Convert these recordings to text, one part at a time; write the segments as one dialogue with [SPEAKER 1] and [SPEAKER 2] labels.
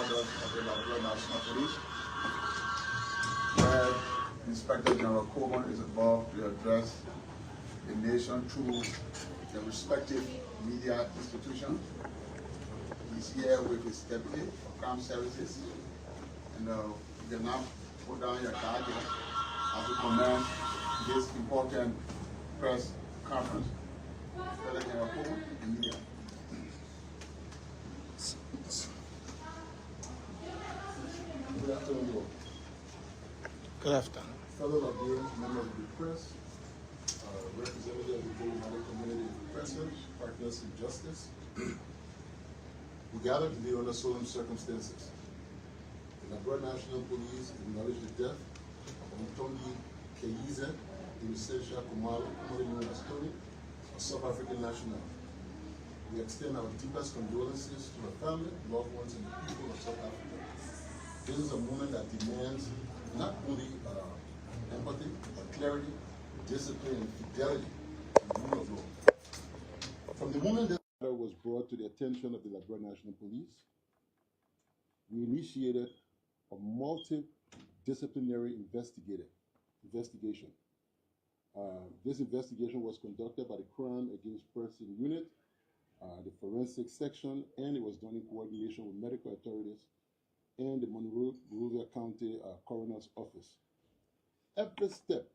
[SPEAKER 1] orders of the Labrador National Police, where Inspector General Coleman is involved to address the nation through the respective media institutions. He's here with his deputy of crime services, and you can now put down your card here as we commence this important press conference. Inspector General Coleman and media. Good afternoon, all.
[SPEAKER 2] Good afternoon.
[SPEAKER 1] Fellow Liberians, members of the press, representatives of the diplomatic community, professors, partners in justice. We gather today under solemn circumstances. The Labrador National Police acknowledge the death of Ntongi Keize Innocential Khumalo, commonly known as Tony, a South African national. We extend our deepest condolences to her family, loved ones, and the people of South Africa. This is a moment that demands not only empathy, but clarity, discipline, and fidelity to the rule of law. From the moment this matter was brought to the attention of the Labrador National Police, we initiated a multidisciplinary investigation. This investigation was conducted by the Crime Against Person Unit, the Forensic Section, and it was done in coordination with medical authorities and the Monrovia County Coroner's Office. Every step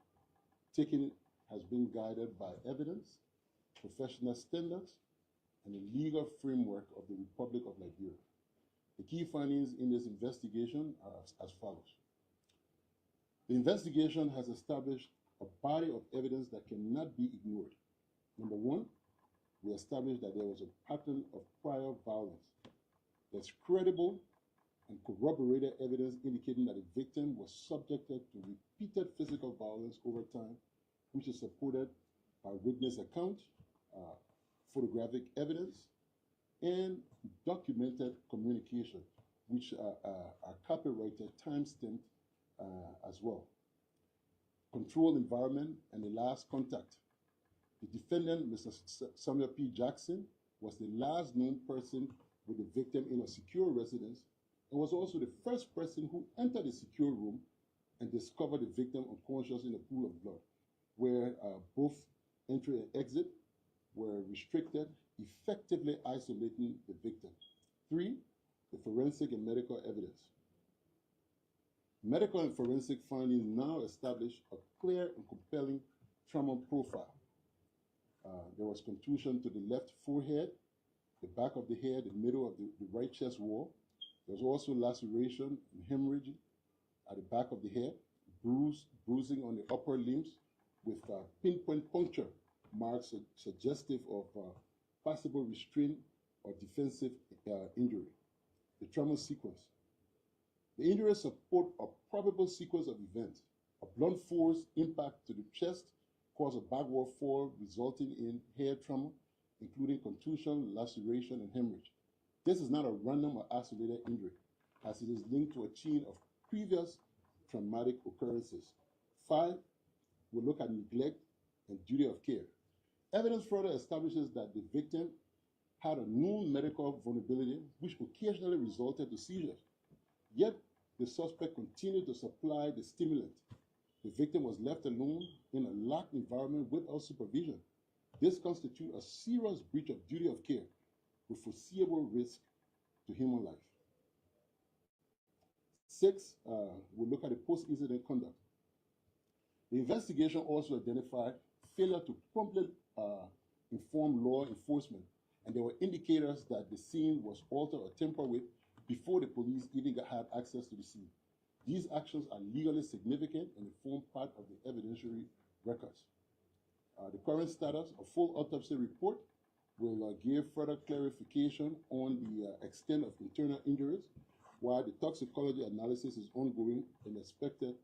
[SPEAKER 1] taken has been guided by evidence, professional standards, and the legal framework of the Republic of Liberia. The key findings in this investigation are as follows. The investigation has established a body of evidence that cannot be ignored. Number one, we established that there was a pattern of prior violence. There's credible and corroborated evidence indicating that the victim was subjected to repeated physical violence over time, which is supported by witness account, photographic evidence, and documented communication, which are copyrighted, time-stamped as well. Controlled environment and the last contact. The defendant, Mr. Samuel P. Jackson, was the last known person with the victim in a secure residence and was also the first person who entered the secure room and discovered the victim unconscious in a pool of blood, where both entry and exit were restricted, effectively isolating the victim. Three, the forensic and medical evidence. Medical and forensic findings now establish a clear and compelling trauma profile. There was contusion to the left forehead, the back of the head, the middle of the right chest wall. There was also laceration and hemorrhage at the back of the head, bruising on the upper limbs with pinpoint puncture marks suggestive of possible restraint or defensive injury. The trauma sequence. The injuries support a probable sequence of events. A blunt force impact to the chest caused a backward fall resulting in head trauma, including contusion, laceration, and hemorrhage. This is not a random or isolated injury, as it is linked to a chain of previous traumatic occurrences. Five, we'll look at neglect and duty of care. Evidence further establishes that the victim had a known medical vulnerability, which occasionally resulted to seizures. Yet, the suspect continued to supply the stimulant. The victim was left alone in a locked environment without supervision. This constitutes a serious breach of duty of care with foreseeable risk to human life. Six, we'll look at the post-incident conduct. The investigation also identified failure to promptly inform law enforcement, and there were indicators that the scene was altered or tampered with before the police even had access to the scene. These actions are legally significant and form part of the evidentiary records. The current status, a full autopsy report will give further clarification on the extent of internal injuries, while the toxicology analysis is ongoing and expected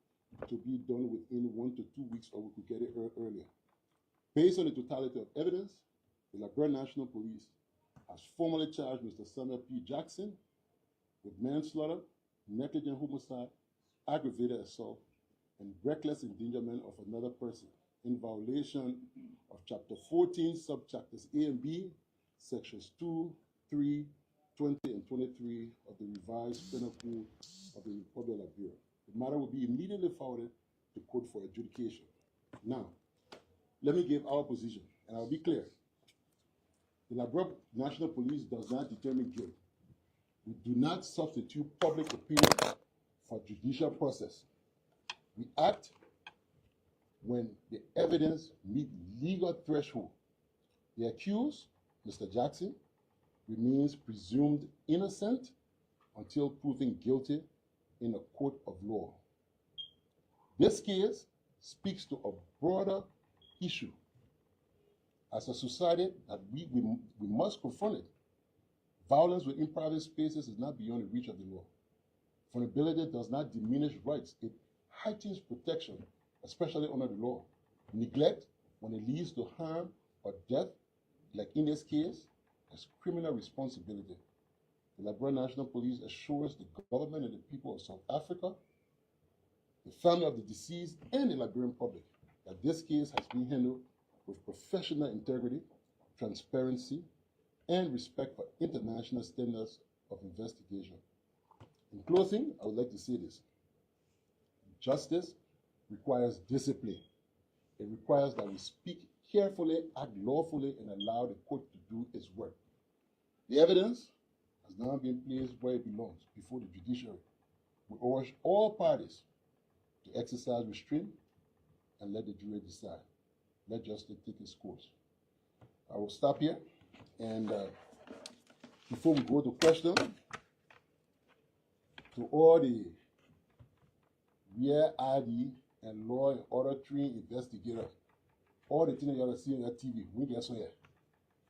[SPEAKER 1] to be done within 1 to 2 weeks, or we could get it earlier. Based on the totality of evidence, the Labrador National Police has formally charged Mr. Samuel P. Jackson with manslaughter, negligent homicide, aggravated assault, and reckless endangerment of another person in violation of Chapter 14, Subchapters A and B, Sections 2, 3,
[SPEAKER 3] 20 and 23 of the revised penal code of the Republic of Liberia. The matter will be immediately forwarded to court for adjudication. Now, let me give our position, and I'll be clear. The Liberia National Police does not determine guilt. We do not substitute public opinion for judicial process. We act when the evidence meets legal threshold. The accused, Mr. Jackson, remains presumed innocent until proven guilty in a court of law. This case speaks to a broader issue. As a society, that we must confront it. Violence within private spaces is not beyond the reach of the law. Vulnerability does not diminish rights. It heightens protection, especially under the law. Neglect, when it leads to harm or death, like in this case, is criminal responsibility. The Liberia National Police assures the government and the people of South Africa, the family of the deceased, and the Liberian public that this case has been handled with professional integrity, transparency, and respect for international standards of investigation. In closing, I would like to say this. Justice requires discipline. It requires that we speak carefully, act lawfully, and allow the court to do its work. The evidence has now been placed where it belongs, before the judiciary. We urge all parties to exercise restraint and let the jury decide. Let justice take its course. I will stop here, and before we go to questions, to all the real ID and law and order trained investigators, all the things you have seen on TV, we get so here.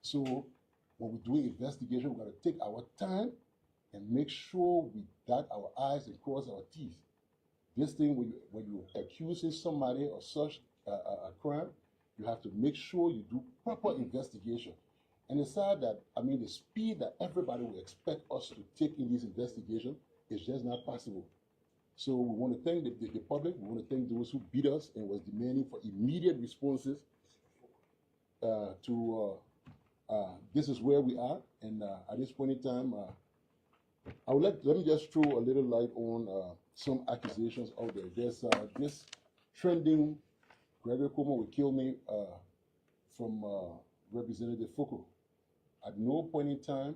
[SPEAKER 3] So when we do investigation, we got to take our time and make sure we dot our I's and cross our T's. This thing, when you accusing somebody of such a crime, you have to make sure you do proper investigation. And it's sad that, the speed that everybody will expect us to take in this investigation is just not possible. So we want to thank the public. We want to thank those who beat us and was demanding for immediate responses this is where we are. And at this point in time, let me just throw a little light on some accusations out there. There's this trending Gregory Como will kill me from Representative Foucault. At no point in time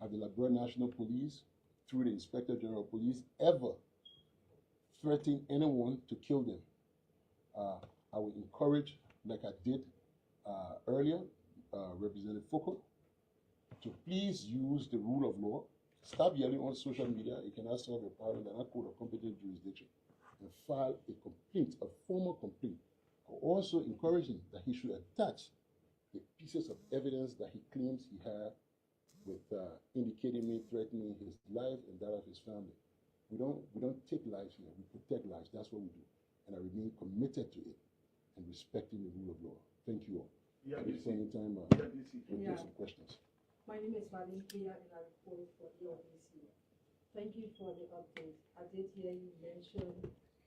[SPEAKER 3] have the Liberia National Police, through the Inspector General of Police, ever threatened anyone to kill them. I would encourage, like I did earlier, Representative Foucault, to please use the rule of law. Stop yelling on social media. It cannot solve a problem that not code of competent jurisdiction. And file a complaint, a formal complaint. I also encourage him that he should attach the pieces of evidence that he claims he had with indicating me threatening his life and that of his family. We don't take lives here. We protect lives. That's what we do. And I remain committed to it and respecting the rule of law. Thank you all. At this point in time, we'll take some questions.
[SPEAKER 4] My name is Marlene Kia, and I report for EOBC. Thank you for the update. I did hear you mention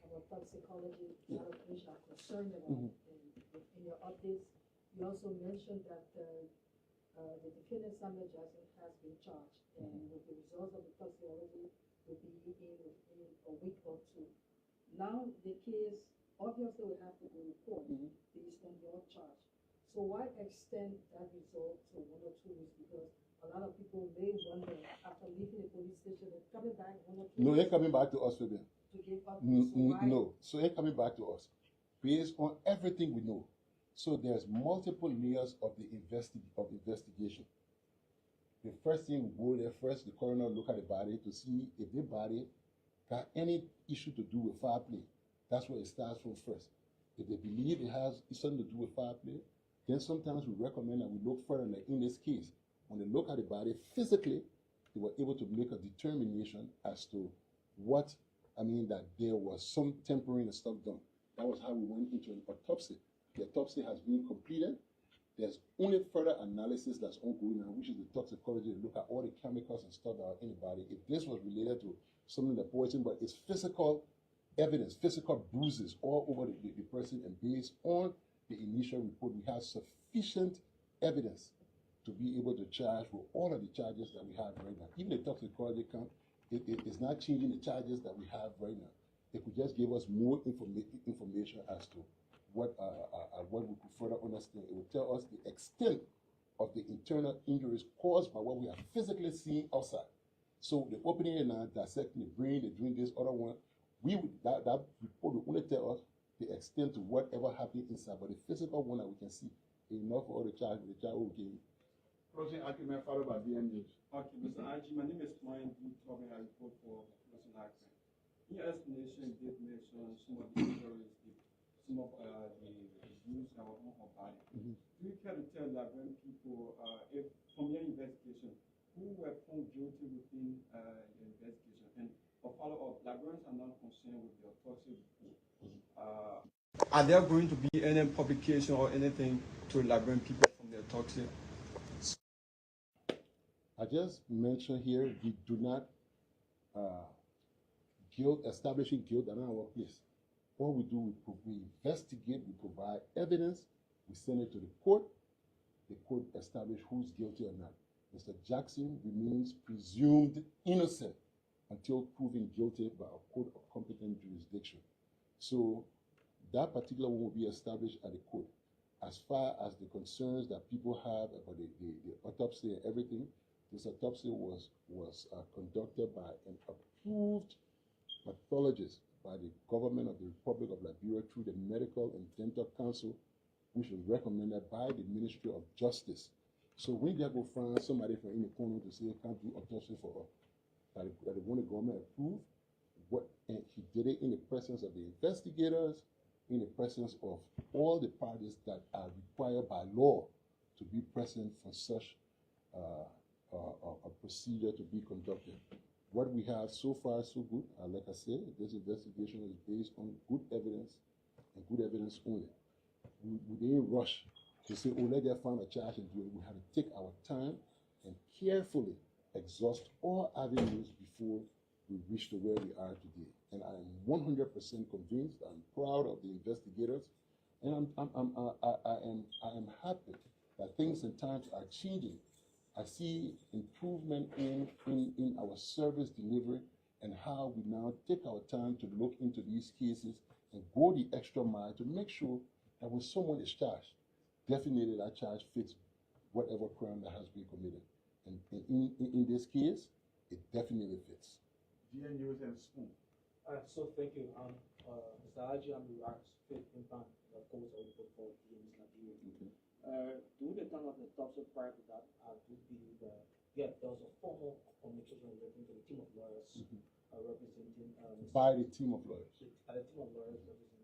[SPEAKER 4] about toxicology, a lot of which are concerned about in your updates. You also mentioned that the defendant Samuel Jackson has been charged, and with the results of the toxicology will be in a week or two. Now the case obviously will have to go to court based on your charge. So why extend that result to 1 or 2 weeks? Because a lot of people may wonder, after leaving the police station, they're coming back 1 or 2 weeks.
[SPEAKER 3] No, they're coming back to us, Fabian.
[SPEAKER 4] To give up. No,
[SPEAKER 3] so they're coming back to us based on everything we know. So there's multiple layers of the investigation. The first thing we go there first, the coroner look at the body to see if the body got any issue to do with foul play. That's where it starts from first. If they believe it has something to do with foul play, then sometimes we recommend that we look further. Like in this case, when they look at the body physically, they were able to make a determination as to that there was some tempering and stuff done. That was how we went into an autopsy. The autopsy has been completed. There's only further analysis that's ongoing now, which is the toxicology to look at all the chemicals and stuff that are in the body. If this was related to something that poison, but it's physical evidence, physical bruises all over the person, and based on the initial report, we have sufficient evidence to be able to charge for all of the charges that we have right now. Even the toxicology count, it's not changing the charges that we have right now. It could just give us more information as to what we could further understand. It will tell us the extent of the internal injuries caused by what we are physically seeing outside. So the opening and dissecting the brain, the doing this other one, that report will only tell us the extent to whatever happened inside, but the physical one that we can see enough for all the child will give.
[SPEAKER 5] Closing argument followed by DM News.
[SPEAKER 6] Okay, Mr. IG, my name is Wayne B. Tobin. I report for closing argument. In your explanation, you did mention some of the injuries, some of the abuse that were on her body. Do you care to tell Liberian people, if from your investigation, who were found guilty within the investigation? And for follow-up, Liberians are not concerned with the autopsy report. Are there going to be any publication or anything to Liberian people from the autopsy?
[SPEAKER 3] I just mentioned here, we do not establishing guilt at our place. All we do, we investigate, we provide evidence, we send it to the court establish who's guilty or not. Mr. Jackson remains presumed innocent until proven guilty by a court of competent jurisdiction. So that particular one will be established at the court. As far as the concerns that people have about the autopsy and everything, this autopsy was conducted by an approved pathologist by the government of the Republic of Liberia through the Medical and Dental Council, which was recommended by the Ministry of Justice. So when you go find somebody from in the corner to say can't do autopsy for us, that the one the government approved, and he did it in the presence of the investigators, in the presence of all the parties that are required by law to be present for such a procedure to be conducted. What we have so far, so good. Like I said, this investigation is based on good evidence and good evidence only. We didn't rush to say, oh, let's get find a charge and do it. We have to take our time and carefully exhaust all avenues before we reach to where we are today. And I am 100% convinced. I'm proud of the investigators, and I am happy that things and times are changing. I see improvement in our service delivery and how we now take our time to look into these cases and go the extra mile to make sure that when someone is charged, definitely that charge fits whatever crime that has been committed. And in this case, it definitely fits.
[SPEAKER 5] DM News and Spoon.
[SPEAKER 7] So thank you. Mr. Haji, I'm the Faith Impact, of course, I report for DMS Nigeria.
[SPEAKER 3] Okay.
[SPEAKER 7] During the time of the autopsy prior to that, I do believe there was a formal communication relating to the team of lawyers representing
[SPEAKER 3] By the team of lawyers.
[SPEAKER 7] By the team of lawyers representing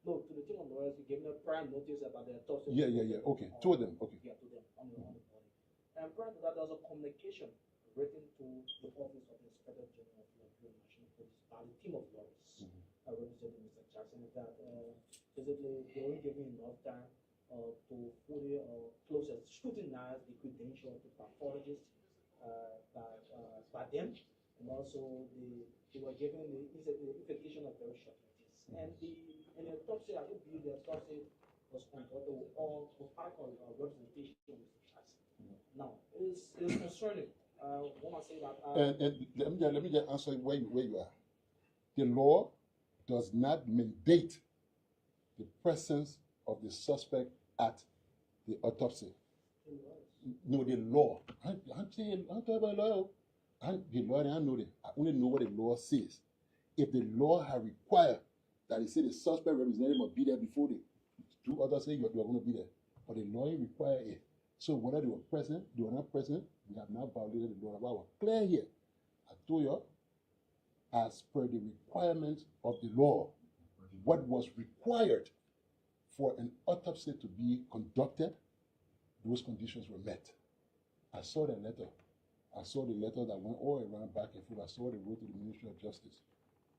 [SPEAKER 7] no, to the team of lawyers, we gave them a prior notice about the autopsy.
[SPEAKER 3] Yeah. Okay. To them. Okay.
[SPEAKER 7] Yeah, to them on the body. And prior to that, there was a communication written to the office of the Inspector General of Liberia National Police by the team of lawyers representing Mr. Jackson. That basically they weren't giving enough time to fully close scrutinize the credentials of the pathologists by them, and also they were given the invitation of very short notice. And the autopsy, I do believe the autopsy was conducted with all representation of Mr. Jackson. Now, it's concerning. When I say that,
[SPEAKER 3] and let me just answer where you are. The law does not mandate the presence of the suspect at the autopsy. No, the law. I'm talking about law. The law, I know that. I only know what the law says. If the law had required that it say the suspect representative must be there before the two others say you're going to be there, but the law require it. So whether they were present, they were not present, we have not violated the law. I was clear here. I told you, as per the requirements of the law, what was required for an autopsy to be conducted, those conditions were met. I saw the letter. I saw the letter that went all around back and forth. I saw the road to the Ministry of Justice.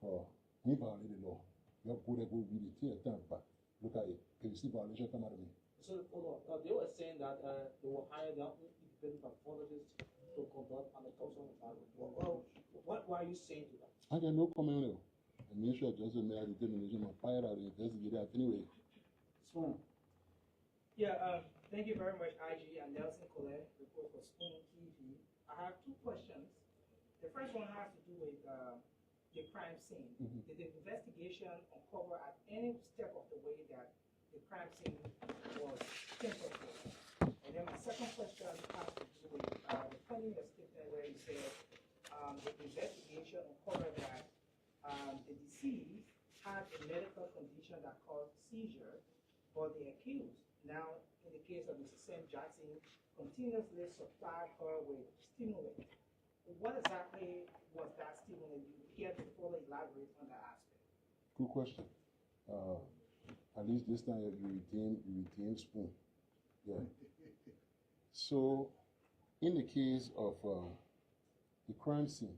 [SPEAKER 3] We violated the law. You have to go there, go read it, take your time back. Look at it. If you see violation, come out of me.
[SPEAKER 7] so hold on. They were saying that they will hire their own independent pathologists to conduct an autopsy on the body. Well, what are you saying to that?
[SPEAKER 3] I got no comment on it. The Ministry of Justice made a determination of fire out and investigate that anyway.
[SPEAKER 5] Spoon.
[SPEAKER 6] Yeah,
[SPEAKER 7] Thank you very much, IG and Nelson Collet, report for Spoon TV. I have two questions. The first one has to do with the crime scene. Did the investigation uncover at any step of the way that the crime scene was tampered with? And then my second question has to do with the point in your statement where you said the investigation uncovered that the deceased had a medical condition that caused seizure, but the accused, now in the case of Mrs. Sam Jackson, continuously supplied her with stimulant. What exactly was that stimulant? You care to further elaborate on that aspect?
[SPEAKER 3] Good question. At least this time you retain Spoon. Yeah. So, in the case of the crime scene,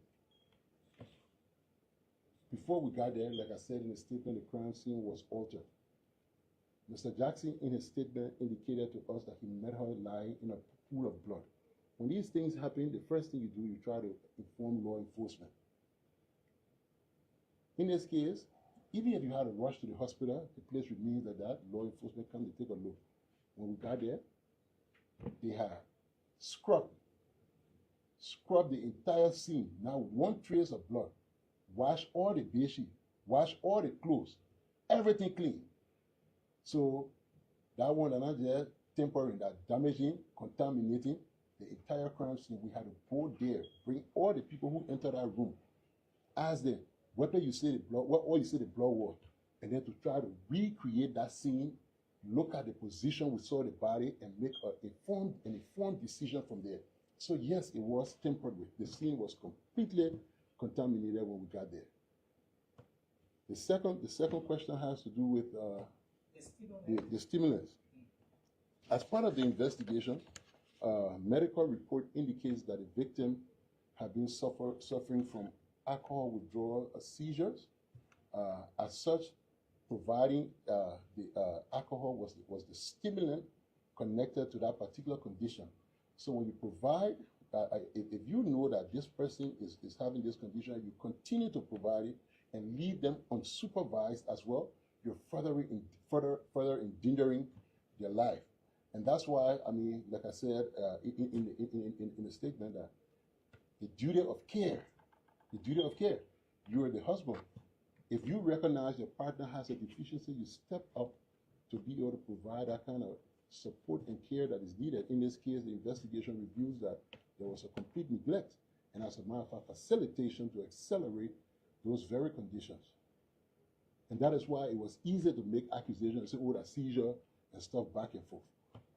[SPEAKER 3] before we got there, like I said in the statement, the crime scene was altered. Mr. Jackson, in his statement, indicated to us that he met her lying in a pool of blood. When these things happen, the first thing you do, you try to inform law enforcement. In this case, even if you had to rush to the hospital, the place remains like that, law enforcement come to take a look. When we got there, they had scrubbed the entire scene, not one trace of blood, washed all the bed sheet, washed all the clothes, everything clean. So that one not just tempering, that damaging, contaminating the entire crime scene. We had to go there, bring all the people who entered that room, ask them whether you say the blood, what all you say the blood was, and then to try to recreate that scene, look at the position we saw the body, and make an informed decision from there. So yes, it was tempered with. The scene was completely contaminated when we got there. The second question has to do with the stimulants. As part of the investigation, medical report indicates that the victim had been suffering from alcohol withdrawal seizures. As such, providing the alcohol was the stimulant connected to that particular condition. So when you provide, if you know that this person is having this condition, you continue to provide it and leave them unsupervised as well, you're further endangering their life. And that's why, I mean, like I said in the statement, that the duty of care, you are the husband. If you recognize your partner has a deficiency, you step up to be able to provide that kind of support and care that is needed. In this case, the investigation reveals that there was a complete neglect, and as a matter of fact, facilitation to accelerate those very conditions. And that is why it was easy to make accusations and say, oh, that seizure and stuff back and forth.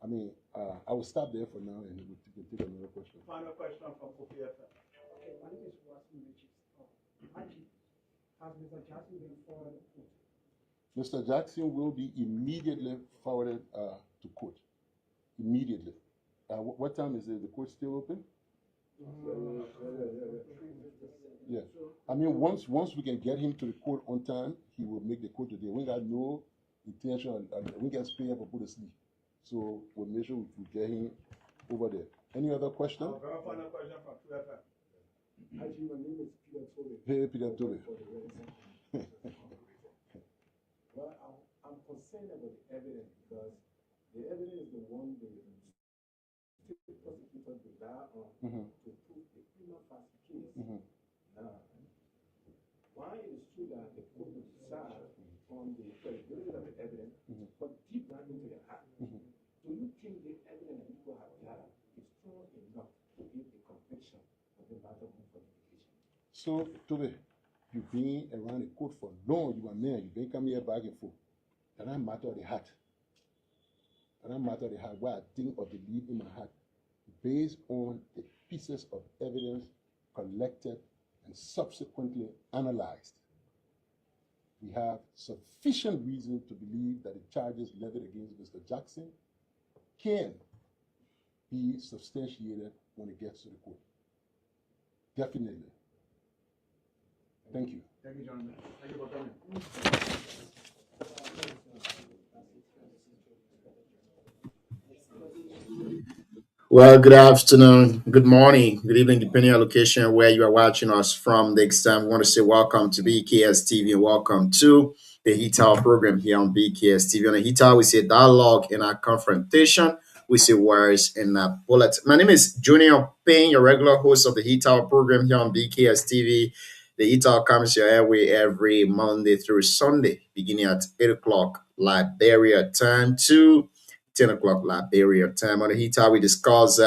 [SPEAKER 3] I mean, I will stop there for now, and we can take another question.
[SPEAKER 5] Final question from OPFM.
[SPEAKER 8] Okay, my name is Wasim Richards. Has Mr. Jackson been forwarded to court?
[SPEAKER 3] Mr. Jackson will be immediately forwarded to court. Immediately. What time is it? The court still open? Yeah. I mean, once we can get him to the court on time, he will make the court today. We got no intention, we can spare him for put to sleep. So we'll make sure we get him over there. Any other question?
[SPEAKER 5] Very final question from 2FM.
[SPEAKER 8] IG, my name is Peter Tobe.
[SPEAKER 3] Hey, Peter Tobe.
[SPEAKER 8] Well, I'm concerned about the evidence because the evidence is the one the state prosecutor rely on to prove the prima facie case. While it is true that the court will decide on the credibility of the evidence, but deep down into the heart, do you think the evidence that people have gathered is strong enough to give a conviction of the matter of identification?
[SPEAKER 3] So, Tobe, you've been around the court for long, you are man, you've been coming here back and forth. That don't matter of the heart. That don't matter of the heart, what I think or believe in my heart, based on the pieces of evidence collected and subsequently analyzed. We have sufficient reason to believe that the charges levied against Mr. Jackson can be substantiated when it gets to the court. Definitely. Thank you.
[SPEAKER 5] Thank you, gentlemen. Thank you for coming.
[SPEAKER 9] Well, good afternoon, good morning, good evening, depending on location where you are watching us from. Next time, we want to say welcome to BKS TV and welcome to the HITAL program here on BKS TV. On the HITAL, we say dialogue and our confrontation whistleblowers and bullets. My name is Junior Payne, your regular host of the Heat Hour program here on BKS TV. The Heat Hour comes your airway every Monday through Sunday, beginning at 8 o'clock Liberia time to 10 o'clock Liberia time. On the Heat Hour, we discuss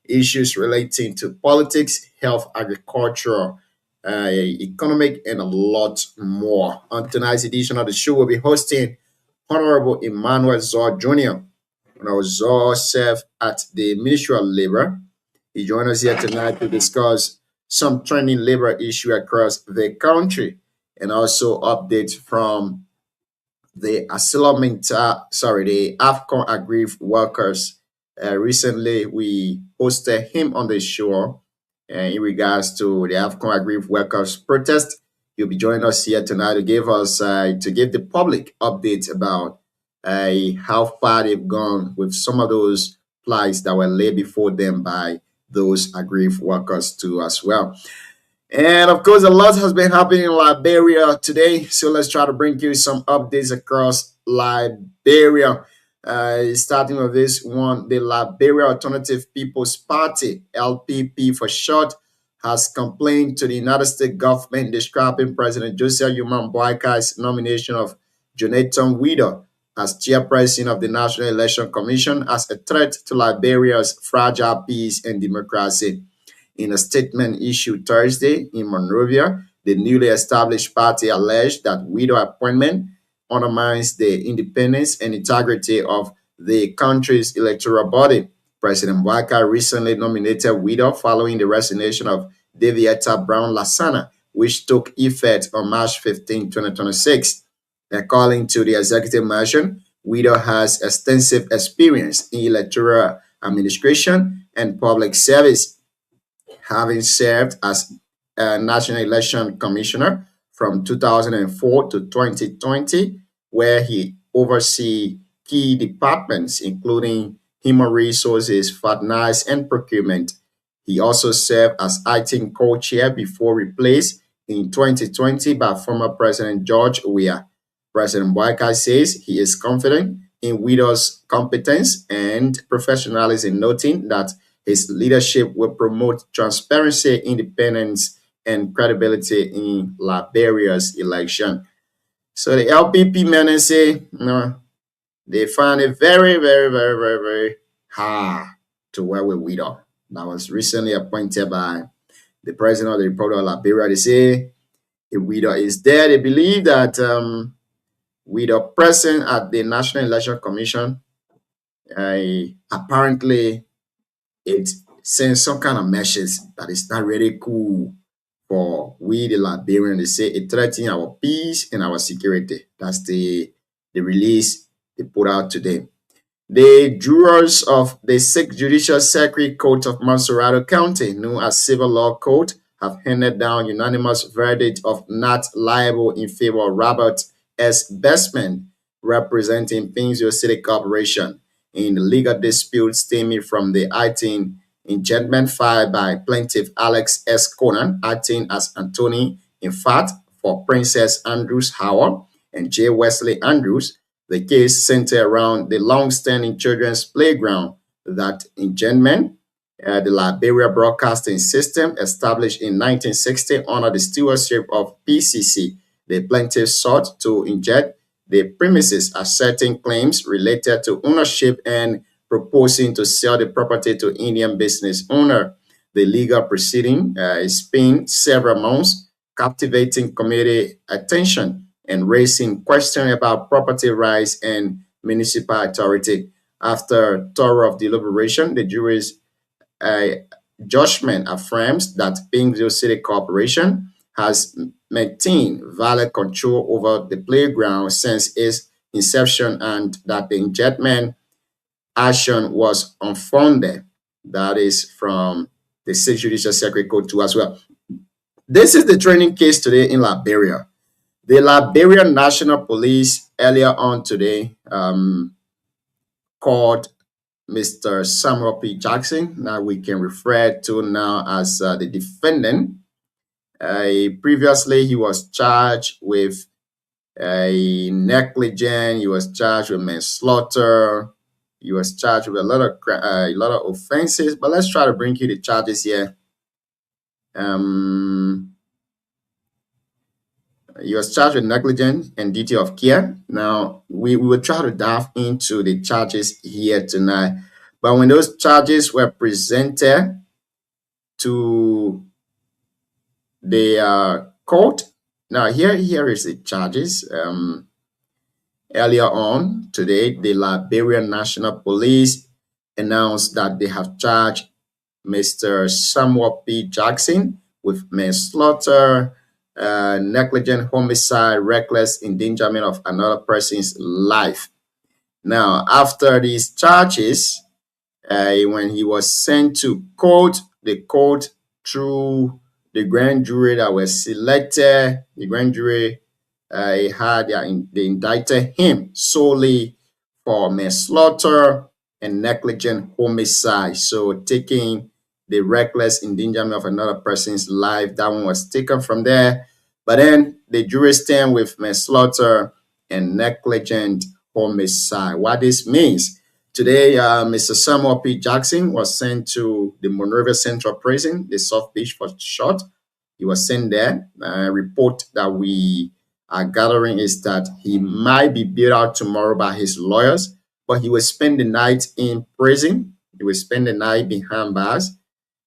[SPEAKER 9] issues relating to politics, health, agriculture, economic, and a lot more. On tonight's edition of the show, we'll be hosting Honorable Emmanuel Zor Jr. Honorable Zor served at the Ministry of Labor. He joined us here tonight to discuss some trending labor issue across the country and also updates from the the AFCON aggrieved workers. Recently, we hosted him on the show in regards to the AFCON aggrieved workers protest. He'll be joining us here tonight to give the public updates about how far they've gone with some of those plights that were laid before them by those aggrieved workers too as well. And of course, a lot has been happening in Liberia today, so let's try to bring you some updates across Liberia. Starting with this one, the Liberia Alternative People's Party, LPP for short, has complained to the United States government describing President Josiah Yuman Boakai's nomination of Jonathan Widow as chairperson of the National Election Commission as a threat to Liberia's fragile peace and democracy. In a statement issued Thursday in Monrovia, the newly established party alleged that Widow appointment undermines the independence and integrity of the country's electoral body. President Boakai recently nominated Widow following the resignation of Davietta Brown Lasana, which took effect on March 15, 2026. According to the executive mansion, Widow has extensive experience in electoral administration and public service, having served as a National Election Commissioner from 2004 to 2020, where he oversees key departments, including human resources, finance, and procurement. He also served as acting co-chair before replaced in 2020 by former President George Weah. President Boakai says he is confident in Widow's competence and professionalism, noting that his leadership will promote transparency, independence, and credibility in Liberia's election. So the LPP men say, they find it very, very, very, very, very hard to work with Widow. That was recently appointed by the President of the Republic of Liberia. They say if Widow is there, they believe that Widow present at the National Election Commission, apparently it sends some kind of message that is not really cool for we the Liberians. They say it threatens our peace and our security. That's the release they put out today. The jurors of the 6th Judicial Circuit Court of Montserrado County, known as Civil Law Court, have handed down unanimous verdict of not liable in favor of Robert S. Bestman, representing Pinzo City Corporation, in the legal dispute stemming from the acting indictment filed by plaintiff Alex S. Conan, acting as attorney in fact for Princess Andrews Howard and J. Wesley Andrews. The case centered around the long-standing children's playground that indictment, the Liberia Broadcasting System, established in 1960 under the stewardship of PCC. The plaintiff sought to inject the premises, asserting claims related to ownership and proposing to sell the property to Indian business owner. The legal proceeding spent several months, captivating committee attention and raising questions about property rights and municipal authority. After thorough deliberation, the jury's judgment affirms that Pinzo City Corporation has maintained valid control over the playground since its inception and that the indictment action was unfounded. That is from the 6th Judicial Circuit Court 2 as well. This is the training case today in Liberia. The Liberian National Police earlier on today called Mr. Samuel P. Jackson, now we can refer to now as the defendant. Previously, he was charged with negligence, he was charged with manslaughter, He was charged with a lot of offenses, but let's try to bring you the charges here. He was charged with negligence and duty of care. Now, we will try to dive into the charges here tonight. But when those charges were presented to the court, now here is the charges. Earlier on today, the Liberian National Police announced that they have charged Mr. Samuel P. Jackson with manslaughter, negligent homicide, reckless endangerment of another person's life. Now, after these charges, when he was sent to court, the court, through the grand jury that was selected, the grand jury they indicted him solely for manslaughter and negligent homicide. So taking the reckless endangerment of another person's life, that one was taken from there. But then the jury stand with manslaughter and negligent homicide. What this means, today, Mr. Samuel P. Jackson was sent to the Monrovia Central Prison, the South Beach for short. He was sent there. A report that we are gathering is that he might be bailed out tomorrow by his lawyers, but he will spend the night in prison. He will spend the night behind bars.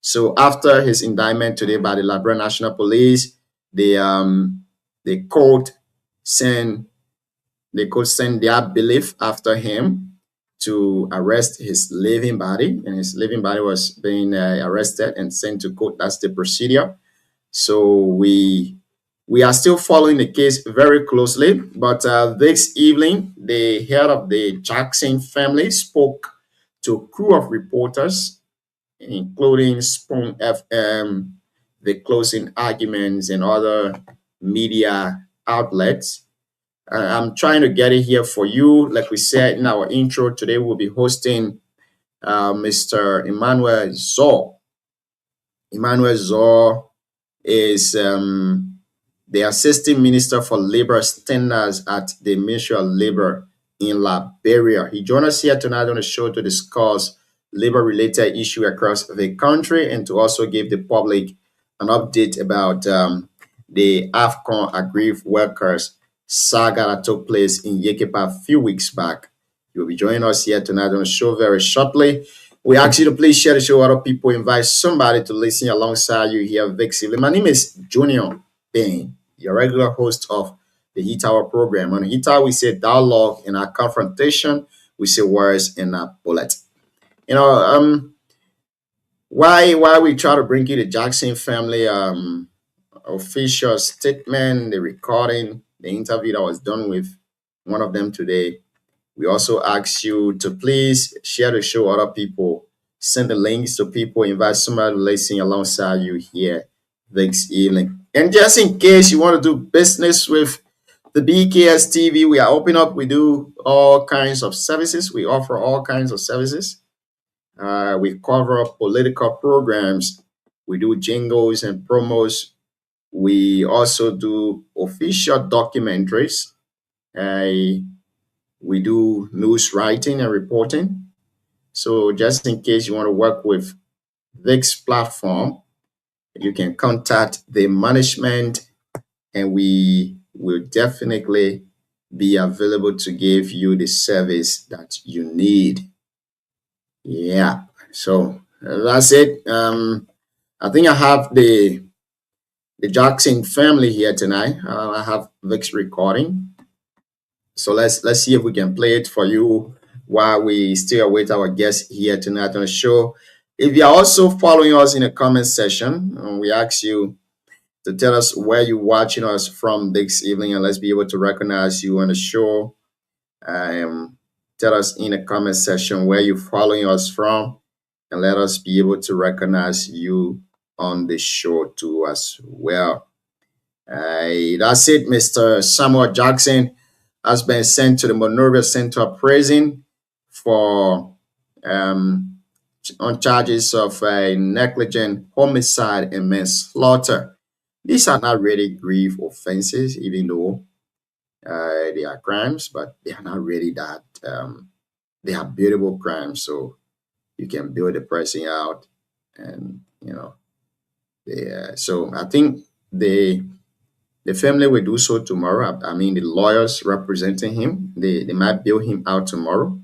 [SPEAKER 9] So after his indictment today by the Liberian National Police, the court sent their belief after him to arrest his living body, and his living body was being arrested and sent to court. That's the procedure. So we are still following the case very closely, but this evening, the head of the Jackson family spoke to a crew of reporters, including Spoon FM, the closing arguments, and other media outlets. I'm trying to get it here for you. Like we said in our intro, today we'll be hosting Mr. Emmanuel Zor. Emmanuel Zor is the Assistant Minister for Labor Standards at the Ministry of Labor in Liberia. He joined us here tonight on the show to discuss labor-related issues across the country and to also give the public an update about the AFCON aggrieved workers saga that took place in Yekepa a few weeks back. He will be joining us here tonight on the show very shortly. We ask you to please share the show with other people. Invite somebody to listen alongside you here, Vix. My name is Junior Payne, your regular host of the Heat Tower program. On the Heat Tower, we say dialogue in our confrontation. We say words in our bullet. You know, why we try to bring you the Jackson family official statement, the recording, the interview that was done with one of them today. We also ask you to please share the show with other people, send the links to people, invite somebody to listen alongside you here this evening. And just in case you want to do business with the BKS TV, we are open up. We do all kinds of services. We offer all kinds of services. We cover political programs. We do jingles and promos. We also do official documentaries. We do news writing and reporting. So just in case you want to work with this platform, you can contact the management and we will definitely be available to give you the service that you need. Yeah, so that's it. I think I have the Jackson family here tonight. I have Vic's recording. So let's see if we can play it for you while we still await our guests here tonight on the show. If you're also following us in the comment section, we ask you to tell us where you're watching us from this evening, and let's be able to recognize you on the show. Tell us in the comment section where you're following us from, and let us be able to recognize you on the show too as well. That's it. Mr. Samuel Jackson has been sent to the Monrovia Central Prison for on charges of negligent homicide and manslaughter. These are not really grave offenses, even though they are crimes, but they are not really that they have buildable crimes, so you can build the person out, and so I think the family will do so tomorrow. I mean, the lawyers representing him, they might bail him out tomorrow.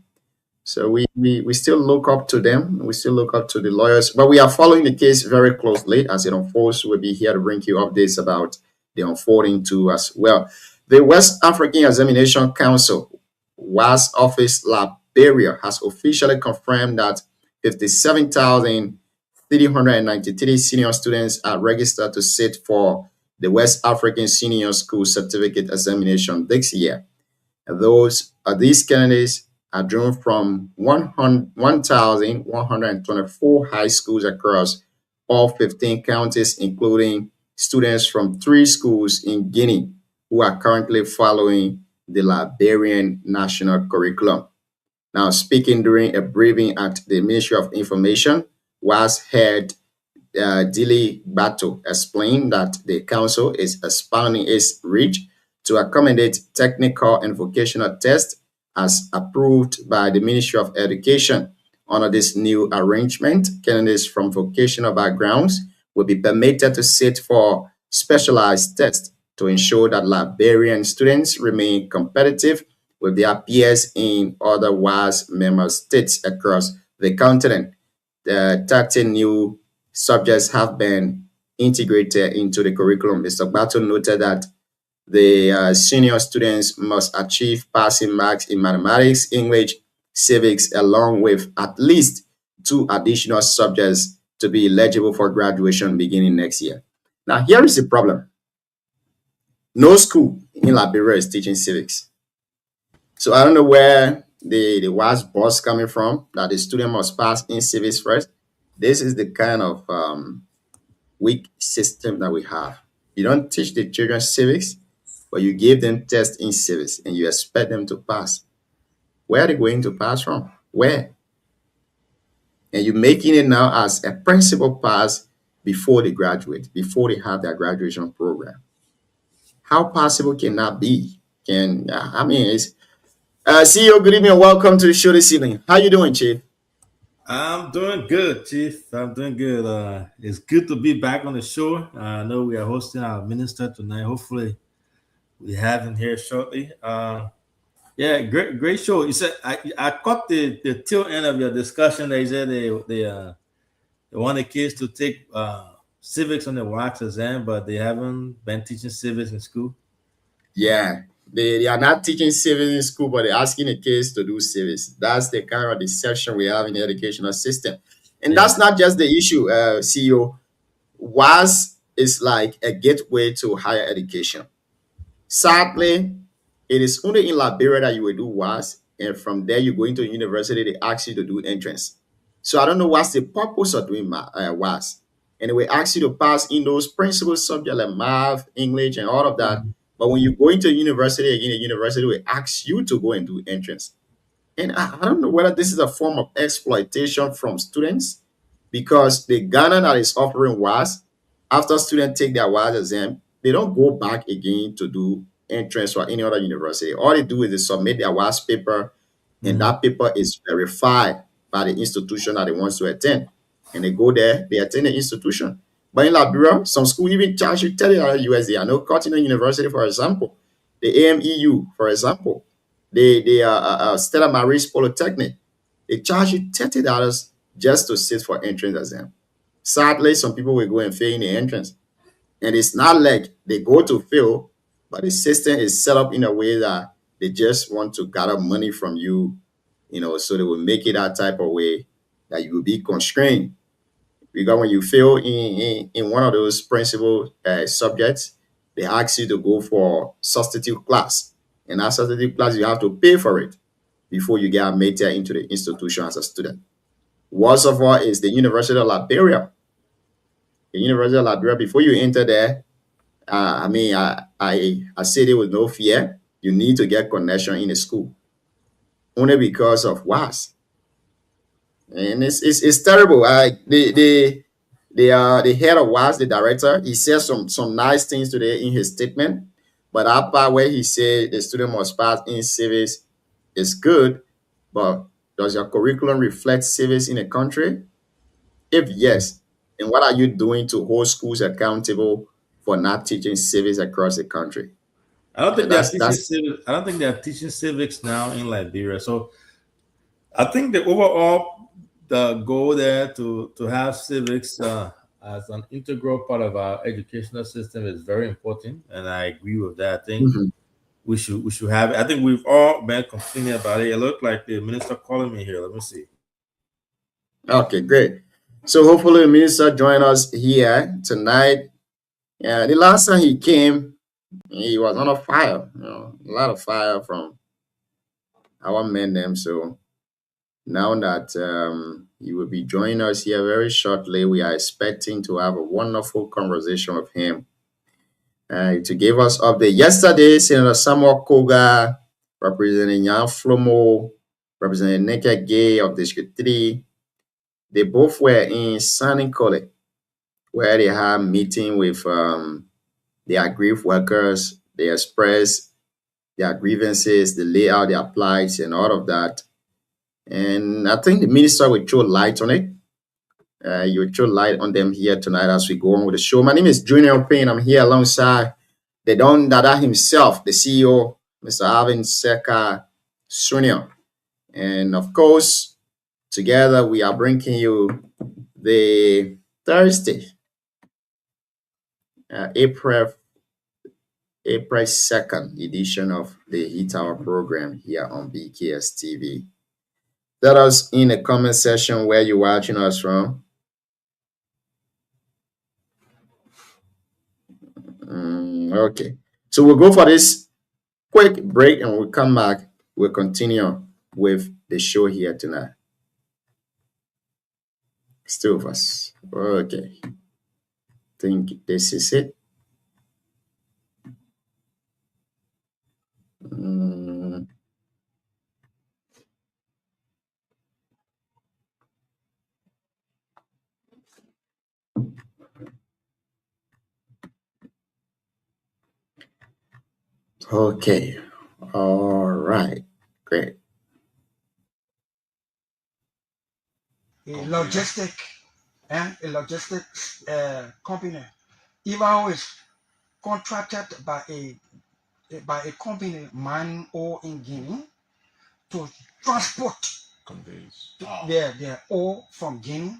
[SPEAKER 9] So we still look up to them. We still look up to the lawyers, but we are following the case very closely as it unfolds. We'll be here to bring you updates about the unfolding too as well. The West African Examination Council, WAS office Liberia, has officially confirmed that 57,393 senior students are registered to sit for the West African Senior School Certificate Examination this year. These candidates are drawn from 1,124 high schools across all 15 counties, including students from 3 schools in Guinea who are currently following the Liberian national curriculum. Now, speaking during a briefing at the Ministry of Information, WAS head Dili Bato explained that the council is expanding its reach to accommodate technical and vocational tests as approved by the Ministry of Education. Under this new arrangement, candidates from vocational backgrounds will be permitted to sit for specialized tests to ensure that Liberian students remain competitive with their peers in other WAS member states across the continent. The 13 new subjects have been integrated into the curriculum. Mr. Bato noted that the senior students must achieve passing marks in mathematics, English, civics, along with at least 2 additional subjects to be eligible for graduation beginning next year. Now, here is the problem. No school in Liberia is teaching civics. So I don't know where the WAS boss coming from, that the student must pass in civics first. This is the kind of weak system that we have. You don't teach the children civics, but you give them tests in civics and you expect them to pass. Where are they going to pass from? Where? And you're making it now as a principal pass before they graduate, before they have their graduation program. How possible can that be? It's CEO, good evening and welcome to the show this evening. How you doing, Chief?
[SPEAKER 10] I'm doing good, Chief. I'm doing good. It's good to be back on the show. I know we are hosting our minister tonight. Hopefully, we have him here shortly. Yeah, great show. You said I caught the tail end of your discussion. They said they want the kids to take civics on the WACS exam, but they haven't been teaching civics in school.
[SPEAKER 9] Yeah, they are not teaching civics in school, but they're asking the kids to do civics. That's the kind of deception we have in the educational system. And that's not just the issue, CEO. WAS is like a gateway to higher education. Sadly, it is only in Liberia that you will do WAS, and from there you go into university, they ask you to do entrance. So I don't know what's the purpose of doing WAS. And they will ask you to pass in those principal subjects like math, English, and all of that. But when you go into university again, the university will ask you to go and do entrance. And I don't know whether this is a form of exploitation from students, because the Ghana that is offering WAS, after students take their WAS exam, they don't go back again to do entrance for any other university. All they do is they submit their WAS paper, and that paper is verified by the institution that they want to attend. And they go there, they attend the institution. But in Liberia, some school even charge you $30 USD. I know Cotton University, for example, the AMEU, for example, the Stella Maris Polytechnic, they charge you $30 just to sit for entrance exam. Sadly, some people will go and fail in the entrance. And it's not like they go to fail, but the system is set up in a way that they just want to gather money from you, so they will make it that type of way that you will be constrained. Because when you fail in one of those principal subjects, they ask you to go for substitute class. And that substitute class, you have to pay for it before you get admitted into the institution as a student. Worst of all is the University of Liberia. The University of Liberia, before you enter there, I say it with no fear, you need to get connection in the school. Only because of WAS. And it's terrible. The head of WAS, the director, he said some nice things today in his statement, but that part where he said the student must pass in civics is good, but Does your curriculum reflect civics in a country? If yes, then what are you doing to hold schools accountable for not teaching civics across the country?
[SPEAKER 10] I don't think they are teaching
[SPEAKER 9] That's
[SPEAKER 10] civics. I don't think they are teaching civics now in Liberia. So I think the overall the goal there to have civics as an integral part of our educational system is very important, and I agree with that. I think
[SPEAKER 9] Mhm.
[SPEAKER 10] we should have it. I think we've all been complaining about it. It looked like the minister calling me here. Let me see.
[SPEAKER 9] Okay, great. So hopefully the minister join us here tonight. Yeah, the last time he came, he was on a fire, a lot of fire from our men them. So now that he will be joining us here very shortly, we are expecting to have a wonderful conversation with him to give us update. Yesterday, Senator Samuel Koga, representing Jan Flomo, representing Naked Gay of District 3, they both were in Saninkole, where they had a meeting with the aggrieved workers. They expressed their grievances, they lay out their plights and all of that. And I think the minister will throw light on it. You will throw light on them here tonight as we go on with the show. My name is Junior Payne. I'm here alongside the Don Dada himself, the CEO, Mr. Alvin Seka Sr. And of course, together we are bringing you the Thursday, April 2nd edition of the Heat Hour program here on BKS TV. Tell us in the comment section where you're watching us from. Okay, so we'll go for this quick break and we'll come back. We'll continue with the show here tonight. Still with us. Okay. Think this is it. Okay. All right. Great.
[SPEAKER 2] A logistic company, even is contracted by a company mining ore in Guinea to transport their ore from Guinea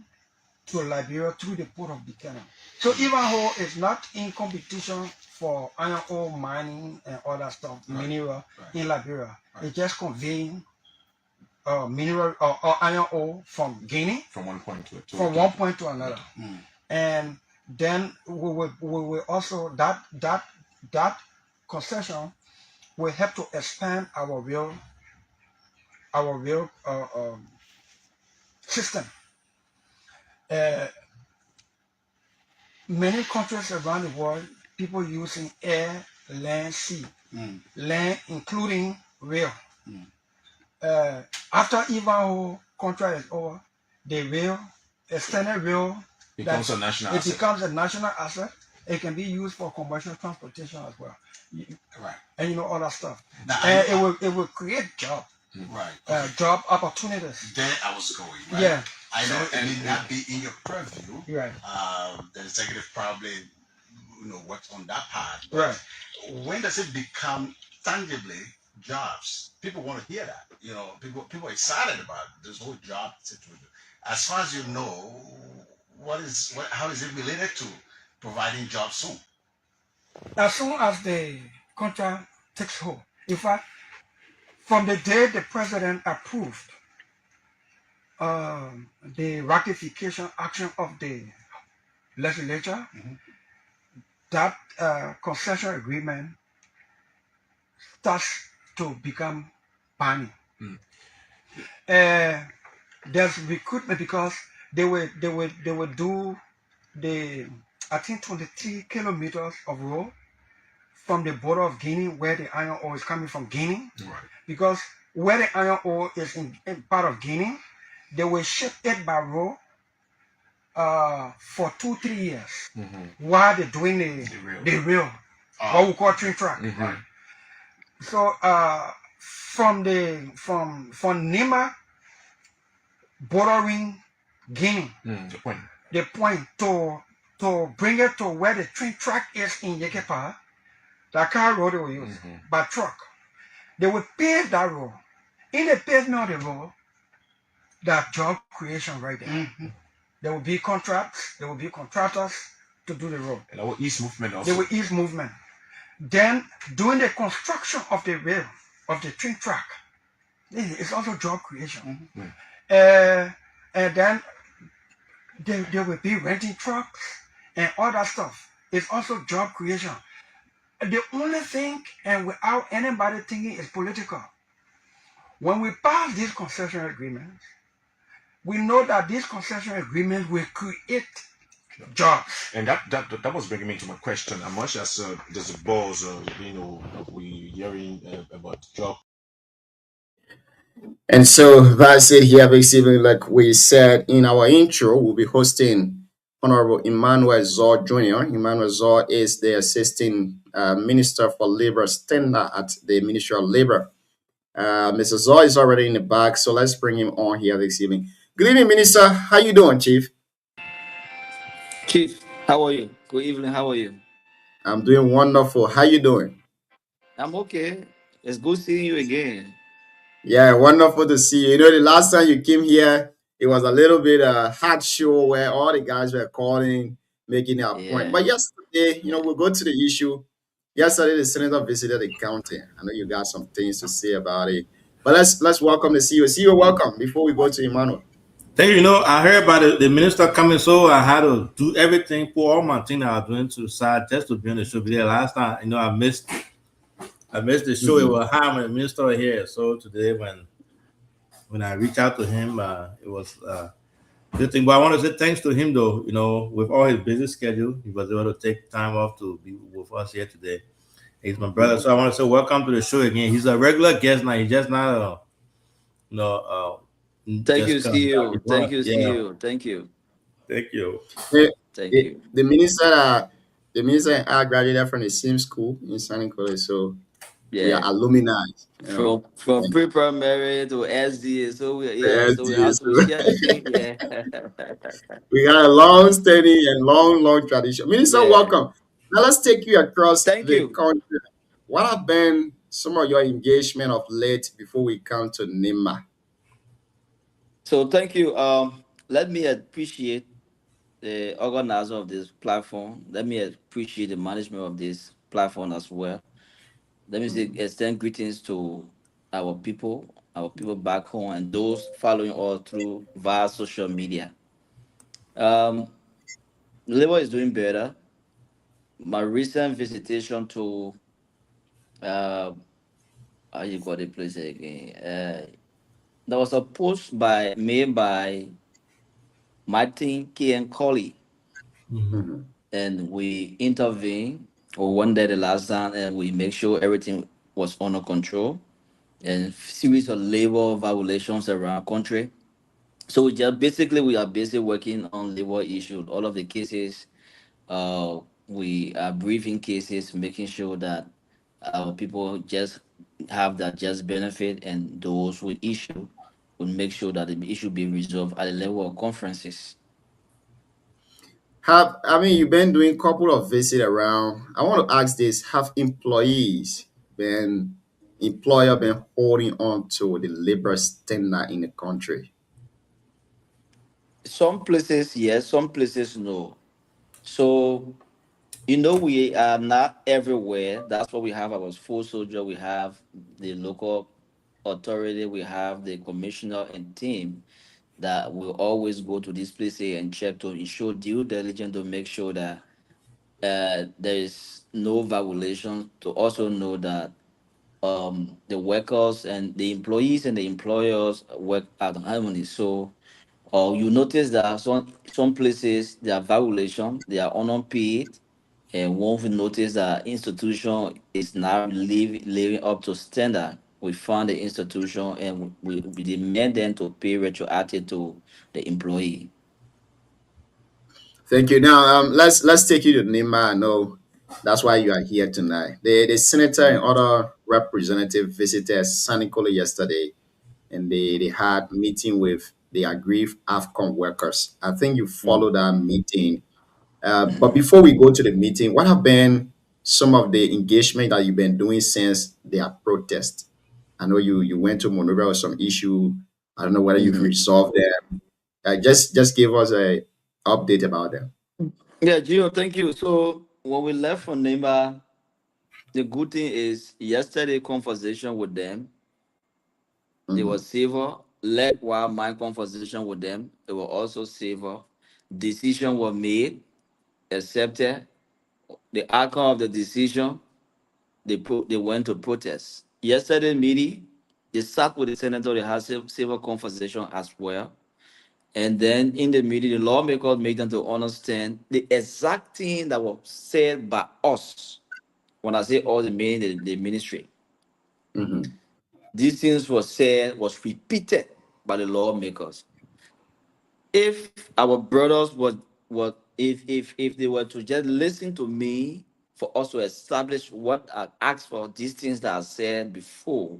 [SPEAKER 2] to Liberia through the port of Buchanan. So Ivanhoe is not in competition for iron ore mining and other stuff, mineral in Liberia. It's just conveying mineral or iron ore from Guinea
[SPEAKER 11] From one point to
[SPEAKER 2] another. And then we will also that concession will help to expand our rail system. Many countries around the world, people using air, land, sea, land including rail. After Ivanhoe contract is over, the rail, extended rail,
[SPEAKER 11] becomes a national asset.
[SPEAKER 2] becomes a national asset. It can be used for commercial transportation as well.
[SPEAKER 11] Right.
[SPEAKER 2] And all that stuff.
[SPEAKER 11] Now,
[SPEAKER 2] and it will create job.
[SPEAKER 11] Right.
[SPEAKER 2] Job opportunities.
[SPEAKER 11] There I was going. Right?
[SPEAKER 2] Yeah.
[SPEAKER 11] I know it may not be in your purview.
[SPEAKER 2] Right.
[SPEAKER 11] The executive probably works on that part. But
[SPEAKER 2] Right.
[SPEAKER 11] when does it become tangibly jobs? People want to hear that. People are excited about this whole job situation. As far as you know, how is it related to providing jobs soon?
[SPEAKER 2] As soon as the contract takes hold. In fact, from the day the president approved the ratification action of the legislature, that concession agreement starts to become binding. There's recruitment because they will do the 23 kilometers of road from the border of Guinea, where the iron ore is coming from Guinea.
[SPEAKER 11] Right.
[SPEAKER 2] Because where the iron ore is in part of Guinea, they will ship it by road for 2-3 years while they're doing the rail, what we call train track. So from Nima bordering Guinea,
[SPEAKER 11] The point.
[SPEAKER 2] the point to bring it to where the train track is in Yekepa, the car road they will use by truck. They will pave that road. In the pavement of the road, that job creation right there. There will be contracts, there will be contractors to do the road.
[SPEAKER 11] And our east movement also.
[SPEAKER 2] They will ease movement. Then during the construction of the rail, of the train track, it's also job creation. And then they will be renting trucks and all that stuff. It's also job creation. The only thing, and without anybody thinking, is political. When we pass these concession agreements, we know that these concession agreements will create jobs.
[SPEAKER 11] And that was bringing me to my question. As much as there's a buzz, we hearing about job.
[SPEAKER 9] And so that's it here, basically, like we said in our intro, we'll be hosting Honorable Emmanuel Zor Jr. Emmanuel Zor is the Assistant Minister for Labor Standard at the Ministry of Labor. Mr. Zor is already in the back, so let's bring him on here this evening. Good evening, Minister. How you doing, Chief?
[SPEAKER 12] Chief, how are you? Good evening. How are you?
[SPEAKER 9] I'm doing wonderful. How you doing?
[SPEAKER 12] I'm okay. It's good seeing you again.
[SPEAKER 9] Yeah, wonderful to see you. You know, the last time you came here, it was a little bit hard show where all the guys were calling, making their point. But yesterday, we'll go to the issue. Yesterday, the senator visited the county. I know you got some things to say about it. But let's welcome the CEO. CEO, welcome before we go to Emmanuel.
[SPEAKER 10] Thank you. I heard about the minister coming, so I had to do everything, put all my things that I was doing to the side just to be on the show. But last time, I missed the show. It was high when the minister was here. So today, when I reached out to him, it was good thing. But I want to say thanks to him, though. With all his busy schedule, he was able to take time off to be with us here today. He's my brother, so I want to say welcome to the show again. He's a regular guest now. He's just not
[SPEAKER 12] Thank you, CEO. Thank you, CEO. Thank you.
[SPEAKER 10] Thank you.
[SPEAKER 12] Thank you.
[SPEAKER 9] The minister and I graduated from the same school in San Nicolas, so we are alumni.
[SPEAKER 12] From pre-primary to SDA, so we have to share the thing.
[SPEAKER 9] We got a long, steady, and long tradition. Minister, welcome. Now let's take you across the country. What have been some of your engagement of late before we come to NIMA?
[SPEAKER 12] So thank you. Let me appreciate the organizer of this platform. Let me appreciate the management of this platform as well. Let me extend greetings to our people back home, and those following all through via social media. Labor is doing better. My recent visitation to how you got the place again? There was a post made by Martin K. and Colley, and we intervened. We went there the last time, and we make sure everything was under control, and series of labor violations around the country. So we are busy working on labor issues. All of the cases, we are briefing cases, making sure that our people just have that just benefit, and those with issue will make sure that the issue be resolved at the level of conferences.
[SPEAKER 9] You've been doing a couple of visits around. I want to ask this: have employer been holding on to the labor standard in the country?
[SPEAKER 12] Some places yes, some places no. So we are not everywhere. That's why we have our full soldier. We have the local authority. We have the commissioner and team that will always go to this place and check to ensure due diligence to make sure that there is no violation. To also know that the workers and the employees and the employers work at harmony. So, you notice that some places there are violation, they are unpaid, and once we notice that institution is not living up to standard, we found the institution and we demand them to pay retroactive to the employee.
[SPEAKER 9] Thank you. Now, let's take you to NIMA. I know that's why you are here tonight. The senator and other representatives visited San Nicolas yesterday, and they had meeting with the aggrieved AFCON workers. I think you followed that meeting. But before we go to the meeting, what have been some of the engagement that you've been doing since their protest? I know you went to Monrovia with some issue. I don't know whether you've resolved them. Just give us a update about them.
[SPEAKER 12] Yeah, Gio, thank you. So when we left from Nema, the good thing is yesterday conversation with them, they were savor. Likewise, my conversation with them, they were also savor. Decision was made, accepted. The outcome of the decision, they went to protest. Yesterday meeting, they sat with the senator, they had civil conversation as well. And then in the meeting, the lawmakers made them to understand the exact thing that was said by us. When I say all the meaning, the ministry. These things were said, was repeated by the lawmakers. If our brothers was if they were to just listen to me for us to establish what I asked for, these things that I said before,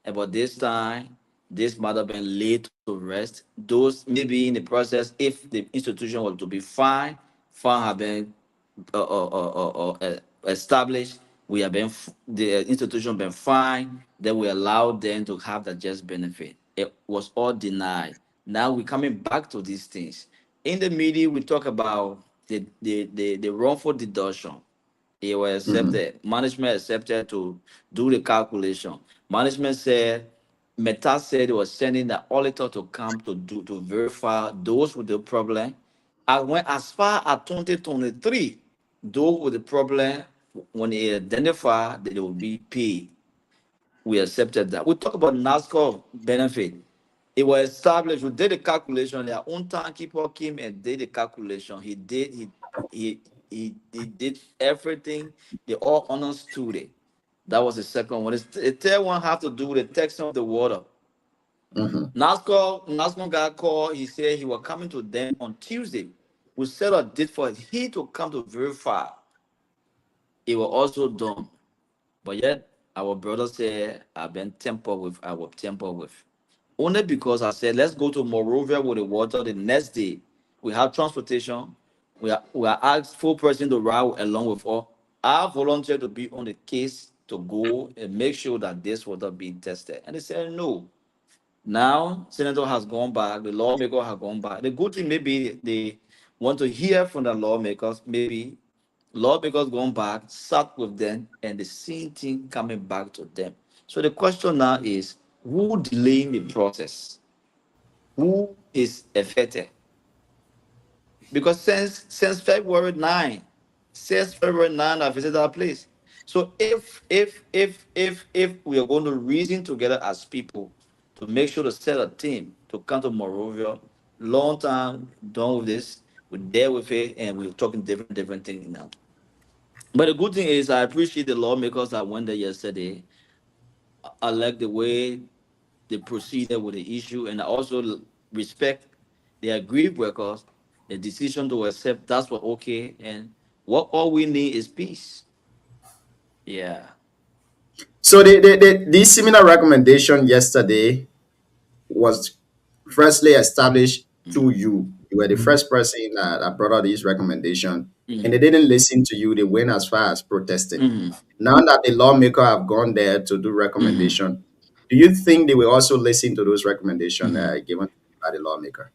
[SPEAKER 12] about this time, this matter been laid to rest. Those maybe in the process, if the institution was to be fine have been established. We have been the institution been fine. Then we allowed them to have the just benefit. It was all denied. Now we're coming back to these things. In the media, we talk about the wrongful deduction. It was accepted. Management accepted to do the calculation. Management said, Meta said it was sending the auditor to come to verify those with the problem. I went as far as 2023. Those with the problem, when they identify that they will be paid, we accepted that. We talk about NASCO benefit. It was established. We did the calculation. Their own timekeeper came and did the calculation. He did everything. They all understood it. That was the second one. The third one have to do with the texture of the water. NASCO got called. He said he was coming to them on Tuesday. We set a date for he to come to verify. It was also done. But yet, our brother said, I've been tempered with, I was tempered with. Only because I said, let's go to Monrovia with the water the next day. We have transportation. We are asked full person to ride along with us. I volunteered to be on the case to go and make sure that this water being tested. And they said, no. Now, Senator has gone back. The lawmaker has gone back. The good thing maybe they want to hear from the lawmakers. Maybe lawmakers going back, sat with them, and the same thing coming back to them. So the question now is, who delaying the process? Who is affected? Because since February 9, I visited our place. So if we are going to reason together as people to make sure to set a team to come to Monrovia, long time done with this, we're there with it, and we're talking different things now. But the good thing is, I appreciate the lawmakers that went there yesterday. I like the way they proceeded with the issue, and I also respect the aggrieved workers, the decision to accept that's what okay, and what all we need is peace. Yeah.
[SPEAKER 9] So the similar recommendation yesterday was firstly established through you. You were the first person that brought out this recommendation, and they didn't listen to you. They went as far as protesting. Now that the lawmaker have gone there to do recommendation, do you think they will also listen to those recommendations given by the lawmaker?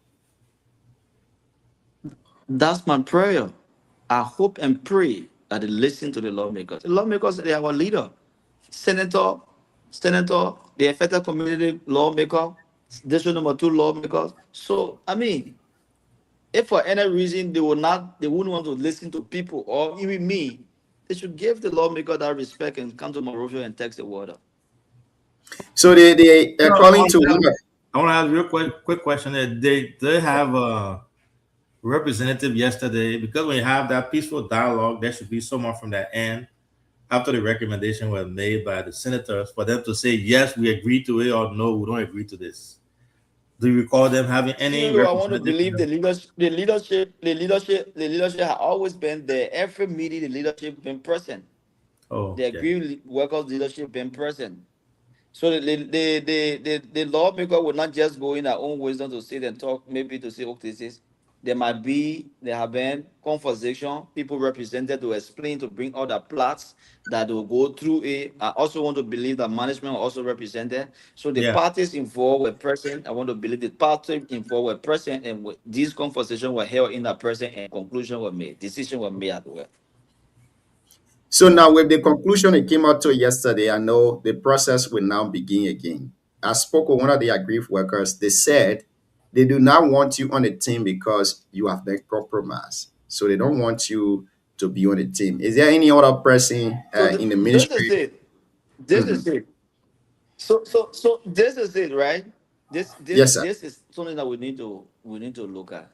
[SPEAKER 12] That's my prayer. I hope and pray that they listen to the lawmakers. The lawmakers, they are our leader. Senator, the affected community lawmaker, district number 2 lawmakers. So I mean, if for any reason they wouldn't want to listen to people or even me, they should give the lawmaker that respect and come to Monrovia and tax the water.
[SPEAKER 9] So they according to
[SPEAKER 10] I want to ask a real quick question. They have a representative yesterday, because when you have that peaceful dialogue, there should be someone from that end after the recommendation was made by the senators for them to say yes, we agree to it, or no, we don't agree to this. Do you recall them having any?
[SPEAKER 12] I want to believe the leadership has always been there. Every meeting, the leadership been present.
[SPEAKER 10] Oh,
[SPEAKER 12] the aggrieved workers leadership been present. So the lawmaker will not just go in their own wisdom to sit and talk, maybe to say, okay, there have been conversation, people represented to explain, to bring other plots that will go through it. I also want to believe that management are also represented. So the
[SPEAKER 10] Yeah.
[SPEAKER 12] parties involved were present. I want to believe the parties involved were present, and these conversations were held in that person, and conclusion were made, decision were made as well.
[SPEAKER 9] So now with the conclusion it came out to yesterday, I know the process will now begin again. I spoke with one of the aggrieved workers. They said they do not want you on the team because you have been compromised. So they don't want you to be on the team. Is there any other person
[SPEAKER 12] So
[SPEAKER 9] in the
[SPEAKER 12] this is
[SPEAKER 9] ministry?
[SPEAKER 12] it. This
[SPEAKER 9] Mhm.
[SPEAKER 12] is it. So this is it, right?
[SPEAKER 9] Yes, sir.
[SPEAKER 12] This is something that we need to look at.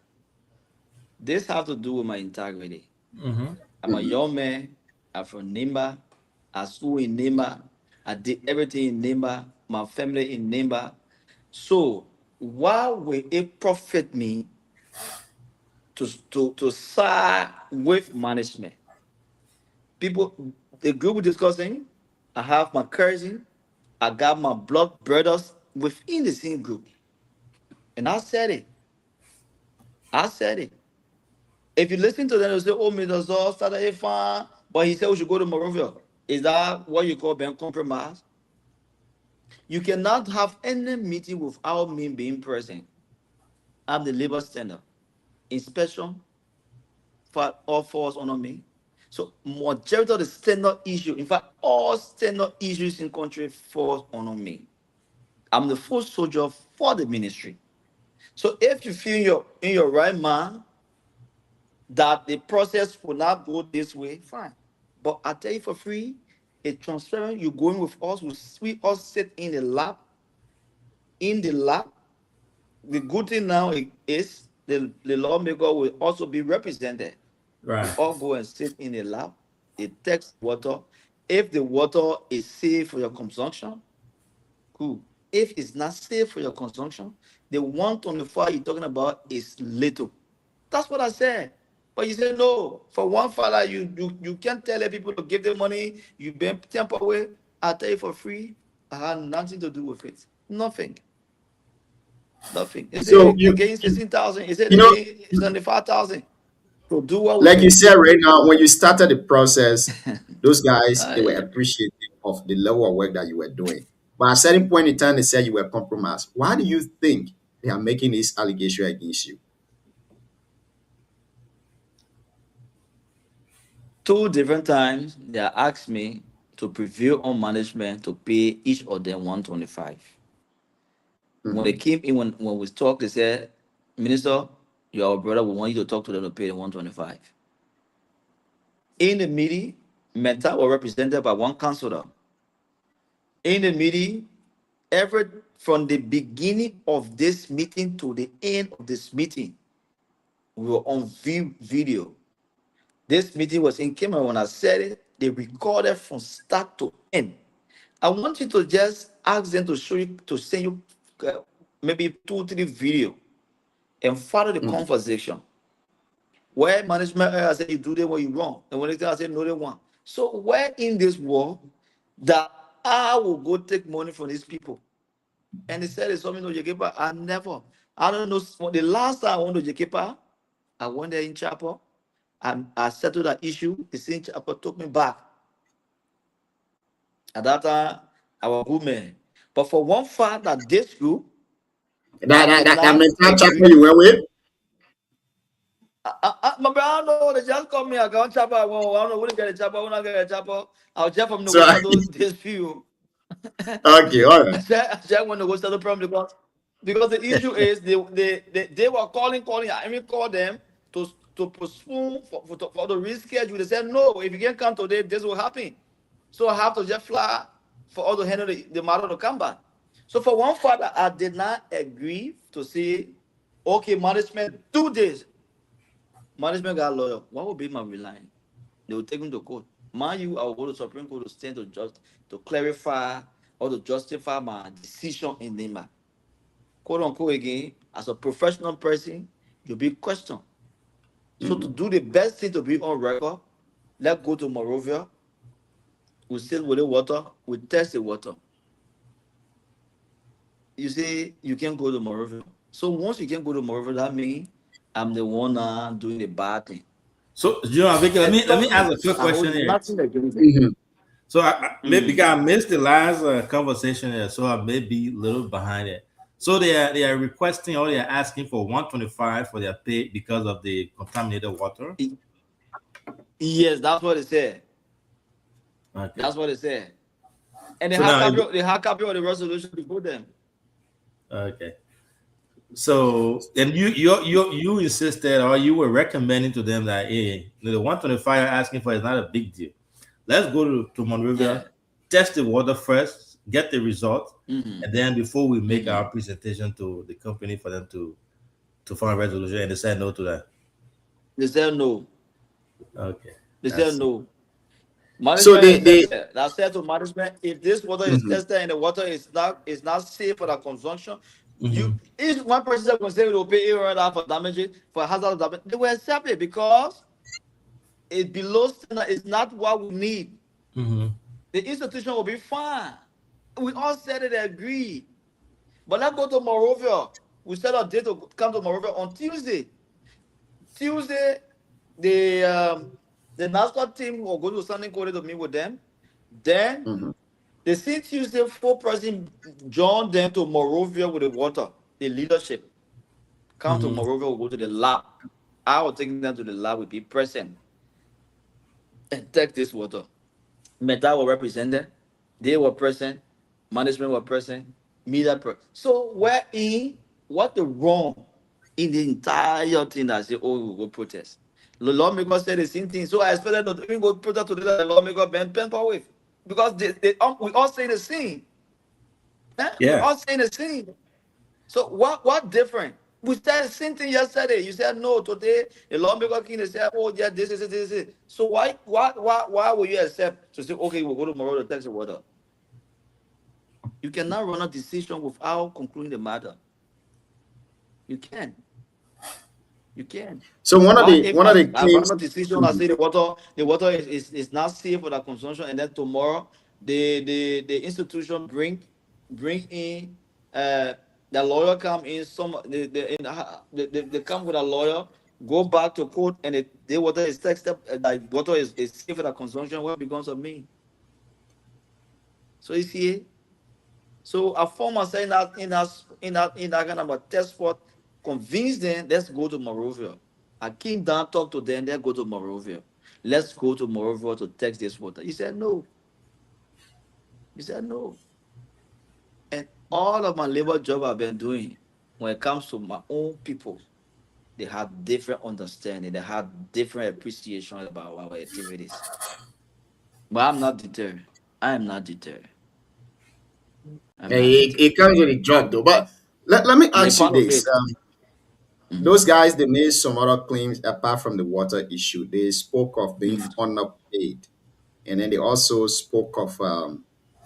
[SPEAKER 12] This have to do with my integrity.
[SPEAKER 10] Mm-hmm.
[SPEAKER 12] I'm a young man. I'm from Nimba. I school in Nimba. I did everything in Nimba. My family in Nimba. So why will it profit me to side with management? People, the group we're discussing, I have my cousin, I got my blood brothers within the same group. And I said it. I said it. If you listen to them, they'll say, oh, Mr. Zor started a fine, but he said we should go to Morovia. Is that what you call being compromised? You cannot have any meeting without me being present. I'm the labor standard. Inspection for all falls on me. So majority of the standard issue, in fact, all standard issues in country falls on me. I'm the full soldier for the ministry. So if you feel in your right mind that the process will not go this way, fine. But I tell you for free, a transparent, you going with us, we all sit in the lab. In the lab, the good thing now is the lawmaker will also be represented. We
[SPEAKER 10] Right.
[SPEAKER 12] all go and sit in the lab. They test water. If the water is safe for your consumption, cool. If it's not safe for your consumption, the 124 you're talking about is little. That's what I said. But you say no. For one father, you can't tell people to give them money. You been temper away. I tell you for free. I had nothing to do with it. Nothing. Nothing. Is
[SPEAKER 9] So
[SPEAKER 12] it again 16,000? Is it
[SPEAKER 9] you know,
[SPEAKER 12] again 75,000? To do what we
[SPEAKER 9] like you
[SPEAKER 12] do.
[SPEAKER 9] said right now, when you started the process, those guys they were
[SPEAKER 12] I,
[SPEAKER 9] appreciative of the level of work that you were doing. But at a certain point in time, they said you were compromised. Why do you think they are making this allegation against you?
[SPEAKER 12] two different times they asked me to prevail on management to pay each of them 125. When they
[SPEAKER 9] Mhm.
[SPEAKER 12] came in, when we talked, they said, Minister, you're our brother, we want you to talk to them to pay the 125. In the meeting, Meta were represented by one counselor. In the meeting, every from the beginning of this meeting to the end of this meeting, we were on video. This meeting was in camera. When I said it, they recorded from start to end. I want you to just ask them to show you, to send you maybe 2, 3 video and follow the
[SPEAKER 9] Mhm.
[SPEAKER 12] conversation. Where management I say you do them what you wrong, and when they say no, they want. So where in this world that I will go take money from these people? And they said it's something to Jekepa. I never. I don't know. The last time I went to Jekepa, I went there in Chapel. I settled that issue. The same Chapel took me back. At that time, I was a good man. But for one fact that this group, I did
[SPEAKER 9] That
[SPEAKER 12] not
[SPEAKER 9] mental chapter
[SPEAKER 12] agree.
[SPEAKER 9] you were with?
[SPEAKER 12] My brother, no, they just called me. I got chopper. I don't know when to get a chopper. When I get a chopper, I'll just from the
[SPEAKER 9] So
[SPEAKER 12] go settle this few.
[SPEAKER 9] okay, all right.
[SPEAKER 12] I just want to go settle problem because the issue is they were calling. I even called them to postpone for the reschedule. They said no. If you can't come today, this will happen. So I have to just fly for all to handle the matter to come back. So for one father, I did not agree to say, okay, management do this. Management got lawyer. What would be my relying? They will take him to court. Mind you, I will go to Supreme Court to stand to clarify or to justify my decision in Nema. Quote unquote again, as a professional person, you'll be questioned. So to do the best thing to be on record, let's go to Morovia. We still with the water, we test the water. you say you can go to Monrovia. So once you can go to Monrovia, that means I'm the one doing the bad thing.
[SPEAKER 10] So, John, Vicky, let
[SPEAKER 12] And
[SPEAKER 10] me
[SPEAKER 12] trust
[SPEAKER 10] ask
[SPEAKER 12] me,
[SPEAKER 10] a quick
[SPEAKER 12] I hold
[SPEAKER 10] question here.
[SPEAKER 12] nothing against it.
[SPEAKER 9] Mhm.
[SPEAKER 10] So, maybe
[SPEAKER 12] Mhm.
[SPEAKER 10] because I missed the last conversation here, so I may be a little behind it. So they are requesting or they are asking for 125 for their pay because of the contaminated water.
[SPEAKER 12] Yes, that's what it said.
[SPEAKER 10] Okay.
[SPEAKER 12] That's what it said. And
[SPEAKER 10] So now,
[SPEAKER 12] they have copy of the resolution before them.
[SPEAKER 10] okay. So, and you insisted or you were recommending to them that hey, the 125 you're asking for is not a big deal. Let's go to Monrovia,
[SPEAKER 12] Yeah.
[SPEAKER 10] test the water first, get the result,
[SPEAKER 12] Mm-hmm.
[SPEAKER 10] and then before we make
[SPEAKER 12] Mm-hmm.
[SPEAKER 10] our presentation to the company for them to find a resolution, and they said no to that.
[SPEAKER 12] They said no.
[SPEAKER 10] Okay.
[SPEAKER 12] They
[SPEAKER 10] I
[SPEAKER 12] said
[SPEAKER 10] see.
[SPEAKER 12] no.
[SPEAKER 9] So
[SPEAKER 12] Management
[SPEAKER 9] they
[SPEAKER 12] said
[SPEAKER 9] they
[SPEAKER 12] that. I said to management, if this water is
[SPEAKER 9] Mhm.
[SPEAKER 12] tested and the water is not safe for the consumption, you
[SPEAKER 10] Mhm.
[SPEAKER 12] if one person is going to say they'll pay $800 for damages for hazardous damage, they will accept it because it below standard is not what we need.
[SPEAKER 10] Mhm.
[SPEAKER 12] The institution will be fine. We all said it, agreed. But let's go to Monrovia. We set a date to come to Monrovia on Tuesday. Tuesday, the um, the NASCAR team will go to Sunday Quarter to meet with them. Then
[SPEAKER 9] Mhm.
[SPEAKER 12] they see Tuesday, 4 person join them to Monrovia with the water. The leadership come to
[SPEAKER 10] Mhm.
[SPEAKER 12] Monrovia, will go to the lab. I will take them to the lab, will be present and take this water. Meta were represented, they were present, management were present, media So where in what the wrong in the entire thing that say, oh, we go protest. The lawmaker said the same thing. So I expected not to even go protest today that the lawmaker been pen power with. Because we all say the same. Eh? We
[SPEAKER 10] Yeah.
[SPEAKER 12] all saying the same. So what different? We said the same thing yesterday. You said no today. The lawmaker king they said, oh yeah, this. So why will you accept to say okay, we'll go tomorrow to tax the water? You cannot run a decision without concluding the matter. You can. You can.
[SPEAKER 9] So
[SPEAKER 12] Why if
[SPEAKER 9] one of the
[SPEAKER 12] I run
[SPEAKER 9] claims.
[SPEAKER 12] a decision, I
[SPEAKER 9] Mhm.
[SPEAKER 12] say the water is not safe for the consumption, and then tomorrow the institution bring in the lawyer come in they come with a lawyer, go back to court, and the water is texted like water is safe for the consumption. What becomes of me? So you see, so a former saying that in that kind of a test spot, convince them, let's go to Monrovia. I came down, talk to them, let's go to Monrovia. Let's go to Monrovia to test this water. He said no. He said no. And all of my labor job I've been doing, when it comes to my own people, they had different understanding, they had different appreciation about our activities. But I'm not deterred. I am not deterred. I'm not deterred.
[SPEAKER 9] It comes with a job though. But let me
[SPEAKER 12] I'm a
[SPEAKER 9] ask you
[SPEAKER 12] part of
[SPEAKER 9] this.
[SPEAKER 12] it. Mhm.
[SPEAKER 9] Those guys they made some other claims apart from the water issue. They spoke of being
[SPEAKER 12] Mhm.
[SPEAKER 9] underpaid, and then they also spoke of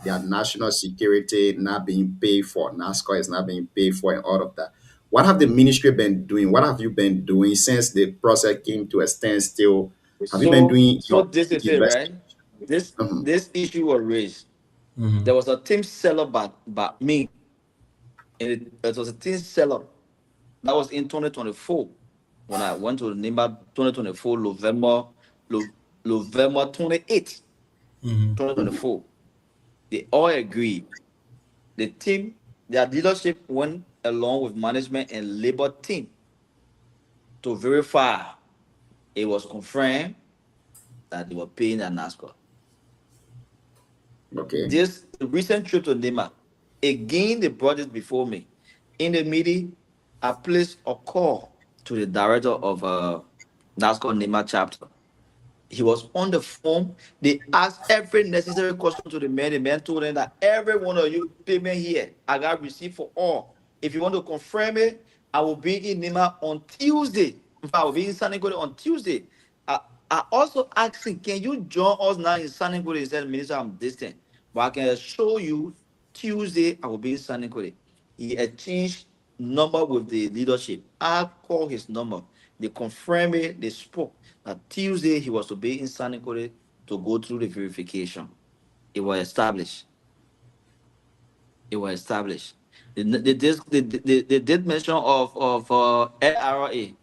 [SPEAKER 9] their national security not being paid for. NASCAR is not being paid for, and all of that. What have the ministry been doing? What have you been doing since the process came to a standstill? Have you been doing
[SPEAKER 12] So
[SPEAKER 9] your
[SPEAKER 12] this is it, right?
[SPEAKER 9] investigation?
[SPEAKER 12] This
[SPEAKER 9] Mhm.
[SPEAKER 12] this issue was raised.
[SPEAKER 10] Mhm.
[SPEAKER 12] There was a team seller by me, and it was a team seller that was in 2024 when I went to the NIMBA 2024 Lo- November 28th,
[SPEAKER 10] Mhm.
[SPEAKER 12] 2024. They all agreed. The team, their leadership went along with management and labor team to verify. It was confirmed that they were paying their NASCAR.
[SPEAKER 9] Okay.
[SPEAKER 12] This recent trip to Nema, again, they brought it before me. In the meeting, I placed a call to the director of NASCAR Nema chapter. He was on the phone. They asked every necessary question to the man. The man told them that every one of you payment here, I got receipt for all. If you want to confirm it, I will be in Nema on Tuesday. In fact, I will be in San Nicolas on Tuesday. I, I also asked him, can you join us now in San Nicolas? He said, Minister, I'm distant. But I can show you Tuesday, I will be in San Nicolas. He exchanged number with the leadership. I called his number. They confirmed it, they spoke. Tuesday, he was to be in San Nicolas to go through the verification. It was established. It was established. They did mention of LRA.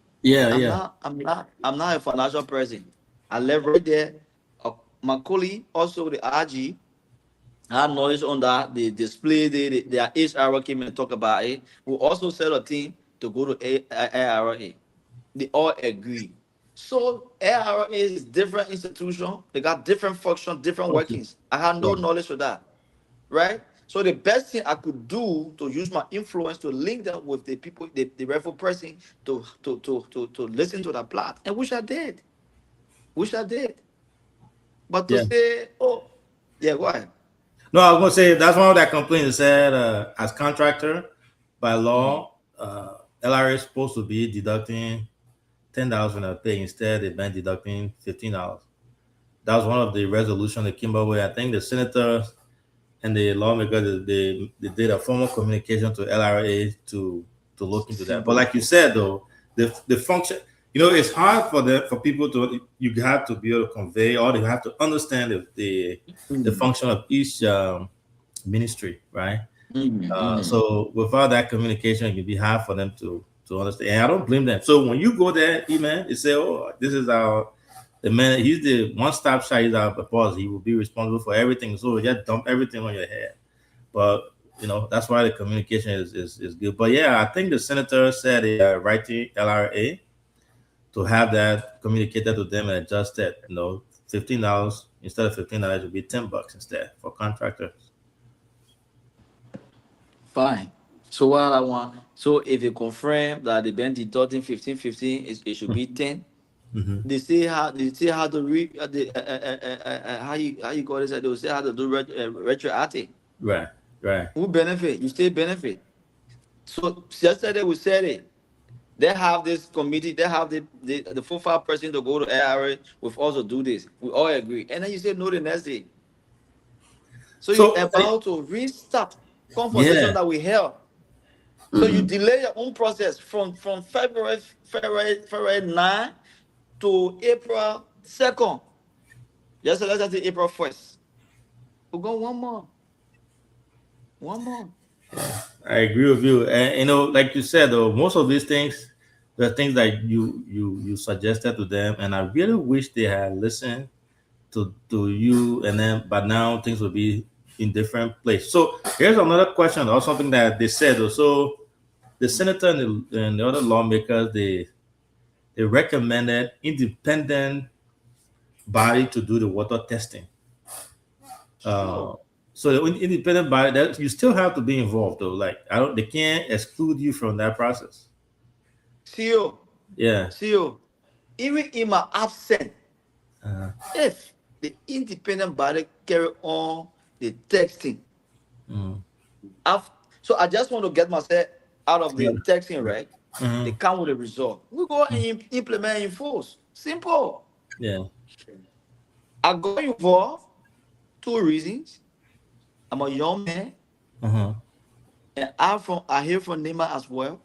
[SPEAKER 12] I'm not a financial person. I left right there. My colleague, also the RG, had knowledge on that. They display their HR came and talk about it. We also set a team to go to LRA. They all agree. So LRA is different institution. They got different functions, different workings. I had no knowledge of that, right? So the best thing I could do to use my influence to link them with the people, the rightful person to listen to that plot, and which I did. But to say, oh, yeah, go ahead.
[SPEAKER 10] No, I was gonna say that's one of that complaint. It said as contractor by law, LRA is supposed to be deducting $10 when I pay. Instead, they've been deducting $15. That was one of the resolution that came up with. I think the senators and the lawmakers they did a formal communication to LRA to look into that. But like you said, though, the function, it's hard for people to, you have to be able to convey, or they have to understand the function of each ministry, right? So without that communication, it can be hard for them to understand. And I don't blame them. So when you go there, man, they say, oh, this is the man, he's the one-stop shop, he's our boss. He will be responsible for everything. So just dump everything on your head. But that's why the communication is good. But yeah, I think the senator said they are writing LRA to have that communicated to them and adjusted, $15 instead of $15, it would be $10 instead for contractors.
[SPEAKER 12] Fine. So what I want, so if you confirm that the been deducting 15, it should be 10. They say how to read how you call this? They say how to do retroactive.
[SPEAKER 10] Right.
[SPEAKER 12] Who benefit? You still benefit. So yesterday we said it. They have this committee. They have the 4-5 person to go to LRA. We've also do this. We all agree, and then you say no the next day. So you're about to restart conversation that we held. So you delay your own process from February 9 to April 2nd. Let's say April 1st. We'll go one more.
[SPEAKER 10] I agree with you. And like you said, though, most of these things, the things that you suggested to them, and I really wish they had listened to you. But now things will be in different place. So here's another question, or something that they said. So the senator and the other lawmakers, they recommended independent body to do the water testing. So the independent body, that you still have to be involved, though. Like they can't exclude you from that process.
[SPEAKER 12] CEO.
[SPEAKER 10] Yeah.
[SPEAKER 12] CEO. Even in my absence, if the independent body carry on the texting, so I just want to get myself out of the texting, right? They come with a result. We go and implement in force. Simple.
[SPEAKER 10] Yeah.
[SPEAKER 12] I got involved. 2 reasons. I'm a young man, and I hear from Nima as well.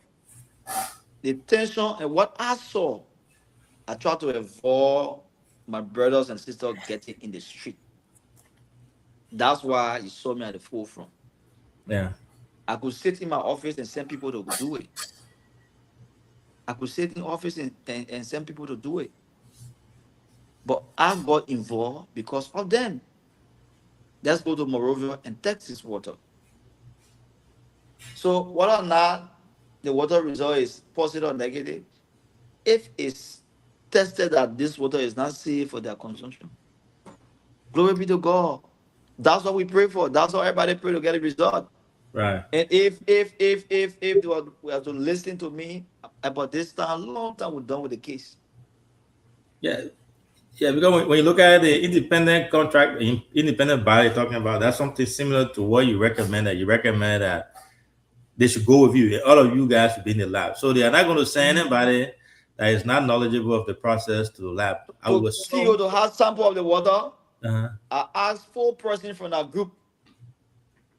[SPEAKER 12] The tension and what I saw, I try to avoid my brothers and sisters getting in the street. That's why you saw me at the forefront.
[SPEAKER 10] Yeah.
[SPEAKER 12] I could sit in my office and send people to do it. I could sit in office and send people to do it. But I got involved because of them. Let's go to Morovia and test this water. So whether or not the water result is positive or negative, if it's tested that this water is not safe for their consumption, glory be to God. That's what we pray for. That's what everybody pray to get a result.
[SPEAKER 10] Right.
[SPEAKER 12] And if they were to listen to me about this time, long time we're done with the case.
[SPEAKER 10] Yeah. Yeah, because when you look at the independent body talking about, that's something similar to what you recommend. That you recommend that they should go with you. All of you guys should be in the lab. So they are not going to send anybody that is not knowledgeable of the process to the lab. I would assume
[SPEAKER 12] to have sample of the water. I asked 4 persons from that group.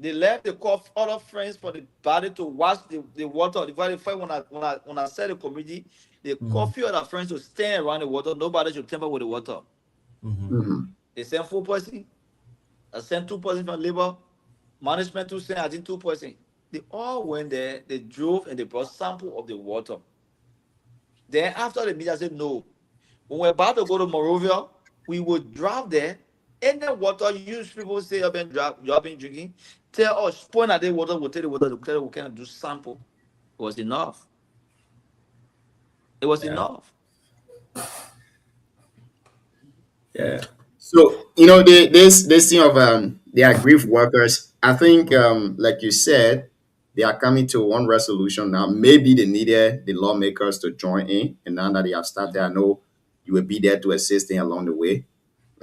[SPEAKER 12] They left the call other friends for the body to watch the water. When I said the committee, they call few other friends to stand around the water. Nobody should tamper with the water. They sent 4 persons. I sent 2 persons from labor management to send. I think 2 persons. They all went there, they drove and they brought sample of the water. Then after the media said no. When we're about to go to Morovia, we would drive there. Any water use people say I've been drinking. Tell us point at the water, we'll tell the water, we can do sample. It was enough. It was enough.
[SPEAKER 10] Yeah.
[SPEAKER 9] So this thing of the aggrieved workers, I think like you said, they are coming to one resolution now. Maybe they needed the lawmakers to join in, and now that they have started, I know you will be there to assist them along the way.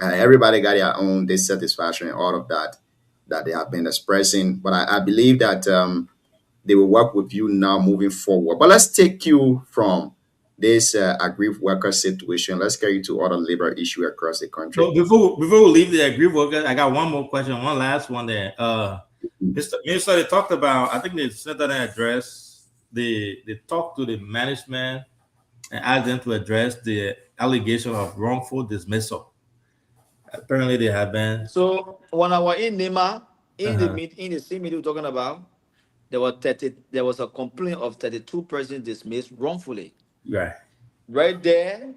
[SPEAKER 9] Everybody got their own dissatisfaction and all of that they have been expressing, but I believe that they will work with you now moving forward. But let's take you from this aggrieved worker situation. Let's get you to other labor issue across the country.
[SPEAKER 10] So before we leave the aggrieved workers, I got one more question, one last one there. Mr. Minister, they talked about, I think they sent that an address. They talked to the management and asked them to address the allegation of wrongful dismissal. Apparently, they have been.
[SPEAKER 12] So when I was in Nema, in the same meeting we're talking about, there was a complaint of 32 persons dismissed wrongfully.
[SPEAKER 10] Right.
[SPEAKER 12] Right there,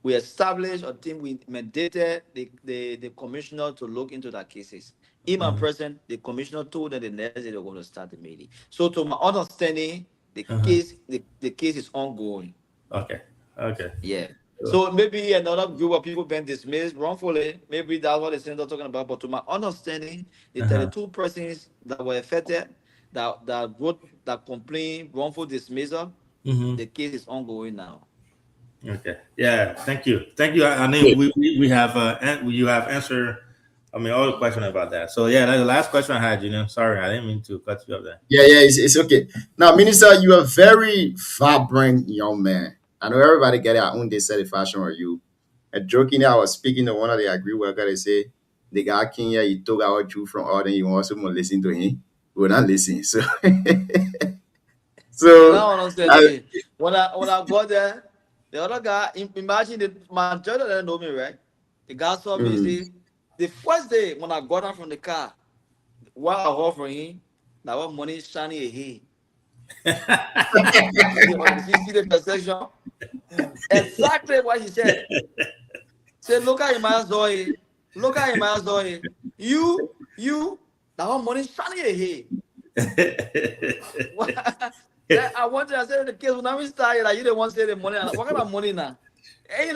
[SPEAKER 12] we established a team. We mandated the commissioner to look into that cases. In my present, the commissioner told them the next day they were going to start the meeting. So to my understanding, the case is ongoing.
[SPEAKER 10] Okay.
[SPEAKER 12] Yeah. So maybe another group of people been dismissed wrongfully. Maybe that's what the senator talking about. But to my understanding, the 32 persons that were affected, that wrote that complaint, wrongful dismissal, the case is ongoing now.
[SPEAKER 10] Okay. Yeah. Thank you. I mean, we have you have answered. I mean, all the question about that. So yeah, that's the last question I had. Sorry, I didn't mean to cut you up there.
[SPEAKER 9] Yeah, it's okay. Now, Minister, you are a very vibrant young man. I know everybody get their own dissatisfaction with you. Jokingly, I was speaking to one of the aggrieved workers. They say the guy came here, he took out you from all, then you also want to listen to him. We will not listen. So,
[SPEAKER 12] when I got there, the other guy, imagine my judge didn't know me, right? The guy saw me. See, the first day when I got out from the car, what I heard from him, that was money shining ahead. See the perception? Exactly what he said. Say, look at him, Zoe. Look at him, Zoe. You, that was money shining ahead. I wanted to say the case when I started, like you didn't want to say the money. What kind of money now? Hey,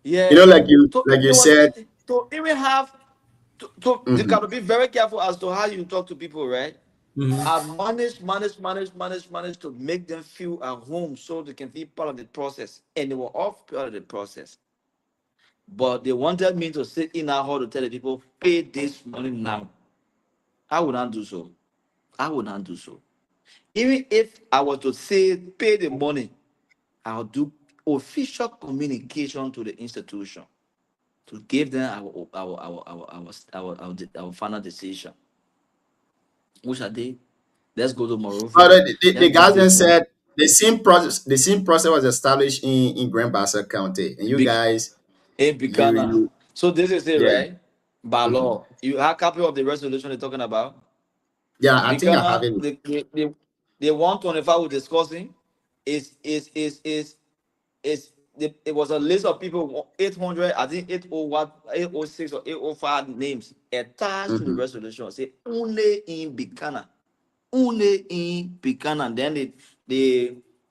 [SPEAKER 12] yeah.
[SPEAKER 9] Like you said,
[SPEAKER 12] to even have you got to be very careful as to how you talk to people, right? I manage to make them feel at home so they can be part of the process, and they were all part of the process. But they wanted me to sit in our hall to tell the people, pay this money now. I would not do so. Even if I were to say pay the money, I'll do official communication to the institution to give them our final decision. Which I did. Let's go to Morovia.
[SPEAKER 9] The guardian said the same process was established in Grand Bassa County, and you guys
[SPEAKER 12] in Buchanan. So this is it, right? By law, you have a copy of the resolution they're talking about.
[SPEAKER 9] Yeah, I think I have it.
[SPEAKER 12] The 125 we're discussing it was a list of people, 800, I think 806 or 805 names attached to the resolution. Say only in Buchanan. Then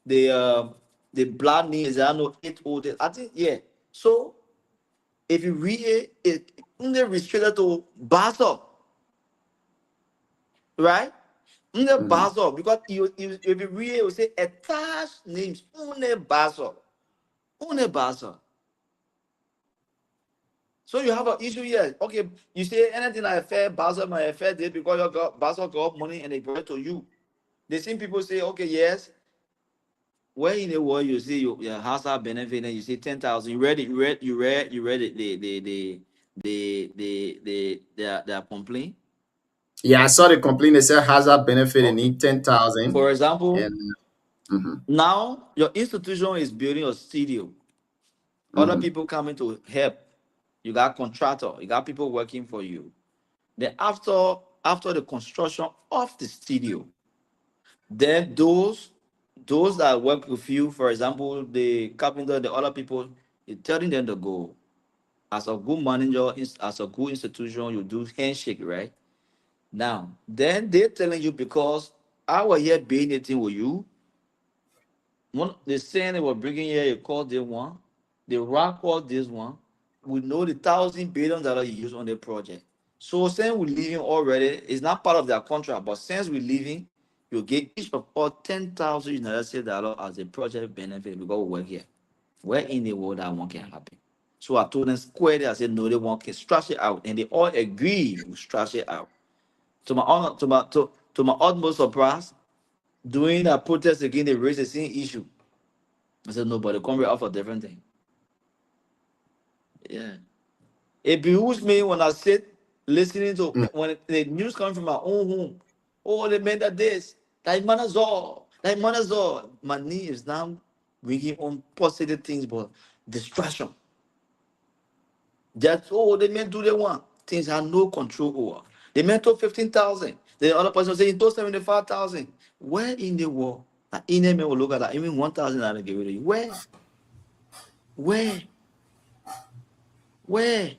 [SPEAKER 12] the blood names, I know 808. I think, yeah. So if you read it only restricted to Bassa, right? Bassa, because if you read it, you say attached names only Bassa. So you have an issue here. Okay, you say anything like affect Bassa might affect it because Bassa got money and they brought it to you. The same people say, okay, yes. Where in the world you see your household benefit and you see 10,000, you read it, their complaint.
[SPEAKER 9] Yeah, I saw the complaint. They said hazard benefit and need 10,000.
[SPEAKER 12] For example, now your institution is building a studio. Other people coming to help. You got contractor. You got people working for you. Then after after the construction of the studio. Then those that work with you, for example, the carpenter, the other people, you're telling them to go. As a good manager, as a good institution, you do handshake, right? Now, then they're telling you because I was here being a thing with you. One the saying they were bringing here, you call this one, the rock call this one. We know the $1,000 billion you use on the project. So since we're leaving already, it's not part of their contract, but since we're leaving, you get each of all $10,000 as a project benefit because we work here. Where in the world that one can happen? So I told them squarely, I said, no, they want to stretch it out. And they all agree to stretch it out. To my utmost surprise, during that protest again, they raised the same issue. I said, no, but they come up for a different thing. Yeah. It behooves me when I sit listening to when the news comes from my own home. Oh, they made that this. That manazor. My knee is now bringing on positive things, but distraction. That's all they meant do they want. Things have no control over. They meant to 15,000. The other person saying to 75,000. Where in the world? In them will look at that. Even 1,000 I give it to you. Where?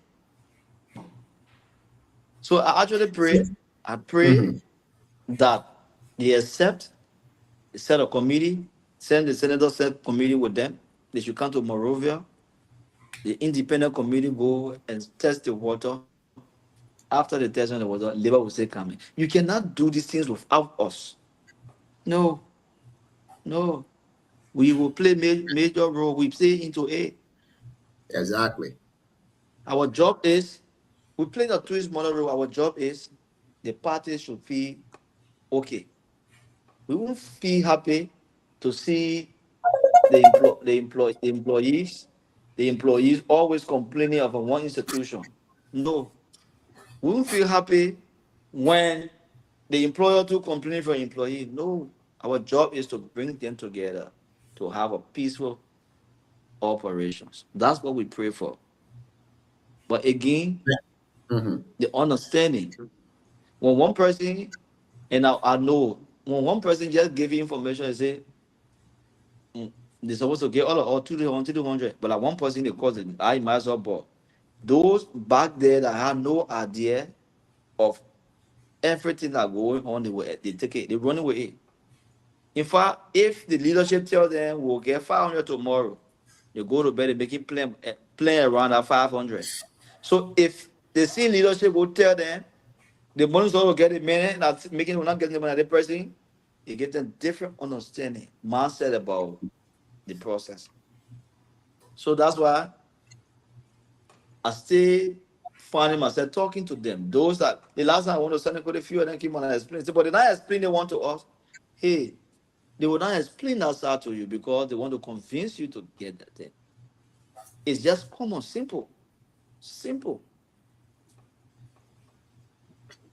[SPEAKER 12] So I actually pray. I pray that they accept, set a committee, send the senator set committee with them. They should come to Morovia. The independent committee go and test the water. After the test on the water, labor will say coming. You cannot do these things without us. No. We will play major role. We play into it.
[SPEAKER 9] Exactly.
[SPEAKER 12] Our job is we play the twist model role. Our job is the parties should feel okay. We won't feel happy to see the employees always complaining of one institution. No. We won't feel happy when the employer too complaining for employee. No. Our job is to bring them together to have a peaceful operations. That's what we pray for. But again, the understanding. When one person, and I know, when one person just give you information and say, they're supposed to get all 200, but like one person they cause it, I might as well. But those back there that had no idea of everything that going on, they take it, they run away it. In fact, if the leadership tells them we'll get 500 tomorrow, they go to bed and make it plan around that 500. So if the same leadership will tell them the money's all will get a minute, that's making we're not getting the money, the person, you get a different understanding, mindset about the process. So that's why I stay finding myself talking to them. Those that the last time I want to send a few of them came on and explain. But they not explain they want to us. Hey, they will not explain that side to you because they want to convince you to get that thing. It's just common, simple.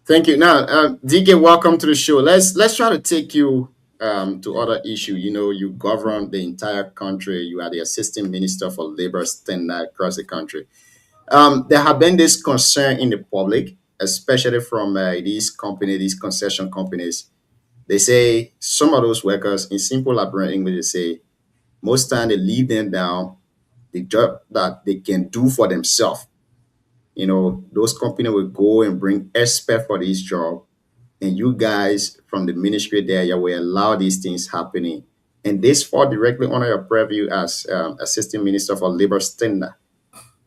[SPEAKER 9] Thank you. Now, DK, welcome to the show. Let's try to take you to other issue. You know, you govern the entire country. You are the assistant minister for labor standard across the country. There have been this concern in the public, especially from these concession companies. They say some of those workers, in simple Liberian English, they say most time they leave them down the job that they can do for themselves. You know, those companies will go and bring expert for this job, and you guys from the ministry there, you will allow these things happening. And this fall directly under your purview as Assistant Minister for Labor Standard.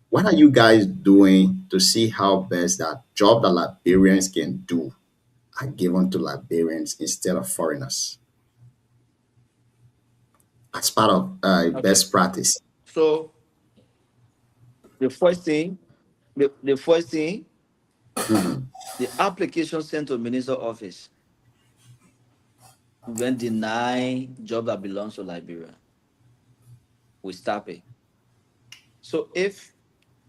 [SPEAKER 9] What are you guys doing to see how best that job that Liberians can do are given to Liberians instead of foreigners as part of best practice?
[SPEAKER 12] So the first thing, the application sent to minister office when deny job that belongs to Liberia, we stop it. So if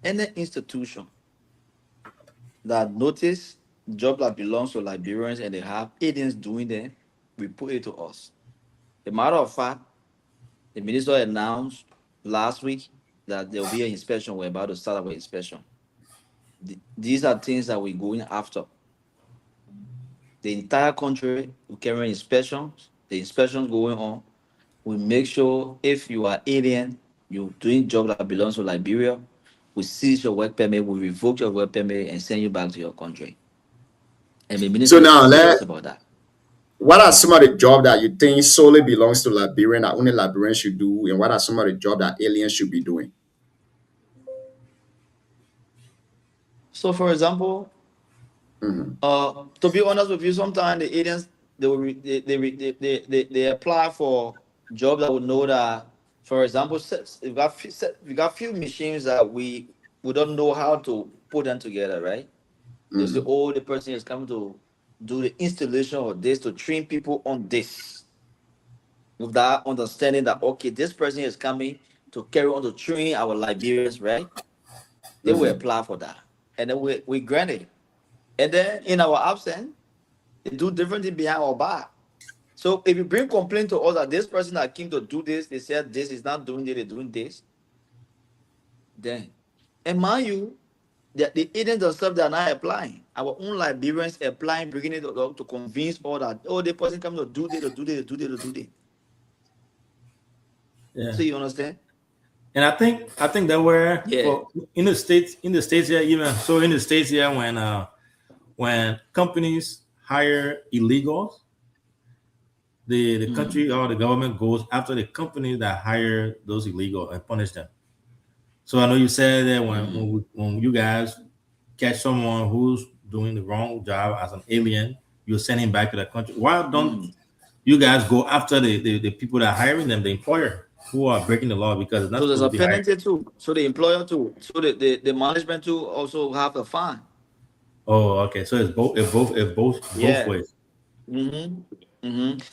[SPEAKER 12] any institution that notice job that belongs to Liberians and they have agents doing them, we put it to us. A matter of fact, the minister announced last week that there will be an inspection. We're about to start our inspection. These are things that we're going after. the entire country. We carry inspections. The inspections going on. We make sure if you are alien, you doing job that belongs to Liberia, we seize your work permit, we revoke your work permit, and send you back to your country. And the
[SPEAKER 9] So
[SPEAKER 12] ministry is
[SPEAKER 9] now,
[SPEAKER 12] serious about that.
[SPEAKER 9] what are some of the jobs that you think solely belongs to Liberian that only Liberians should do, and what are some of the jobs that aliens should be doing?
[SPEAKER 12] So, for example, to be honest with you, sometimes the aliens they apply for jobs that would know that. For example, we got few machines that we don't know how to put them together, right? They say, oh, the person is coming to do the installation of this to train people on this. With that understanding that okay, this person is coming to carry on to train our Liberians, right? They will apply for that, and then we grant it. And then in our absence, they do different things behind our back. So if you bring complaint to us that this person that came to do this, they said this is not doing this, they're doing this, then, and mind you, the agents themselves they are not applying. Our own Liberians applying, bringing it up to convince all that oh, the person coming to do this, to do this, to do this, to do this.
[SPEAKER 10] Yeah.
[SPEAKER 12] So you understand?
[SPEAKER 10] And I think that where
[SPEAKER 12] Yeah.
[SPEAKER 10] in the states here, even so in the states here, when companies hire illegals, the country or the government goes after the companies that hire those illegals and punish them. So I know you said that when you guys catch someone who's doing the wrong job as an alien, you send him back to the country. Why don't you guys go after the people that are hiring them, the employer who are breaking the law? Because it's not
[SPEAKER 12] So there's a
[SPEAKER 10] supposed to be hired.
[SPEAKER 12] penalty too. So the employer too. So the management too also have a fine.
[SPEAKER 10] Oh, okay. So it's both ways.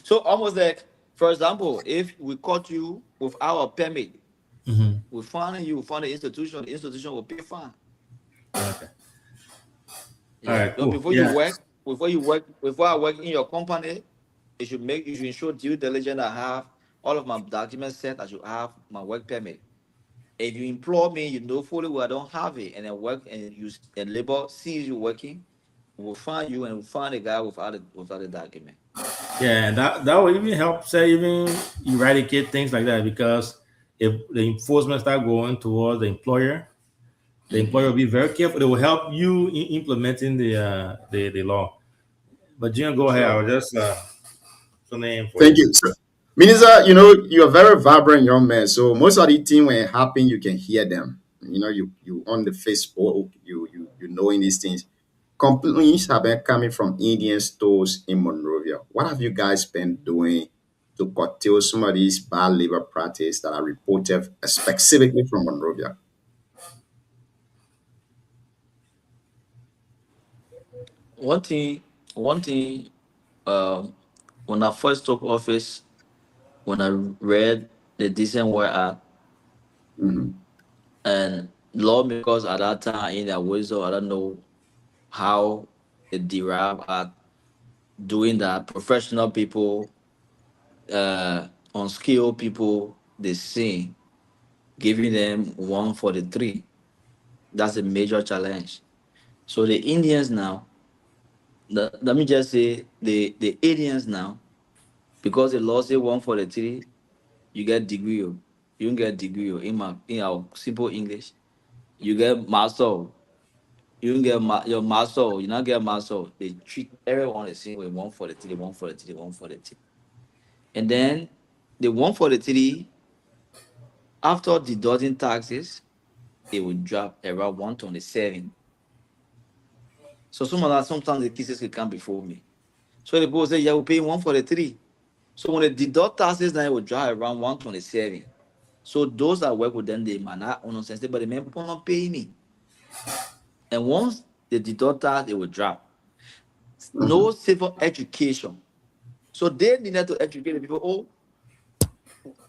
[SPEAKER 12] So almost like, for example, if we caught you with our permit, we find you, find the institution will pay fine.
[SPEAKER 10] Okay.
[SPEAKER 12] Yeah.
[SPEAKER 10] All right,
[SPEAKER 12] So
[SPEAKER 10] cool.
[SPEAKER 12] before I work in your company, you should ensure due diligence. I have all of my documents set. I should have my work permit. If you employ me, you know fully well I don't have it, and I work and labor sees you working, we'll find you and we'll find a guy without the document.
[SPEAKER 10] Yeah, and that will even help, say, even eradicate things like that, because if the enforcement start going towards the employer will be very careful. It will help you in implementing the law. But Jim, go ahead. I was just name for
[SPEAKER 9] Thank you, sir. Minister, you're a very vibrant young man. So most of the things when it happen, you can hear them. You on the Facebook, you knowing these things. Complaints have been coming from Indian stores in Monrovia. What have you guys been doing to curtail some of these bad labor practices that are reported specifically from Monrovia?
[SPEAKER 12] One thing, when I first took office, when I read the Decent War Act, and lawmakers at that time in their wisdom, I don't know how it derived at doing that. Professional people, unskilled people, they sing, giving them 143. That's a major challenge. So the Indians now, let me just say the Indians now, because the law say 143, you get degree. You don't get degree in our simple English. You get master. You don't get your master. You not get master. They treat everyone the same way. 143, 143, 143. And then the 143, after deducting taxes, it will drop around 127. So sometimes the cases can come before me. So the people say, yeah, we'll pay 143. So when they deduct taxes, then it will drop around 127. So those that work with them, they might not understand, but the men people not pay me. And once they deduct tax, it will drop. No civil education. So they needed to educate the people. Oh,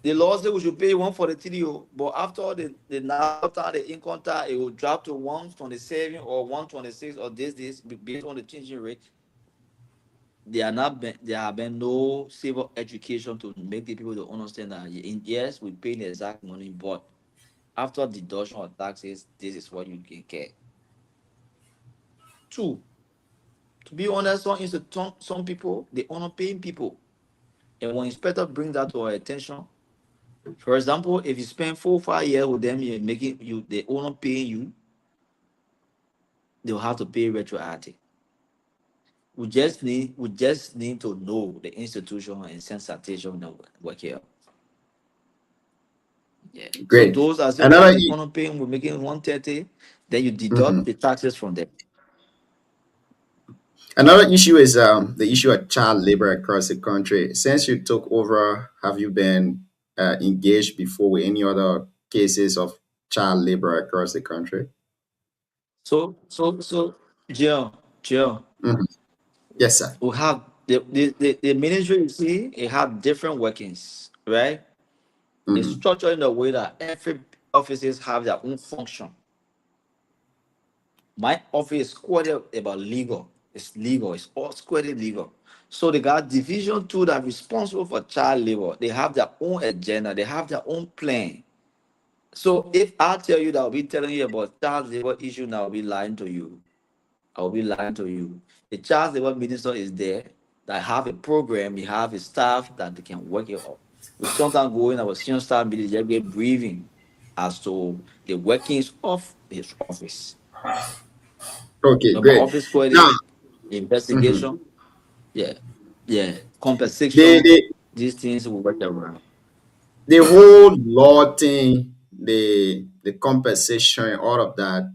[SPEAKER 12] the law says we should pay 143, but after the income tax, it will drop to 127 or 126 or this based on the changing rate. There have been no civil education to make the people to understand that yes, we pay the exact money, but after deduction of taxes, this is what you can get. Two, To be honest, some people they honor paying people, and when inspector brings that to our attention, for example, if you spend 4 or 5 years with them, you're making you they honor paying you, they'll have to pay retroactive. We just need to know the institution and sensitization that work here. Yeah. So
[SPEAKER 9] Great.
[SPEAKER 12] those are the
[SPEAKER 9] Another
[SPEAKER 12] ones they honor paying, we're making 130, then you deduct the taxes from them.
[SPEAKER 9] Another issue is the issue of child labor across the country. Since you took over, have you been engaged before with any other cases of child labor across the country?
[SPEAKER 12] So Jill,
[SPEAKER 9] Mhm. Yes, sir.
[SPEAKER 12] we have the ministry, you see, it have different workings, right? It's
[SPEAKER 9] Mhm.
[SPEAKER 12] structured in a way that every offices have their own function. My office is squarely about legal. It's legal. It's all squarely legal. So they got division two that are responsible for child labor. They have their own agenda. They have their own plan. So if I tell you that I'll be telling you about child labor issue, now I'll be lying to you. I'll be lying to you. The child labor minister is there that have a program. He have a staff that they can work it up. We sometimes go in our senior staff meeting, just get briefing as to the workings of his office.
[SPEAKER 9] Okay,
[SPEAKER 12] But my
[SPEAKER 9] great.
[SPEAKER 12] office
[SPEAKER 9] Now,
[SPEAKER 12] query,
[SPEAKER 9] mhm,
[SPEAKER 12] investigation, yeah,
[SPEAKER 9] the,
[SPEAKER 12] compensation,
[SPEAKER 9] the
[SPEAKER 12] these things will work around.
[SPEAKER 9] the whole law thing, the compensation, all of that,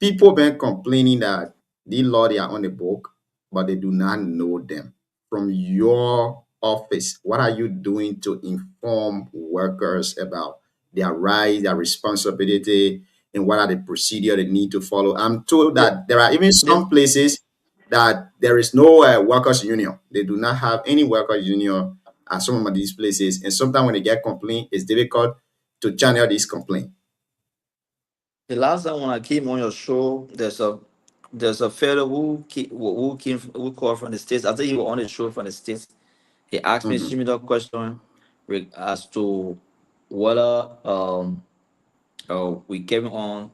[SPEAKER 9] people been complaining that the law they are on the book, but they do not know them. From your office, what are you doing to inform workers about their rights, their responsibility, and what are the procedure they need to follow? I'm told
[SPEAKER 12] The,
[SPEAKER 9] that there are even
[SPEAKER 12] the,
[SPEAKER 9] some places that there is no workers union. They do not have any workers union at some of these places, and sometimes when they get complaint, it's difficult to channel this complaint.
[SPEAKER 12] the last time when I came on your show, there's a fellow who called from the States. I think he was on the show from the States. He asked me a
[SPEAKER 9] Mhm.
[SPEAKER 12] similar question as to whether we came on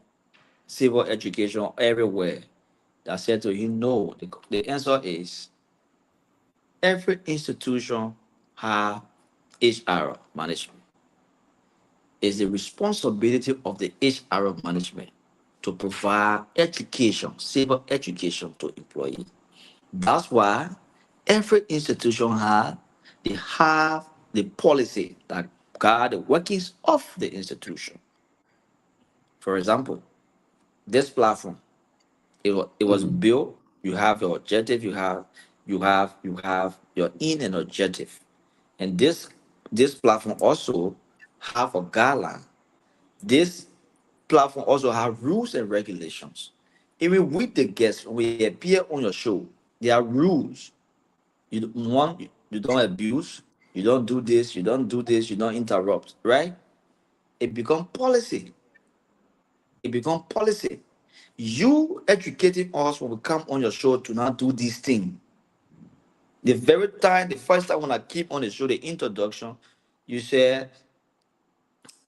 [SPEAKER 12] civil education everywhere. I said to him, no. The answer is every institution have HR management. It's the responsibility of the HR management to provide education, civil education to employees. That's why every institution they have the policy that guide the workings of the institution. For example, this platform, it was
[SPEAKER 9] Mhm.
[SPEAKER 12] built. You have your objective. You have your in and objective, and this platform also have a guideline. This platform also have rules and regulations. Even with the guests, when we appear on your show, there are rules. You don't abuse, you don't do this, you don't do this, you don't interrupt, right? It become policy. It become policy. You educating us when we come on your show to not do this thing. The first time when I keep on the show, the introduction, you said,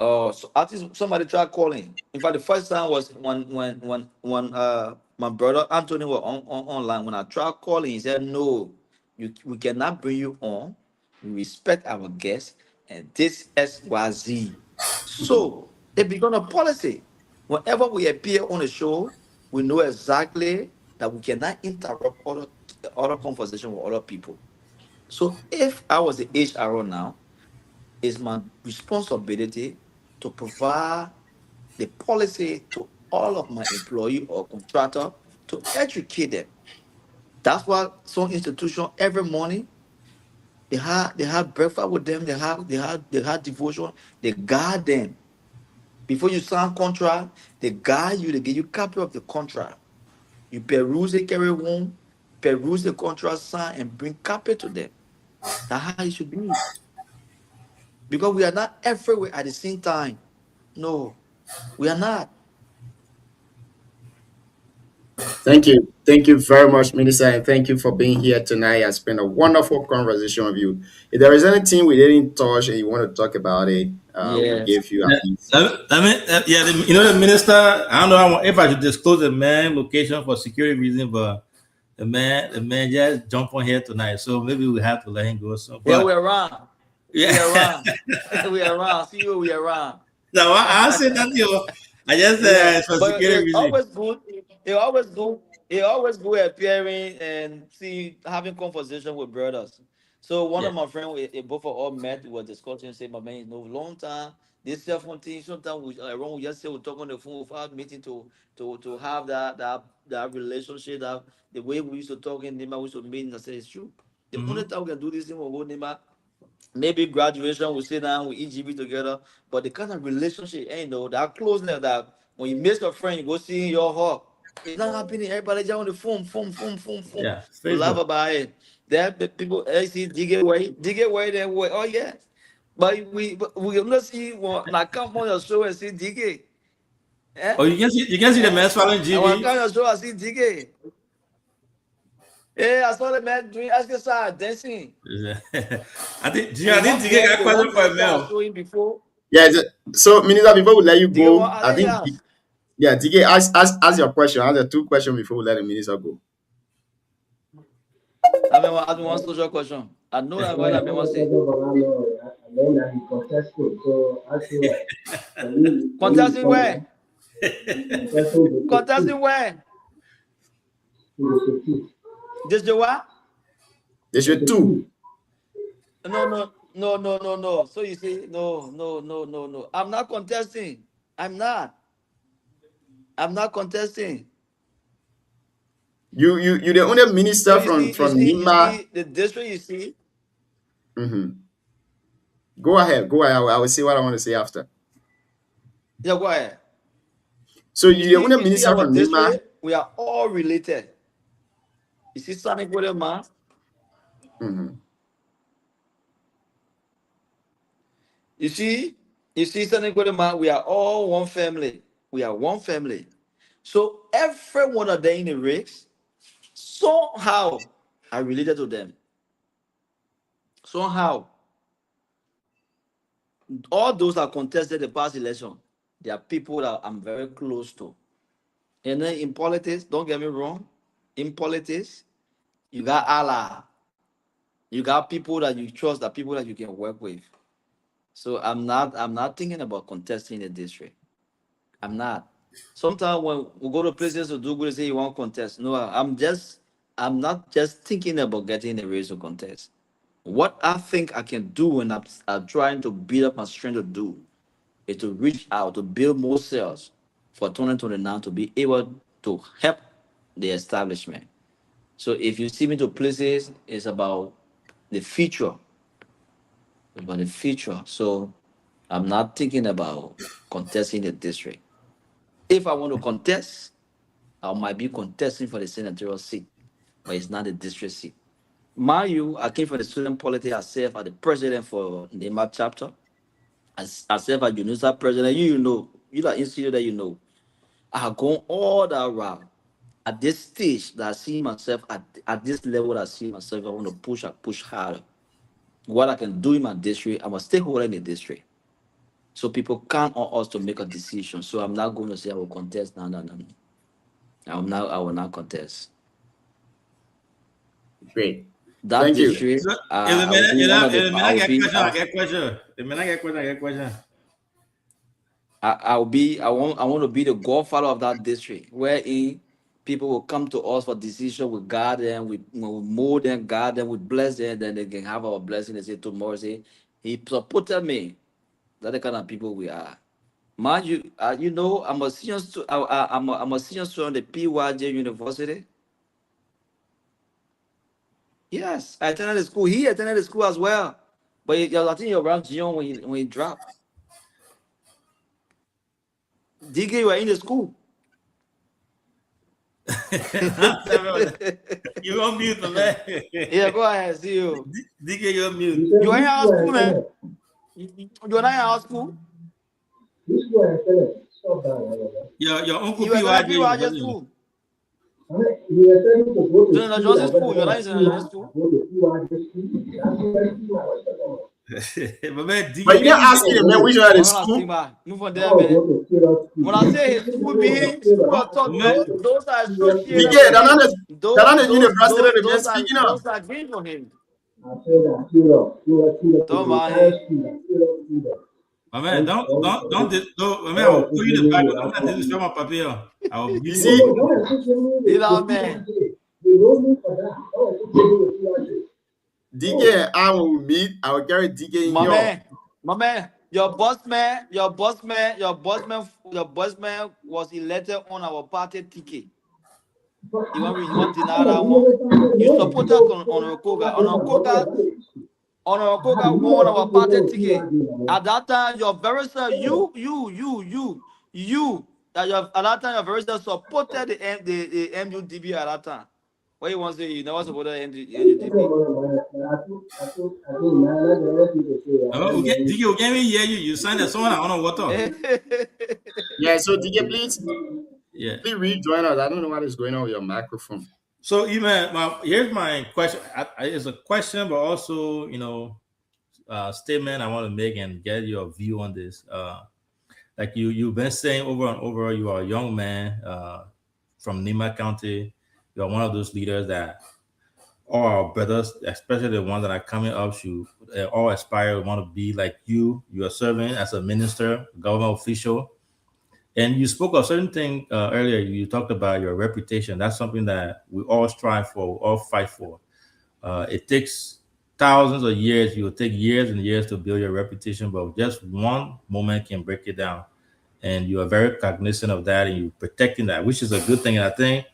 [SPEAKER 12] oh, so I think somebody tried calling. In fact, the first time was when my brother Anthony was online. When I tried calling, he said, "No, we cannot bring you on. We respect our guests, and this XYZ." So it become a policy. Whenever we appear on a show, we know exactly that we cannot interrupt other conversation with other people. So if I was the HR now, it's my responsibility to provide the policy to all of my employee or contractor to educate them. That's why some institution every morning they have breakfast with them, they have devotion, they guide them. Before you sign contract, they guide you, they give you copy of the contract. You peruse it, carry home, peruse the contract, sign, and bring copy to them. That's how it should be. Because we are not everywhere at the same time. No, we are not.
[SPEAKER 9] Thank you very much, Minister, and thank you for being here tonight. I spent a wonderful conversation with you. If there is anything we didn't touch and you want to talk about it, we'll
[SPEAKER 12] Yes.
[SPEAKER 9] give you at least.
[SPEAKER 10] The minister. I don't know if I should disclose the man location for security reason, but The man just jumped on here tonight, so maybe we have to let him go. So,
[SPEAKER 12] Yeah,
[SPEAKER 10] but
[SPEAKER 12] we're around.
[SPEAKER 10] yeah,
[SPEAKER 12] We around. We around. See you. We around.
[SPEAKER 10] no, I said nothing. I just
[SPEAKER 12] Yeah,
[SPEAKER 10] for
[SPEAKER 12] but
[SPEAKER 10] security
[SPEAKER 12] it's
[SPEAKER 10] reason.
[SPEAKER 12] always good. It always good. It always good appearing and see having conversation with brothers. So one
[SPEAKER 10] Yeah.
[SPEAKER 12] of my friends, both of all met, we were discussing, say, my man, long time. This cell phone thing, sometimes we just say we talk on the phone without meeting to have that relationship, that the way we used to talk in Nima, we used to meet. And I say it's true. The only time we can do this thing, we'll go Nima. Maybe graduation, we sit down, we eat GB together, but the kind of relationship, that closeness that when you miss a friend, you go see your heart. It's not happening. Everybody just on the phone.
[SPEAKER 10] Yeah,
[SPEAKER 12] We laugh
[SPEAKER 10] Facebook.
[SPEAKER 12] about it. There people, I see dig it away, then way. Oh yeah, but we not see one. Now come on your show and see dig it. Eh?
[SPEAKER 10] Oh, you can see the man swallowing
[SPEAKER 12] And when I
[SPEAKER 10] GB.
[SPEAKER 12] come on your show, I see dig it. Hey, I saw the man doing exercise, dancing.
[SPEAKER 10] I think DK got question for a mail.
[SPEAKER 12] Showing before.
[SPEAKER 9] Yeah. So, Minister, before we let you
[SPEAKER 12] DK,
[SPEAKER 9] go,
[SPEAKER 12] what
[SPEAKER 9] I
[SPEAKER 12] are they
[SPEAKER 9] think
[SPEAKER 12] ask?
[SPEAKER 9] yeah, DK, ask your question. Ask the 2 questions before we let the minister go.
[SPEAKER 12] I mean, I one social question. I know that what I mean. What say? Contesting where? Contesting where? This the what?
[SPEAKER 9] There's your 2.
[SPEAKER 12] No. So you say no. I'm not contesting. I'm not contesting.
[SPEAKER 9] You the only minister
[SPEAKER 12] So
[SPEAKER 9] from
[SPEAKER 12] you
[SPEAKER 9] Nima.
[SPEAKER 12] see the district. You see.
[SPEAKER 9] Mm-hmm. Go ahead. I will say what I want to say after.
[SPEAKER 12] Yeah, go ahead.
[SPEAKER 9] So you the only
[SPEAKER 12] You see
[SPEAKER 9] minister
[SPEAKER 12] our
[SPEAKER 9] from Nima.
[SPEAKER 12] district. We are all related. You see, Sonic with a man.
[SPEAKER 9] Mm-hmm.
[SPEAKER 12] You see, Sonic with a man. We are all one family. We are one family. So every one of them in the race, somehow, I related to them. Somehow, all those that contested the past election, they are people that I'm very close to. And then in politics, don't get me wrong, in politics, you got Allah. You got people that you trust, that people that you can work with. So I'm not thinking about contesting the district. I'm not. Sometimes when we go to places to do good, say you want to contest. No, I'm not just thinking about getting a race to contest. What I think I can do, and I'm trying to build up my strength to do, is to reach out to build more sales for 2029 to be able to help the establishment. So if you see me to places, it's about the future. It's about the future. So I'm not thinking about contesting the district. If I want to contest, I might be contesting for the senatorial seat, but it's not the district seat. Mind you, I came from the student politics. I served as the president for the MAP chapter. I served as UNISA president. You know, you're an institute that you know. I have gone all that route. At this stage that I see myself, at this level that I see myself, I want to push harder. What I can do in my district, I'm a stakeholder in the district. So people count on us to make a decision. So I'm not going to say I will contest. No. I will not contest.
[SPEAKER 9] Great.
[SPEAKER 12] That
[SPEAKER 9] Thank you.
[SPEAKER 12] district,
[SPEAKER 10] So,
[SPEAKER 12] I will be one of the.
[SPEAKER 10] I get question.
[SPEAKER 12] I want to be the godfather of that district, wherein people will come to us for decision. We guard them, we mold them, guard them, we bless them, then they can have our blessing. They say tomorrow, say, he supported me. That's the kind of people we are. Mind you, you know, I'm a senior student at the PYJ University. Yes, I attended the school. He attended the school as well. But I think you're around Gion when he dropped. DK, you were in the school.
[SPEAKER 10] You on mute, man.
[SPEAKER 12] Yeah, go ahead. See you.
[SPEAKER 10] DK, you on mute.
[SPEAKER 12] You are in our school, man. You are not in our school.
[SPEAKER 10] Your uncle
[SPEAKER 12] You are in PYJ school. You're not Johnson school. You're not in Johnson school.
[SPEAKER 10] But man, DK,
[SPEAKER 9] But you didn't ask him, man, which one
[SPEAKER 12] I'm
[SPEAKER 9] is
[SPEAKER 12] gonna
[SPEAKER 9] school?
[SPEAKER 12] see, man. Move on there, man. When I say his school being school of thought, those are associated
[SPEAKER 9] DK, they're not
[SPEAKER 12] with
[SPEAKER 9] Tell on the university that they've been
[SPEAKER 12] those are
[SPEAKER 9] speaking of.
[SPEAKER 12] those are green for him.
[SPEAKER 7] Don't
[SPEAKER 12] mind.
[SPEAKER 10] My man, don't. I mean, I'll put you the back. I'm not disrespect my papi. I'll
[SPEAKER 9] You
[SPEAKER 10] mute
[SPEAKER 9] see,
[SPEAKER 10] you.
[SPEAKER 12] You know, man.
[SPEAKER 9] DK and I, when we meet, I will carry DK in here.
[SPEAKER 12] My man, your boss man was elected on our party ticket. You want to deny that one? You supported on Okoga. On Okoga won our party ticket. At that time, your very self, at that time, your very self supported the MUDB at that time. What you want to say? You never supported MUDB.
[SPEAKER 10] DK, you can't hear you. You signed a song. I don't know what.
[SPEAKER 9] Yeah, so DK, please rejoin us. I don't know what is going on with your microphone.
[SPEAKER 10] So, even here's my question. It's a question, but also, statement I want to make and get your view on this. Like you've been saying over and over, you are a young man from Nima County. You are one of those leaders that all our brothers, especially the ones that are coming up, should all aspire, want to be like you. You are serving as a minister, government official. And you spoke of certain thing earlier. You talked about your reputation. That's something that we all strive for, we all fight for. It takes thousands of years. It will take years and years to build your reputation, but just one moment can break it down. And you are very cognizant of that, and you're protecting that, which is a good thing. And I think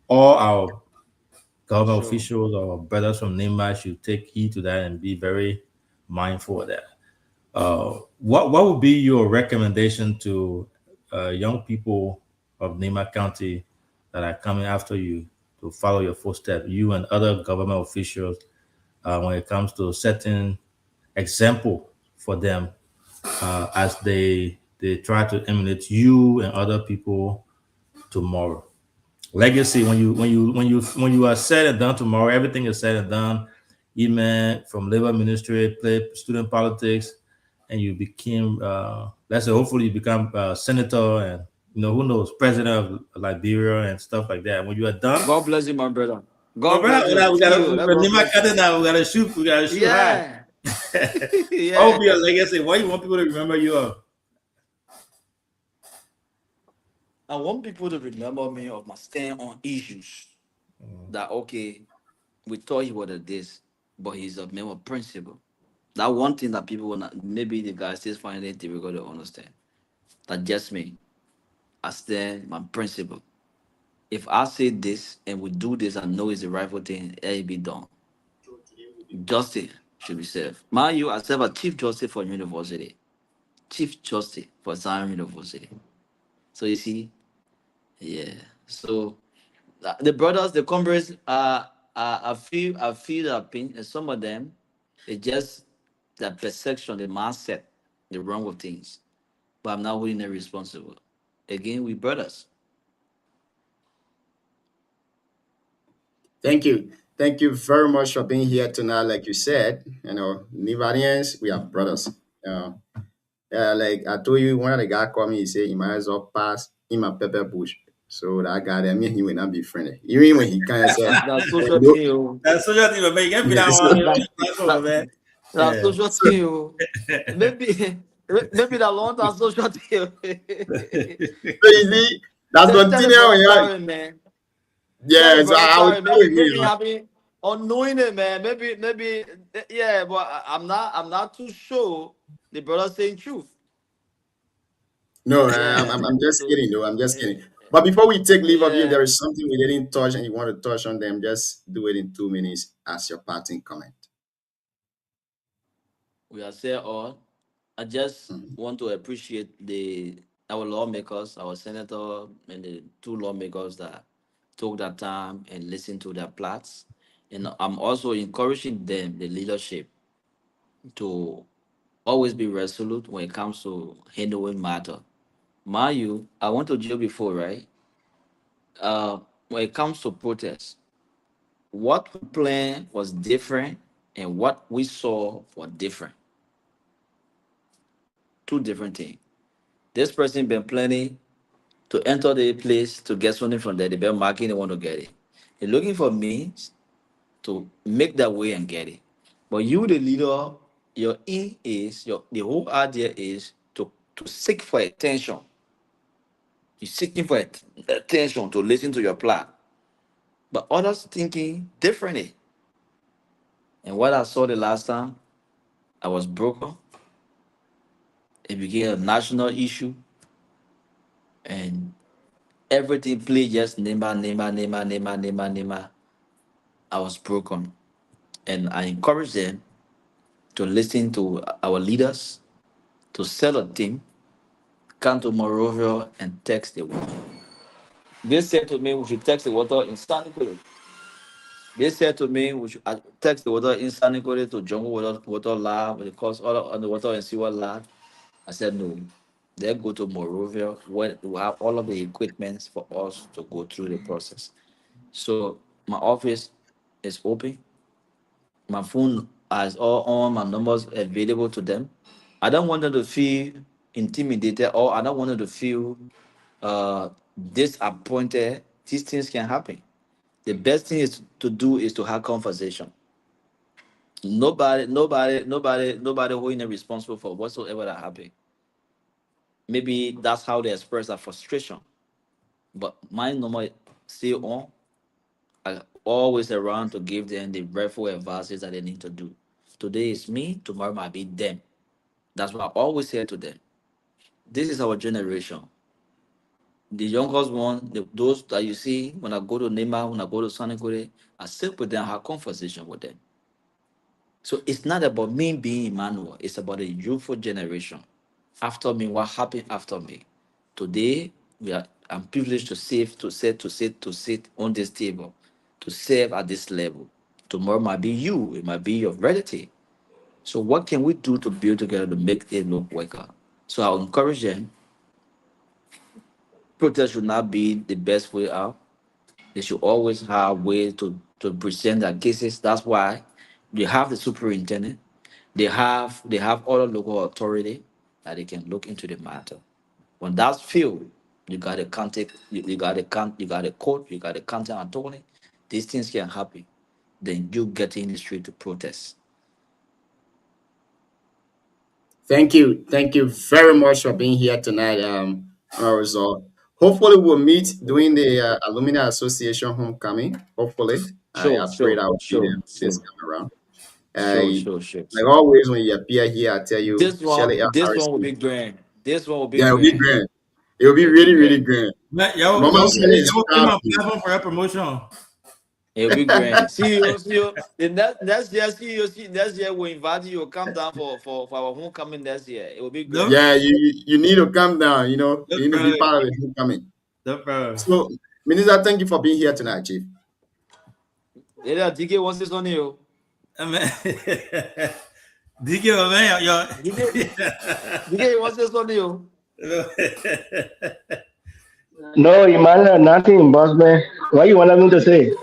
[SPEAKER 10] all our government officials or brothers from Nima should take heed to that and be very mindful of that. What would be your recommendation to young people of Nima County that are coming after you to follow your footsteps, you and other government officials, when it comes to setting example for them as they try to emulate you and other people tomorrow? Legacy, when you are said and done tomorrow, everything is said and done, even from labor ministry, student politics, and you became, let's say, hopefully you become senator and, who knows, president of Liberia and stuff like that. When you are done,
[SPEAKER 12] God bless you, my brother.
[SPEAKER 10] God bless you. We gotta shoot high.
[SPEAKER 12] Yeah.
[SPEAKER 10] What will be your legacy? What do you want people to remember you of?
[SPEAKER 12] I want people to remember me of my stand on issues. That okay, we thought he was this, but he's a man of principle. That one thing that people will not, maybe the guys still find it difficult to understand. That just me. I stand my principle. If I say this and we do this, I know it's the rightful thing, it'll be done. Justice should be served. Mind you, I serve a chief justice for university. Chief justice for Zion University. So you see, yeah. So the brothers, the comrades, I feel that pain, and some of them, it's just the perception, the mindset, the wrong of things. But I'm not holding it responsible. Again, we brothers.
[SPEAKER 9] Thank you. Thank you very much for being here tonight. Like you said, Nivarians, we are brothers. Like I told you, one of the guys called me, he said, you might as well pass in my pepper bush. So that guy there, me and he will not be friendly. Even when he can't say,
[SPEAKER 12] That's social thing.
[SPEAKER 10] That's social thing, but you can't be that one, man.
[SPEAKER 12] That's social thing. Maybe that long time social thing.
[SPEAKER 9] So you see, that's continuing.
[SPEAKER 12] Man.
[SPEAKER 9] Yeah, so I
[SPEAKER 12] maybe having unknowing it, man. Maybe, yeah. But I'm not too sure the brother saying truth.
[SPEAKER 9] No, I'm just kidding, though. I'm just kidding. But before we take leave of you, there is something we didn't touch, and you want to touch on them. Just do it in 2 minutes as your parting comment.
[SPEAKER 12] We are saying all. I just want to appreciate our lawmakers, our senator, and the 2 lawmakers that took that time and listened to their plots. And I'm also encouraging them, the leadership, to always be resolute when it comes to handling matter. Mind you, I went to jail before, right? When it comes to protests, what we planned was different and what we saw was different. 2 different things. This person been planning to enter the place to get something from there. They been marking, they want to get it. They're looking for means to make that way and get it. But you, the leader, your aim is the whole idea is to seek for attention. You're seeking for attention to listen to your plan. But others thinking differently. And what I saw the last time, I was broken. It became a national issue. And everything played just Nema. I was broken. And I encourage them to listen to our leaders, to set a team, come to Morovia and text the water. They said to me we should text the water in Sanicole. They said to me we should text the water in Sanicole to Jungle Water Lab, because all on the water and sewer lab. I said no. They go to Morovia where we have all of the equipment for us to go through the process. So my office is open. My phone has all my numbers available to them. I don't want them to feel intimidated, or I don't want them to feel disappointed. These things can happen. The best thing is to do is to have conversation. Nobody holding them responsible for whatsoever that happened. Maybe that's how they express their frustration. But my number still on. I always around to give them the rightful advices that they need to do. Today is me, tomorrow might be them. That's what I always say to them. This is our generation. The youngest one, those that you see when I go to Nema, when I go to Sanicole, I sit with them, have conversation with them. So it's not about me being Emmanuel, it's about the youthful generation. After me, what happened after me? Today, I'm privileged to sit on this table, to serve at this level. Tomorrow might be you, it might be your relative. So what can we do to build together to make it look worker? So I'll encourage them. Protest should not be the best way out. They should always have ways to present their cases. That's why they have the superintendent. They have other local authority that they can look into the matter. When that's failed, you got to contact, you got to court, you got to contact attorney. These things can happen. Then you get in the street to protest.
[SPEAKER 9] Thank you very much for being here tonight. Our result. Hopefully, we'll meet during the Alumni Association homecoming. Hopefully, I pray that will be there this time around.
[SPEAKER 12] Sure.
[SPEAKER 9] Like always, when you appear here, I tell you,
[SPEAKER 12] This one
[SPEAKER 9] Harrison,
[SPEAKER 12] will be grand. This one will be
[SPEAKER 9] yeah,
[SPEAKER 12] grand.
[SPEAKER 9] it'll be grand. It will be really grand. Mama Shelley is proud.
[SPEAKER 10] For her promotion.
[SPEAKER 12] It'll be grand. See you. Next year we'll invite you. Come down for our homecoming next year. It will be great.
[SPEAKER 9] Yeah, you need to come down. You know, you need to be part of the homecoming. So, Minister, thank you for being here tonight, Chief.
[SPEAKER 12] Yeah, DK wants this on you.
[SPEAKER 10] DK, man,
[SPEAKER 12] DK wants this on you.
[SPEAKER 13] No, Emmanuel, nothing, boss man. What you want me to say?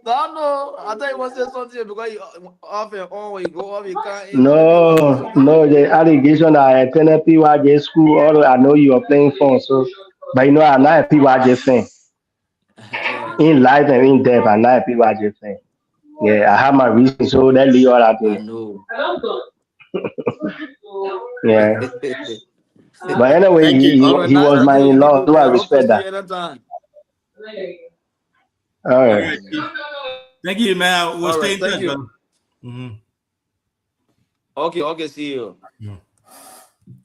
[SPEAKER 12] No, I thought he wants to say something because you off and on, you go off, you can't.
[SPEAKER 13] No, the allegation that I attended PYJ school, although I know you are playing phone, so, but you know, I'm not a PYJ fan. In life and in depth, I'm not a PYJ fan. Yeah, I have my reasons, so that leave all that in.
[SPEAKER 12] I know.
[SPEAKER 13] Yeah. But anyway, he was my in-law, so I respect that. All right.
[SPEAKER 10] Thank you, man. We'll stay in touch,
[SPEAKER 12] you.
[SPEAKER 10] brother. Mm-hmm.
[SPEAKER 12] Okay, see you.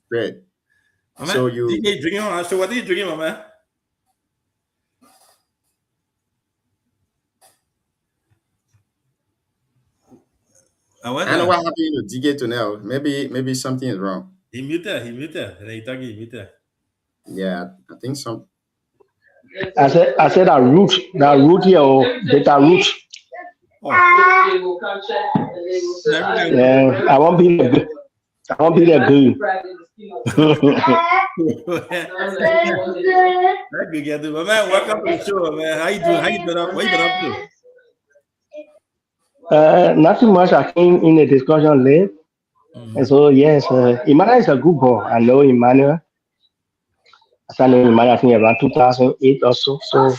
[SPEAKER 9] Great.
[SPEAKER 10] So you drinking on? So what are you drinking on, man?
[SPEAKER 9] I don't know what happened to DK to now. Maybe something is wrong.
[SPEAKER 10] He muted.
[SPEAKER 9] Yeah, I think some.
[SPEAKER 13] I said that root here, data root.
[SPEAKER 10] Oh.
[SPEAKER 13] Yeah, I won't be there good.
[SPEAKER 10] That's good, man. Welcome to the show, man. How you doing? What you been up
[SPEAKER 13] to? Nothing much. I came in the discussion late. And so yes, Emmanuel is a good boy. I know Emmanuel. I know Emmanuel, I think around 2008 or so. So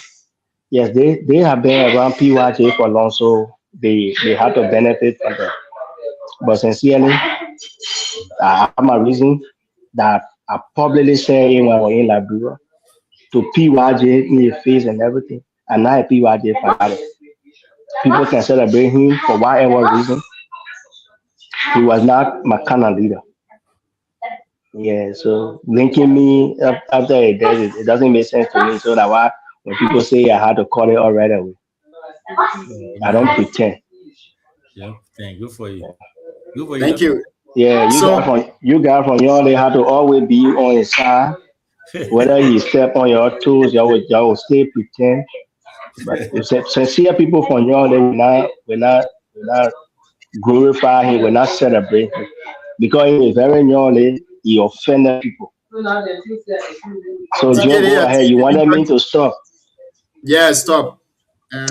[SPEAKER 13] Yes, they have been around PYJ for long, so they have to benefit from that. But sincerely, I have my reason that I probably say when I was in Liberia to PYJ in the face and everything. And now PYJ father. People can celebrate him for whatever reason. He was not my kind of leader. Yeah, so linking me up after it does it doesn't make sense to me. So that why when people say I had to call it all right away, I don't
[SPEAKER 10] Nice.
[SPEAKER 13] pretend.
[SPEAKER 10] Yeah, thank good for you. Good for you.
[SPEAKER 9] Thank you.
[SPEAKER 13] Yeah,
[SPEAKER 9] So
[SPEAKER 13] you guys from young they have to always be on his side. Whether he step on your toes, y'all will still pretend. But sincere people from young they will not glorify him, will not celebrate him. Because he is very young, he offended people. So
[SPEAKER 9] TK,
[SPEAKER 13] John, go ahead. You wanted me to stop.
[SPEAKER 9] yeah, stop.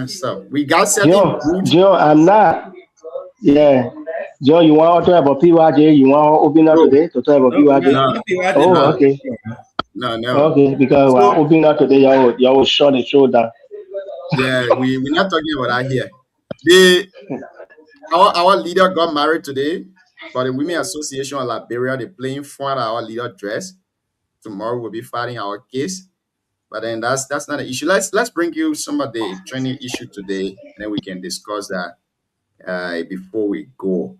[SPEAKER 9] Stop. We got certain rules.
[SPEAKER 13] John, I'm not. Yeah. John, you want to talk about PYJ? You want to open up
[SPEAKER 9] No,
[SPEAKER 13] today to talk about
[SPEAKER 10] No,
[SPEAKER 13] PYJ?
[SPEAKER 9] no,
[SPEAKER 13] Oh,
[SPEAKER 9] no,
[SPEAKER 13] okay.
[SPEAKER 9] no.
[SPEAKER 13] Okay, because when I
[SPEAKER 9] So
[SPEAKER 13] open up today, y'all will shut the show down.
[SPEAKER 9] yeah, we're not talking about that here. The our leader got married today, but the Women Association of Liberia, they playing front our leader dress. Tomorrow we'll be fighting our case. But then that's not an issue. Let's bring you some of the training issue today, and then we can discuss that before we go.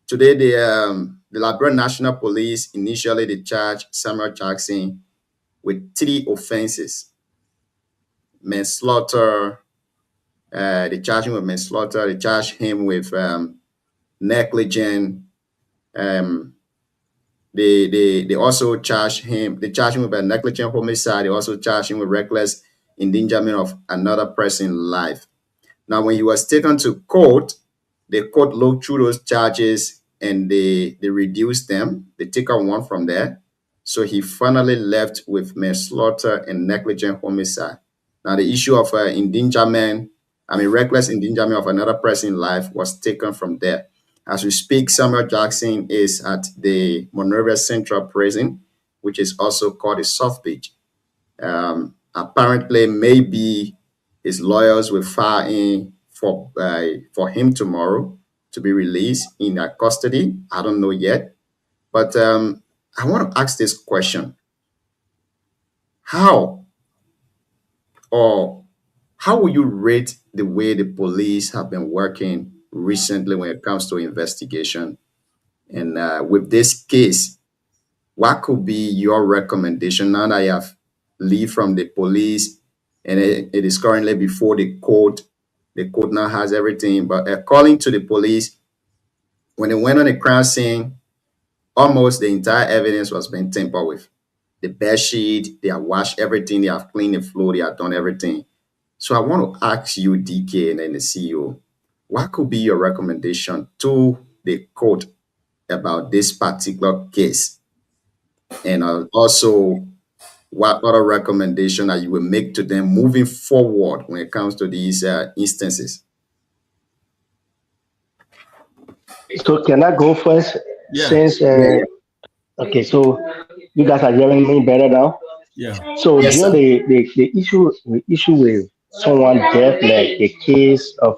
[SPEAKER 9] Today, the Liberia National Police initially they charged Samuel Jackson with 3 offenses: manslaughter. They charged him with manslaughter. They charged him with negligent. Um, they also charged him. They charged him with a negligent homicide. They also charged him with reckless endangerment of another person's life. Now, when he was taken to court, the court looked through those charges and they reduced them. They take out one from there. So he finally left with manslaughter and negligent homicide. Now, the issue of reckless endangerment of another person's life was taken from there. As we speak, Samuel Jackson is at the Monrovia Central Prison, which is also called the South Beach. Apparently, maybe his lawyers will file in for him tomorrow to be released in their custody. I don't know yet, but I want to ask this question: How or how will you rate the way the police have been working recently when it comes to investigation? And with this case, what could be your recommendation now that you have leave from the police and it is currently before the court? The court now has everything, but according to the police, when they went on the crime scene, almost the entire evidence was being tampered with. The bed sheet, they have washed everything, they have cleaned the floor, they have done everything. So I want to ask you, DK, and then the CEO, what could be your recommendation to the court about this particular case? And also, what other recommendation that you will make to them moving forward when it comes to these instances?
[SPEAKER 13] So can I go first?
[SPEAKER 10] Yeah.
[SPEAKER 13] Since okay, so you guys are hearing me better now.
[SPEAKER 10] Yeah.
[SPEAKER 13] So
[SPEAKER 9] Yes, sir.
[SPEAKER 13] the issue with someone death, like the case of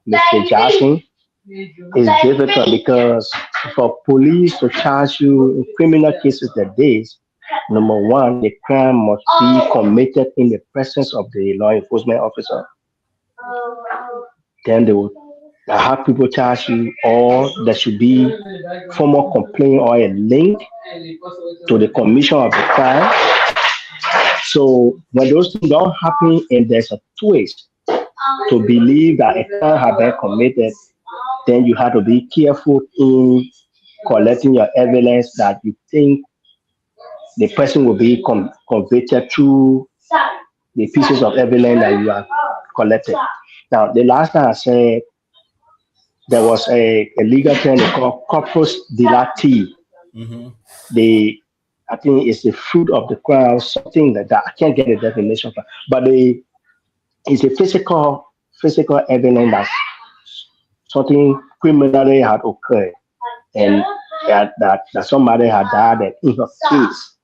[SPEAKER 13] Mr. Jackson, is difficult because for police to charge you in criminal cases that days, number one, the crime must be committed in the presence of the law enforcement officer. Then they will have people charge you, or there should be formal complaint or a link to the commission of the crime. So when those things don't happen and there's a twist to believe that a crime has been committed, then you have to be careful in collecting your evidence that you think the person will be convicted through the pieces of evidence that you have collected. Now, the last time I said there was a legal term called corpus delicti.
[SPEAKER 10] Mm-hmm.
[SPEAKER 13] I think it's the fruit of the crime, something like that. I can't get a definition, but it's a physical evidence that something criminally had occurred and that somebody had died in her case.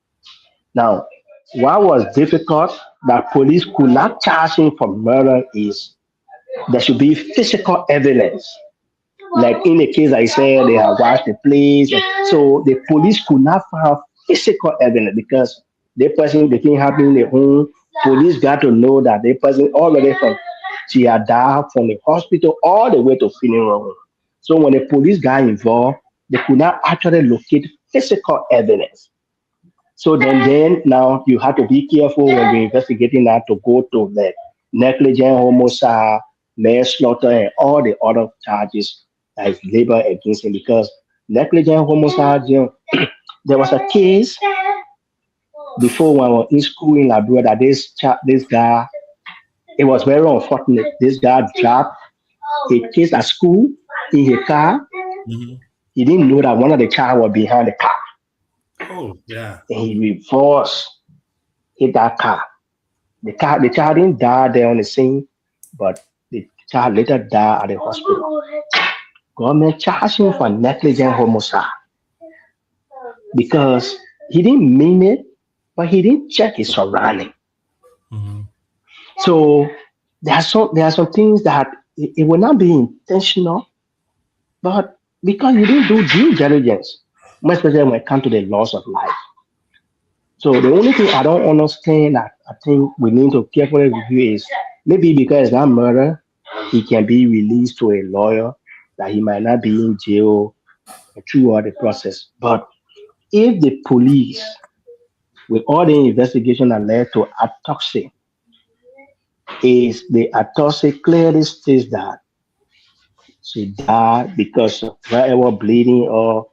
[SPEAKER 13] Now, what was difficult that police could not charge him for murder is there should be physical evidence. Like in the case I said, they have watched the place. So the police could not find physical evidence because the person, the thing happened in their home. Police got to know that the person already from she had died from the hospital all the way to funeral home. So when the police got involved, they could not actually locate physical evidence. So then now you have to be careful when you're investigating that to go to the negligent homicide, manslaughter, and all the other charges that is labeled against him because negligent homicide, there was a case before when I was in school in Liberia that this guy, it was very unfortunate. This guy dropped a case at school in his car.
[SPEAKER 10] Mhm.
[SPEAKER 13] He didn't know that one of the child was behind the car.
[SPEAKER 10] Oh, yeah.
[SPEAKER 13] And he reversed, hit that car. The child didn't die there on the scene, but the child later died at the hospital. Government charged him for negligent homicide because he didn't mean it, but he didn't check his surrounding.
[SPEAKER 10] Mhm.
[SPEAKER 13] So there are some things that it will not be intentional, but because you didn't do due diligence, most especially when it comes to the loss of life. So the only thing I don't understand that I think we need to carefully review is maybe because it's not murder, he can be released to a lawyer, that he might not be in jail throughout the process. But if the police, with all the investigation that led to autopsy, is the autopsy clearly states that she died because of whatever bleeding or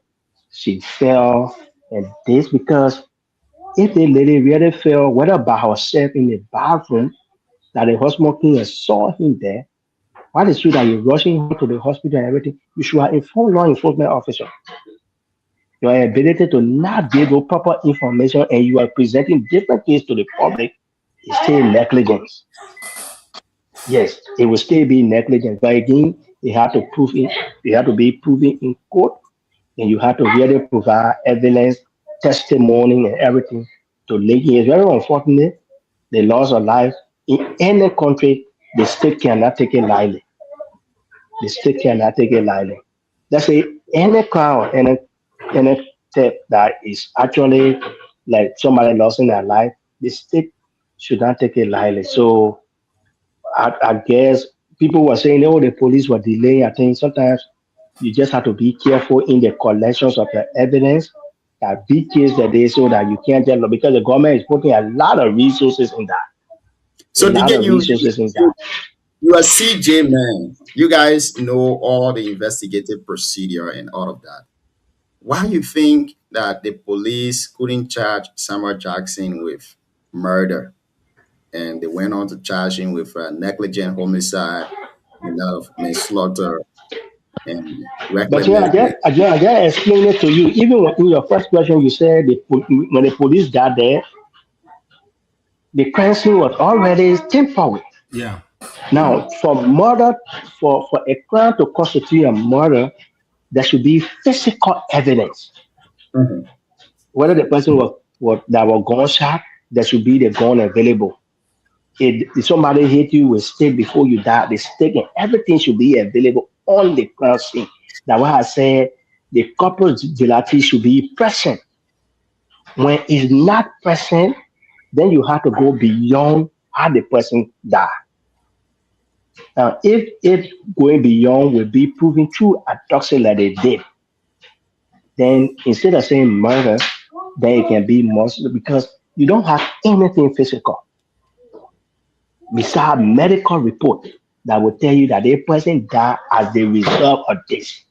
[SPEAKER 13] she fell, and this because if the lady really fell, whether by herself in the bathroom, that the hospital king saw him there, what is true that you're rushing her to the hospital and everything, you should have informed law enforcement officer. Your ability to not give you proper information and you are presenting different things to the public is still negligence. Yes, it will still be negligence, but again, you have to prove it. You have to be proven in court, and you have to really provide evidence, testimony, and everything to link it. It's very unfortunate the loss of life in any country. The state cannot take it lightly. The state cannot take it lightly. Let's say any crowd, any theft that is actually like somebody lost in their life, the state should not take it lightly. So I guess people were saying, oh, the police were delaying. I think sometimes you just have to be careful in the collections of the evidence. That big case that they so that you can't tell because the government is putting a lot of resources in that.
[SPEAKER 9] So
[SPEAKER 13] A lot
[SPEAKER 9] DK,
[SPEAKER 13] of resources in that.
[SPEAKER 9] you are CJ man. You guys know all the investigative procedure and all of that. Why you think that the police couldn't charge Samuel Jackson with murder, and they went on to charge him with negligent homicide, manslaughter, and
[SPEAKER 13] But
[SPEAKER 9] reckless
[SPEAKER 13] yeah,
[SPEAKER 9] medical.
[SPEAKER 13] I just explain it to you. Even in your first question, you said when the police got there, the crime scene was already temporary.
[SPEAKER 10] Yeah.
[SPEAKER 13] Now, for murder, for a crime to constitute a murder, there should be physical evidence.
[SPEAKER 9] Mhm.
[SPEAKER 13] Whether the person was that was gunshot, there should be the gun available. If somebody hit you with stick before you die, the stick and everything should be available on the crime scene. That's why I said the corpus delicti should be present. When it's not present, then you have to go beyond how the person died. Now, if going beyond will be proven through autopsy like they did, then instead of saying murder, then it can be murder because you don't have anything physical besides medical report that will tell you that the person died as the result of this.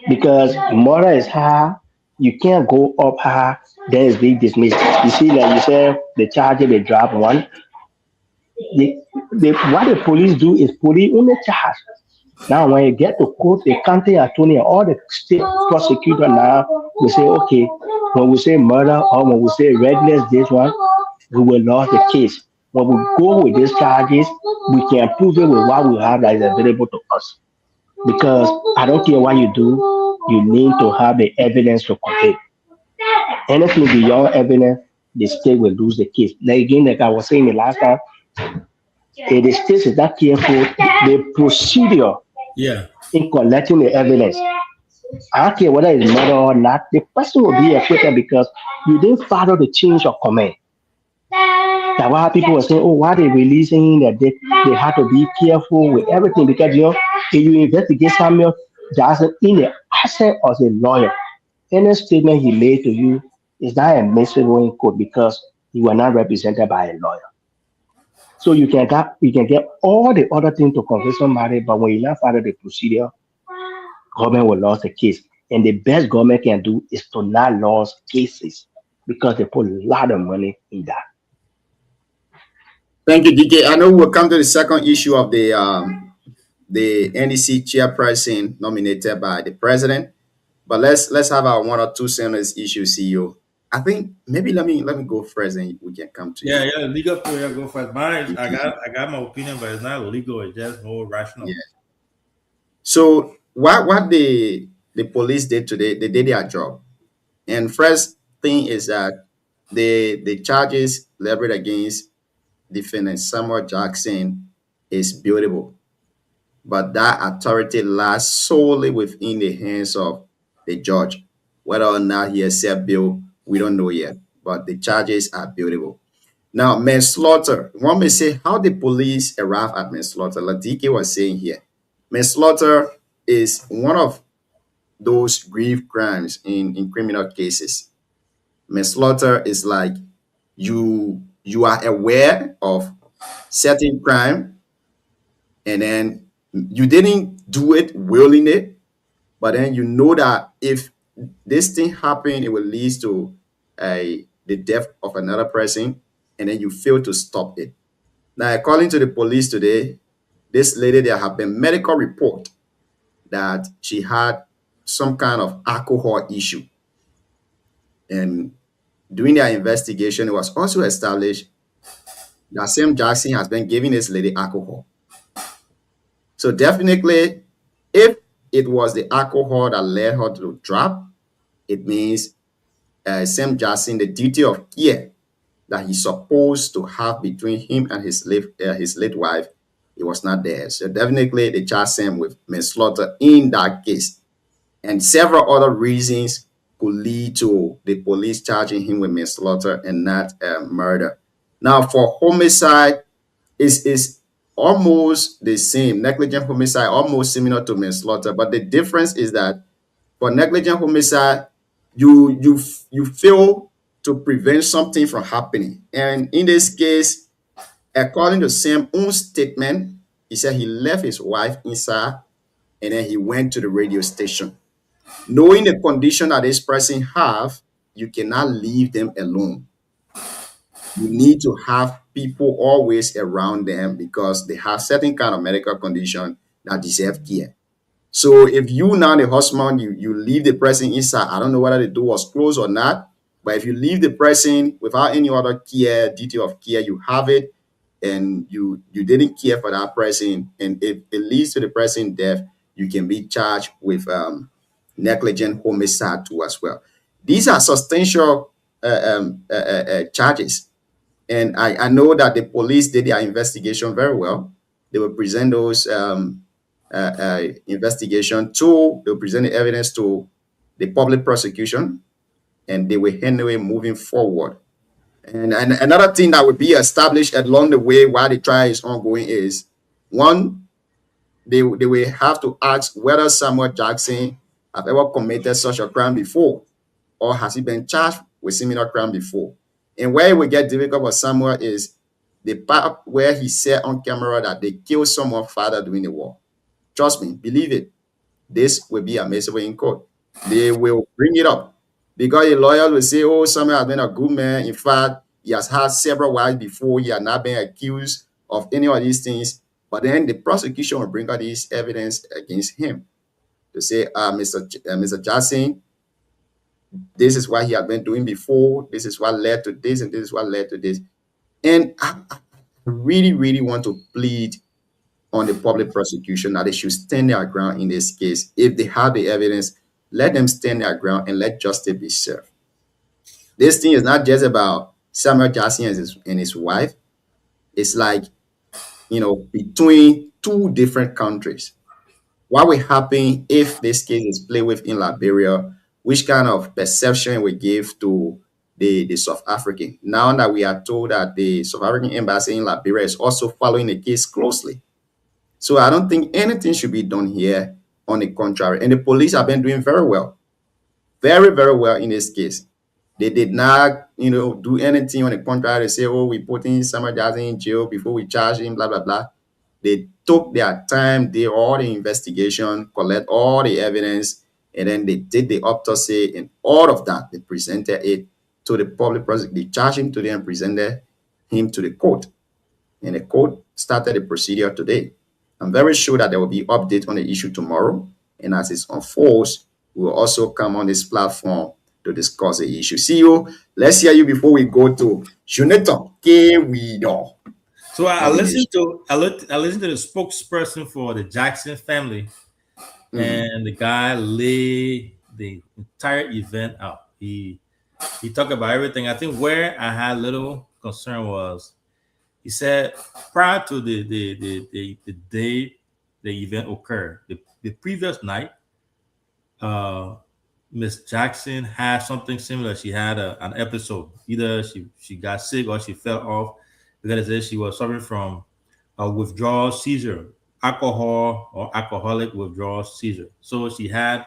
[SPEAKER 13] Because murder is high, you can't go up high, then it's being dismissed. You see, like you said, the charges they drop one. What the police do is police only charge. Now, when you get to court, the county attorney and all the state prosecutor now will say, okay, when we say murder or when we say reckless, this one, we will lose the case. When we go with these charges, we can prove it with what we have that is available to us. Because I don't care what you do, you need to have the evidence to convict. Anything beyond evidence, the state will lose the case. Like again, like I was saying the last time, if the state is not careful, the procedure
[SPEAKER 10] Yeah.
[SPEAKER 13] in collecting the evidence, I don't care whether it's murder or not, the person will be acquitted because you didn't follow the change of command. That's why people were saying, oh, why they releasing that they have to be careful with everything because if you investigate Samuel Jackson in the absence of a lawyer, any statement he made to you is not admissible in court because you were not represented by a lawyer. So you can get all the other things to convict somebody, but when you not follow the procedure, government will lose the case. And the best government can do is to not lose cases because they put a lot of money in that.
[SPEAKER 9] Thank you, DK. I know we'll come to the second issue of the NEC chairperson nominated by the president, but let's have our 1 or 2 senators issue, CEO. I think maybe let me go first, and we can come to
[SPEAKER 10] Yeah,
[SPEAKER 9] you.
[SPEAKER 10] yeah, legal player go first. Mine, I got my opinion, but it's not legal. It's just more rational.
[SPEAKER 9] Yeah. So what the police did today, they did their job. And first thing is that the charges leveled against defendant Samuel Jackson is buildable, but that authority lies solely within the hands of the judge. Whether or not he accepts bail, we don't know yet, but the charges are buildable. Now, manslaughter. One may say, how did police arrive at manslaughter? Like DK was saying here, manslaughter is one of those grave crimes in criminal cases. Manslaughter is like you are aware of certain crime, and then you didn't do it willingly, but then you know that if this thing happened, it will lead to the death of another person, and then you fail to stop it. Now, according to the police today, this lady, there have been medical report that she had some kind of alcohol issue. And during their investigation, it was also established that Sam Jackson has been giving this lady alcohol. So definitely, if it was the alcohol that led her to drop, it means Sam Jackson, the duty of care that he's supposed to have between him and his late wife, it was not there. So definitely, they charged Sam with manslaughter in that case. And several other reasons could lead to the police charging him with manslaughter and not murder. Now, for homicide, is almost the same. Negligent homicide, almost similar to manslaughter, but the difference is that for negligent homicide, you fail to prevent something from happening. And in this case, according to Sam's own statement, he said he left his wife inside and then he went to the radio station. Knowing the condition that this person have, you cannot leave them alone. You need to have people always around them because they have certain kind of medical condition that deserve care. So if you now the husband, you leave the person inside, I don't know whether the door was closed or not, but if you leave the person without any other care, duty of care, you have it, and you didn't care for that person, and if it leads to the person death, you can be charged with negligent homicide too as well. These are substantial charges. And I know that the police did their investigation very well. They will present those investigation to, they will present the evidence to the public prosecution, and they will handle it moving forward. And another thing that will be established along the way while the trial is ongoing is, one, they will have to ask whether Samuel Jackson have ever committed such a crime before, or has he been charged with similar crime before. And where it will get difficult for Samuel is the part where he said on camera that they killed someone's father during the war. Trust me, believe it, this will be admissible in court. They will bring it up because the lawyers will say, oh, Samuel has been a good man. In fact, he has had several wives before. He has not been accused of any of these things. But then the prosecution will bring out this evidence against him to say, Mr. Jackson, this is what he had been doing before. This is what led to this, and this is what led to this. And I really, really want to plead on the public prosecution that they should stand their ground in this case. If they have the evidence, let them stand their ground and let justice be served. This thing is not just about Samuel Jackson and his wife, it's like, between two different countries. What will happen if this case is played with in Liberia? Which kind of perception we give to the South African? Now that we are told that the South African embassy in Liberia is also following the case closely. So I don't think anything should be done here. On the contrary, and the police have been doing very well, very, very well in this case. They did not, do anything on the contrary. They say, oh, we putting Samuel Jackson in jail before we charge him, blah, blah, blah. They took their time, did all the investigation, collect all the evidence, and then they did the autopsy and all of that. They presented it to the public prosecutor. They charged him today and presented him to the court. And the court started the procedure today. I'm very sure that there will be update on the issue tomorrow. And as it unfolds, we will also come on this platform to discuss the issue. See you. Let's hear you before we go to Jonathan K. Wido.
[SPEAKER 10] So I listened to the spokesperson for the Jackson family, and the guy laid the entire event out. He talked about everything. I think where I had little concern was, he said prior to the day the event occurred, the previous night, Miss Jackson had something similar. She had an episode. Either she got sick or she fell off, because they said she was suffering from a withdrawal seizure, alcohol or alcoholic withdrawal seizure. So she had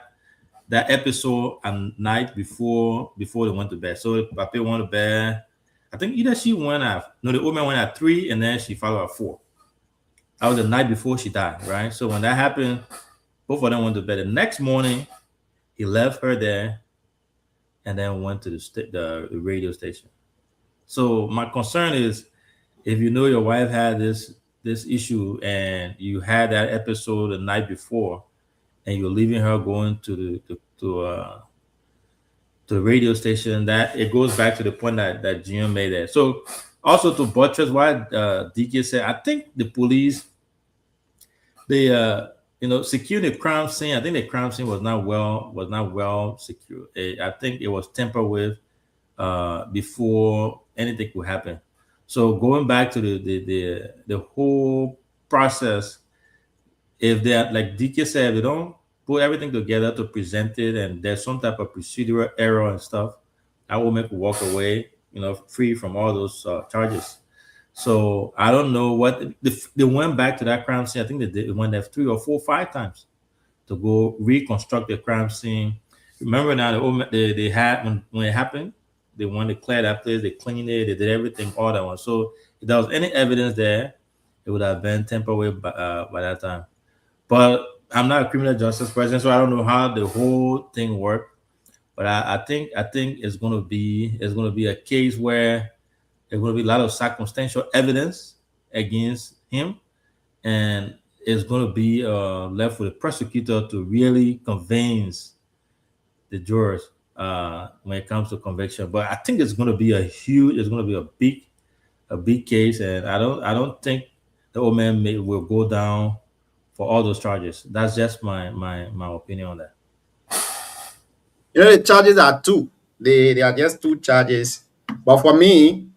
[SPEAKER 10] that episode a night before they went to bed. So Papi went to bed. I think either she went the woman went at 3 and then she followed at 4. That was the night before she died, right? So when that happened, both of them went to bed. The next morning, he left her there and then went to the radio station. So my concern is, if you know your wife had this issue and you had that episode the night before, and you're leaving her going to the radio station, that it goes back to the point that Jim made there. So also to buttress what DK said, I think the police, they secure the crime scene. I think the crime scene was not well secured. I think it was tampered with before anything could happen. So going back to the whole process, if they, like DK said, they don't put everything together to present it, and there's some type of procedural error and stuff, I will make walk away, free from all those charges. So I don't know what they went back to that crime scene. I think they went there 3 or 4, 5 times to go reconstruct the crime scene. Remember now, they had when it happened, they wanted to clear that place, they cleaned it, they did everything, all that one. So if there was any evidence there, it would have been tampered with by that time. But I'm not a criminal justice person, so I don't know how the whole thing worked. But I think it's gonna be a case where there's gonna be a lot of circumstantial evidence against him, and it's gonna be left with the prosecutor to really convince the jurors when it comes to conviction. But I think it's gonna be a big case, and I don't think the old man will go down for all those charges. That's just my opinion on that.
[SPEAKER 9] The charges are 2. They are just 2 charges. But for me,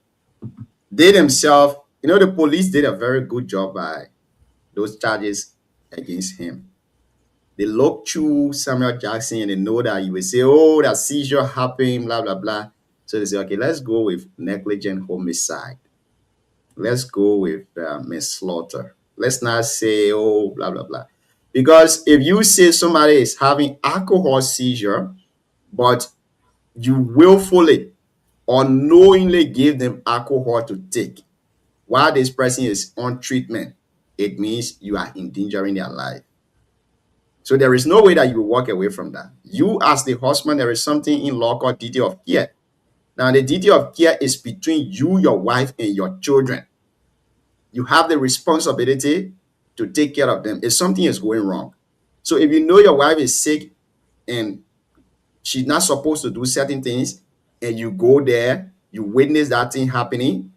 [SPEAKER 9] they themselves, the police did a very good job by those charges against him. They look through Samuel Jackson and they know that you will say, oh, that seizure happened, blah, blah, blah. So they say, okay, let's go with negligent homicide. Let's go with manslaughter. Let's not say, oh, blah, blah, blah. Because if you say somebody is having alcohol seizure, but you willfully or knowingly give them alcohol to take while this person is on treatment, it means you are endangering their life. So there is no way that you will walk away from that. You, as the husband, there is something in law called duty of care. Now, the duty of care is between you, your wife, and your children. You have the responsibility to take care of them if something is going wrong. So if you know your wife is sick and she's not supposed to do certain things, and you go there, you witness that thing happening,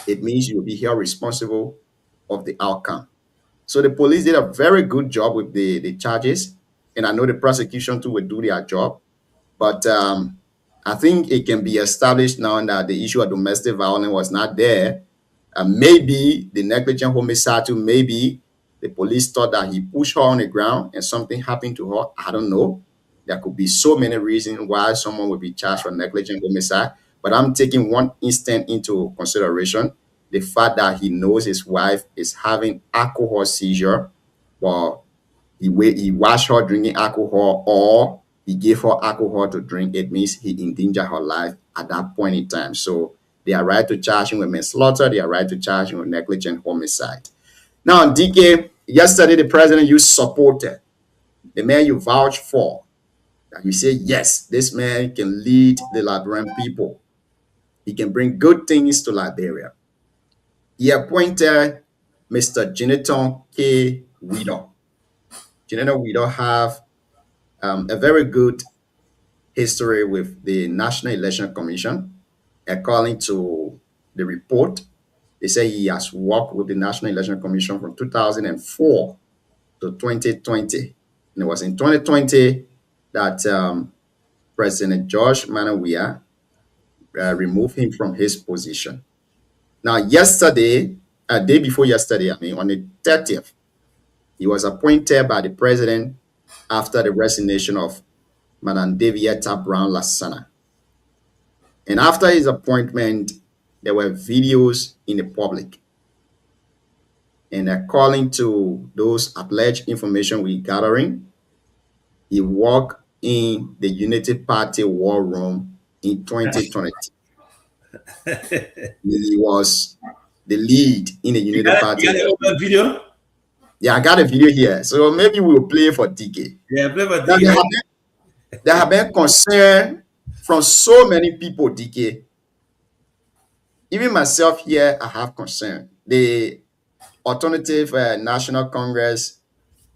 [SPEAKER 9] it means you'll be held responsible of the outcome. So the police did a very good job with the charges, and I know the prosecution too will do their job. But I think it can be established now that the issue of domestic violence was not there. Maybe the negligent homicide too, maybe the police thought that he pushed her on the ground and something happened to her. I don't know. There could be so many reasons why someone would be charged for negligent homicide. But I'm taking one instant into consideration. The fact that he knows his wife is having alcohol seizure, but he watched her drinking alcohol, or he gave her alcohol to drink. It means he endangered her life at that point in time. So they are right to charge him with manslaughter. They are right to charge him with negligent homicide. Now, DK, yesterday the president you supported, the man you vouched for, that you say, yes, this man can lead the Liberian people. He can bring good things to Liberia. He appointed Mr. Jonathan K. Widow. Jonathan Widow have a very good history with the National Election Commission. According to the report, they say he has worked with the National Election Commission from 2004 to 2020. And it was in 2020 that President George Manneh Weah removed him from his position. Now, yesterday, a day before yesterday, on the 30th, he was appointed by the president after the resignation of Madam Davietta Brown Lassana. And after his appointment, there were videos in the public. And according to those alleged information we're gathering, he walked in the Unity Party war room in 2020. He was the lead in the Unity Party.
[SPEAKER 10] You got the open video?
[SPEAKER 9] Yeah, I got a video here. So maybe we'll play for DK.
[SPEAKER 10] Yeah, play for DK.
[SPEAKER 9] There have been concern from so many people, DK. Even myself here, I have concern. The Alternative National Congress,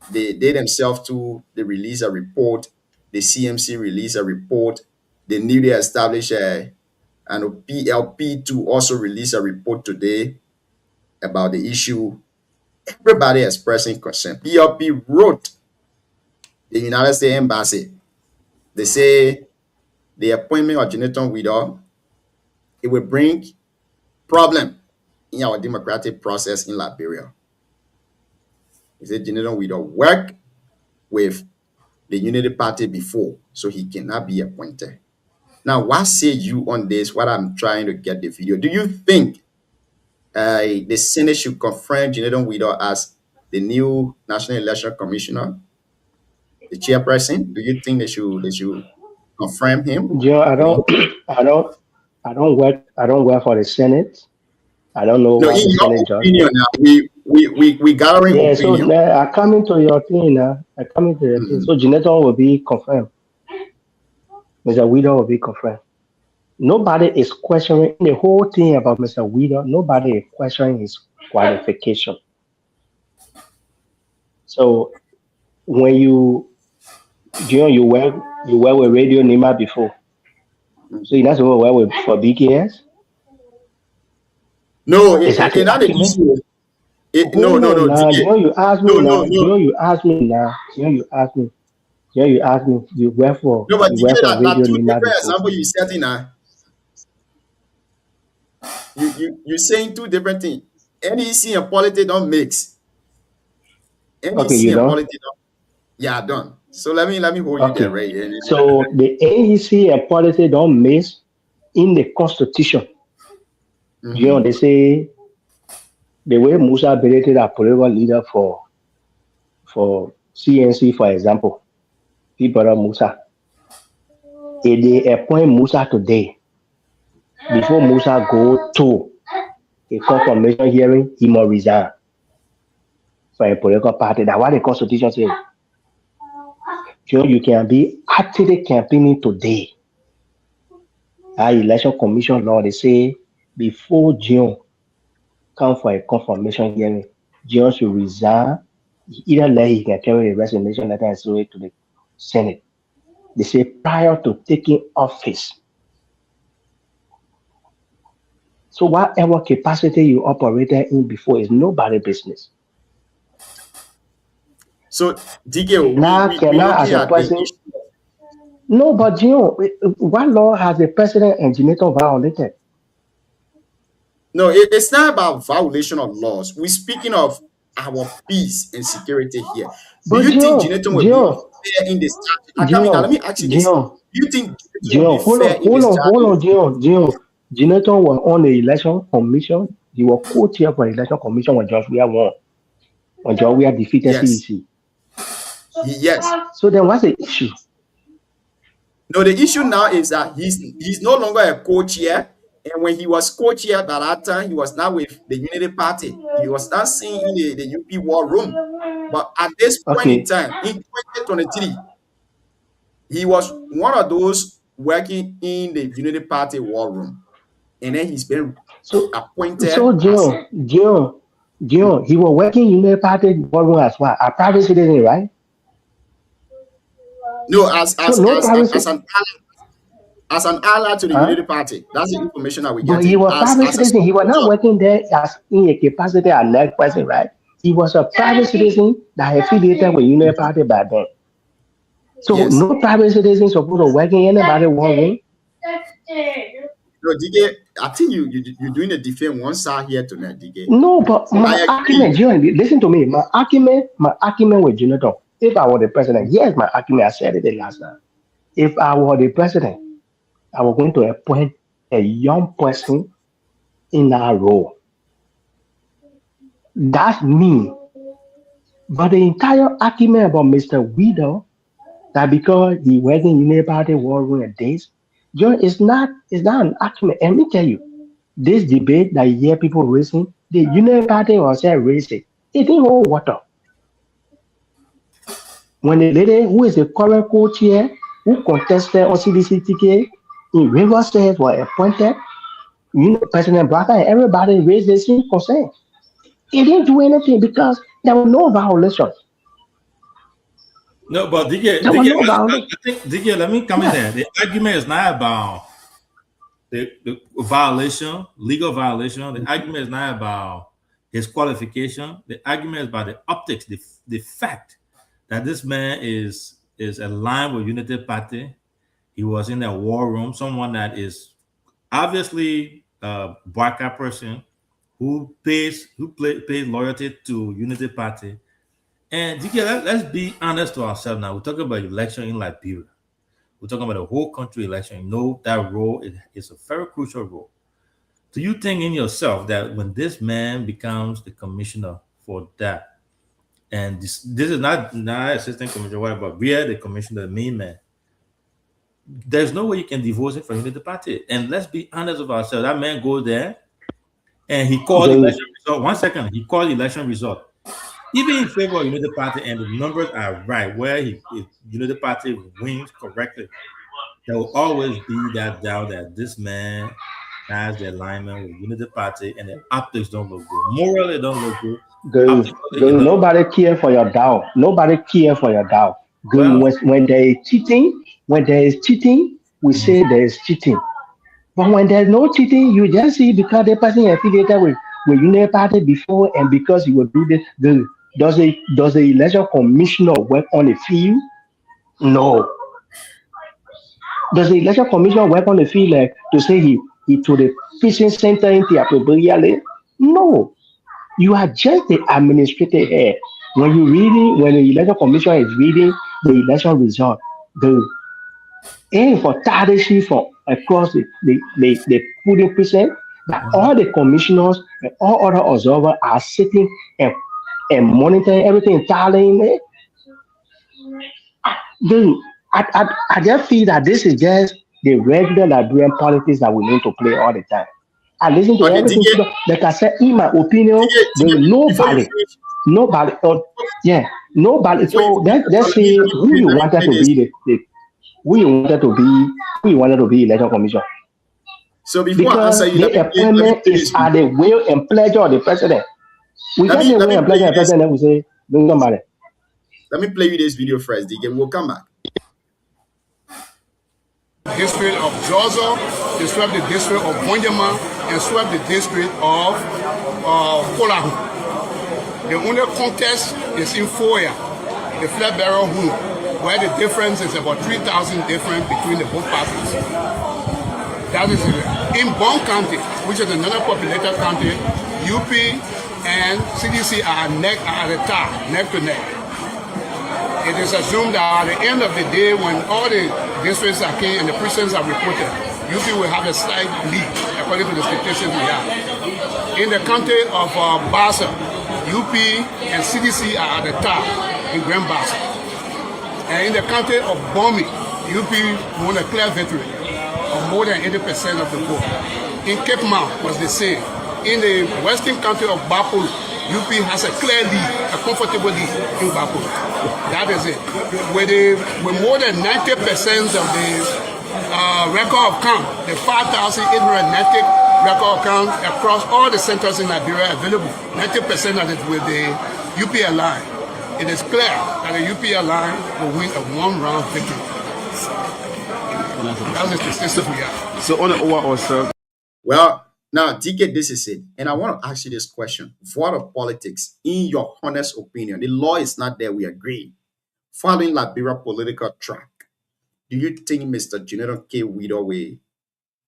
[SPEAKER 9] they themselves too, they release a report. The CMC released a report. The newly established and PLP to also release a report today about the issue. Everybody expressing concern. PLP wrote the United States Embassy. They say the appointment of Jonathan Widow, it will bring problem in our democratic process in Liberia. He said Jonathan Widow worked with the Unity Party before, so he cannot be appointed. Now, what say you on this? What I'm trying to get the video. Do you think the Senate should confirm Jonathan Widow as the new National Election Commissioner, the chairperson? Do you think they should confirm him?
[SPEAKER 13] Yeah, I don't work for the Senate. I don't know what the Senate judge.
[SPEAKER 9] Now, we gathering
[SPEAKER 13] yeah,
[SPEAKER 9] opinion.
[SPEAKER 13] So I come into your thing now. I come into your thing. So Jonathan will be confirmed. Mr. Widow will be confirmed. Nobody is questioning the whole thing about Mr. Widow. Nobody is questioning his qualification. So when you work with Radio Nima before. So you're not supposed to work for BKS?
[SPEAKER 9] No, it's not the issue. No.
[SPEAKER 13] You asked me. You work for.
[SPEAKER 9] No, but
[SPEAKER 13] you work for Radio
[SPEAKER 9] two
[SPEAKER 13] Nima
[SPEAKER 9] different
[SPEAKER 13] before.
[SPEAKER 9] examples you setting now. You're saying two different things. NEC and politics don't mix. NEC and politics don't. Yeah, done. So let me hold you there, right?
[SPEAKER 13] So the NEC and politics don't mix in the Constitution. You know, they say the way Musa berated a political leader for CNC, for example, people Musa. If they appoint Musa today, before Musa go to a confirmation hearing, he must resign for a political party. That's what the Constitution says. You can be actively campaigning today. Our election commission law, they say before June come for a confirmation hearing, June should resign. Either way, he can carry the resignation letter and show it to the Senate. They say prior to taking office. So whatever capacity you operated in before is nobody's business. No, but what law has the president and Senator violated?
[SPEAKER 9] No, it's not about violation of laws. We're speaking of our peace and security here. Do
[SPEAKER 13] But
[SPEAKER 9] you think Jonathan will be fair in this charge? Now let me ask you this. Do you think Jonathan will be fair in this charge?
[SPEAKER 13] Jonathan was on the election commission. He was co-chair for the election commission when George Weah won. When George Weah defeated CEC.
[SPEAKER 9] Yes.
[SPEAKER 13] So then what's the issue?
[SPEAKER 9] No, the issue now is that he's no longer a co-chair. And when he was co-chair by that time, he was now with the Unity Party. He was not seen in the UP war room. But at this point in time, in 2023, he was one of those working in the Unity Party war room. And then he's been appointed.
[SPEAKER 13] So, John, he was working in Unity Party war room as well. A private citizen, right?
[SPEAKER 9] No, as an ally to the Unity Party. That's the information that we get.
[SPEAKER 13] But he was private citizen. He was not working there as in a capacity as next person, right? He was a private citizen that affiliated with Unity Party back then. So no private citizen supposed to work in anybody war room.
[SPEAKER 9] No, DK, I think you're doing a defense one side here tonight, DK.
[SPEAKER 13] No, but my argument, listen to me. My argument with Jonathan. If I were the president, yes, my argument, I said it the last time. If I were the president, I was going to appoint a young person in that role. That's me. But the entire argument about Mr. Widow, that because he was in Unity Party war room at days, John, it's not an argument. And let me tell you, this debate that you hear people raising, the Unity Party was raising, it didn't hold water. When the lady who is the current co-chair, who contested on CDC ticket in Rivers State was appointed, President Blacker and everybody raised the same concern. It didn't do anything because there was no violation.
[SPEAKER 10] No, but DK, let me come in there. The argument is not about the violation, legal violation. The argument is not about his qualification. The argument is about the optics, the fact that this man is aligned with Unity Party. He was in a war room, someone that is obviously a Barca person who pays loyalty to Unity Party. And DK, let's be honest to ourselves now. We're talking about election in Liberia. We're talking about the whole country election. You know that role is a very crucial role. Do you think in yourself that when this man becomes the commissioner for that, and this is not assistant commissioner, but we are the commissioner, the main man, there's no way you can divorce it from Unity Party. And let's be honest with ourselves. That man goes there and he called the election result. 1 second, he called the election result. Even in favor of Unity Party, and the numbers are right, where if Unity Party wins correctly, there will always be that doubt that this man has the alignment with Unity Party, and the optics don't look good. Morally, don't look good.
[SPEAKER 13] Nobody care for your doubt. Nobody care for your doubt. When there is cheating, we say there is cheating. But when there's no cheating, you just see because the person affiliated with Unity Party before, and because you will do this, does the election commissioner work on the field? No. Does the election commissioner work on the field like to say he to the fishing center in Tiapobriale? No. You are just the administrator head. When the election commissioner is reading the election result, for Tadashi from across the polling precinct, that all the commissioners and all other observers are sitting and monitoring everything, tallying it. I just feel that this is just the regular Liberian politics that we need to play all the time. I listen to everything. Like I said, in my opinion, there is nobody. So let's see who you wanted to be election commission.
[SPEAKER 9] So before
[SPEAKER 13] because
[SPEAKER 9] I answer you,
[SPEAKER 13] the appointment is at the will and pleasure of the president. We get the will and pleasure of the president, we say, don't matter.
[SPEAKER 9] Let me play you this video first, DK. We'll come back.
[SPEAKER 14] District of Georgia, they swept the district of Bonjama, and swept the district of Kolahu. The only contest is in Foya, the flag bearer who. where the difference is about 3,000 difference between the both parties. That is it. In Bond County, which is another populated county, UP and CDC are at the top, neck to neck. It is assumed that at the end of the day, when all the districts are came and the precincts are reported, UP will have a slight lead, according to the statistics we have. In the county of Bassa, UP and CDC are at the top in Grand Bassa. And in the county of Bomi, UP won a clear victory of more than 80% of the vote. In Cape Mount was the same. In the western county of Bapolo, UP has a clear lead, a comfortable lead in Bapolo. That is it. With more than 90% of the record of count, the 5,890 record of count across all the centers in Liberia available, 90% of it with the UPL line. It is clear that the UPL line will win a one-round victory. That's the statistics we have.
[SPEAKER 3] So on the overall, sir.
[SPEAKER 9] Well, now, DK, this is it. And I want to ask you this question. Vote of politics, in your honest opinion, the law is not there, we agree. Following Liberia political track, do you think Mr. Jonathan K. Widow will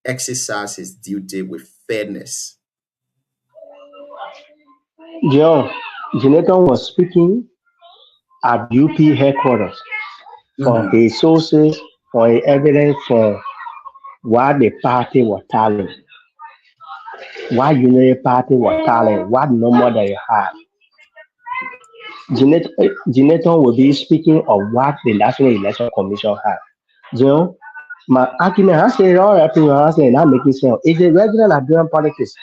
[SPEAKER 9] exercise his duty with fairness?
[SPEAKER 13] John, Jonathan was speaking at UP headquarters for his sources, for his evidence for what the party was telling. What United Party was telling, what number they have. Jonathan will be speaking of what the National Election Commission has. You know, my argument, I say all that thing, I say, not making sense. It's a regular Liberian politics.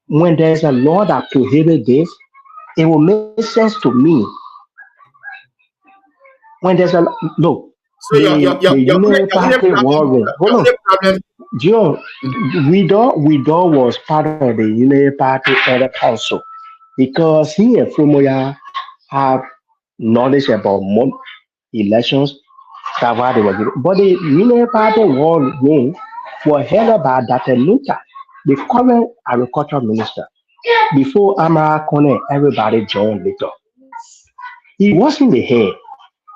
[SPEAKER 13] When there's a law that prohibits this, it will make sense to me. When there's a look,
[SPEAKER 9] so
[SPEAKER 13] the United Party war room. Hold on. John, Widow was part of the United Party Elder Council because he and Fumoya have knowledge about elections. That's why they were given. But the United Party war room was held by Dr. Luther, the current agriculture minister. Before Amara Kone, everybody joined later. He was in the head,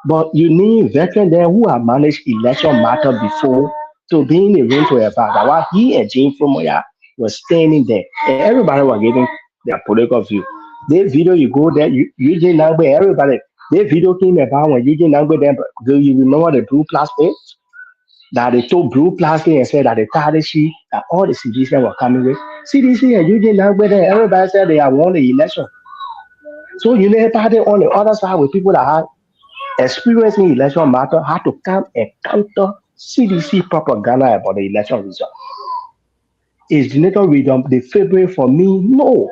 [SPEAKER 13] but you need veterans there who have managed election matter before to be in the room to about that. While he and Jane Fumoya were standing there, and everybody was giving their political view. The video you go there, Eugene Nangbe, everybody. The video came about when Eugene Nangbe there. Do you remember the blue plastic? That they took blue plastic and said that the Tadashi, that all the CDC were coming with. CDC and Eugene Nangbe there, everybody said they have won the election. So United Party on the other side with people that have experience in election matter had to come and counter CDC propaganda about the election result. Is Jonathan Widow the favorite for me? No.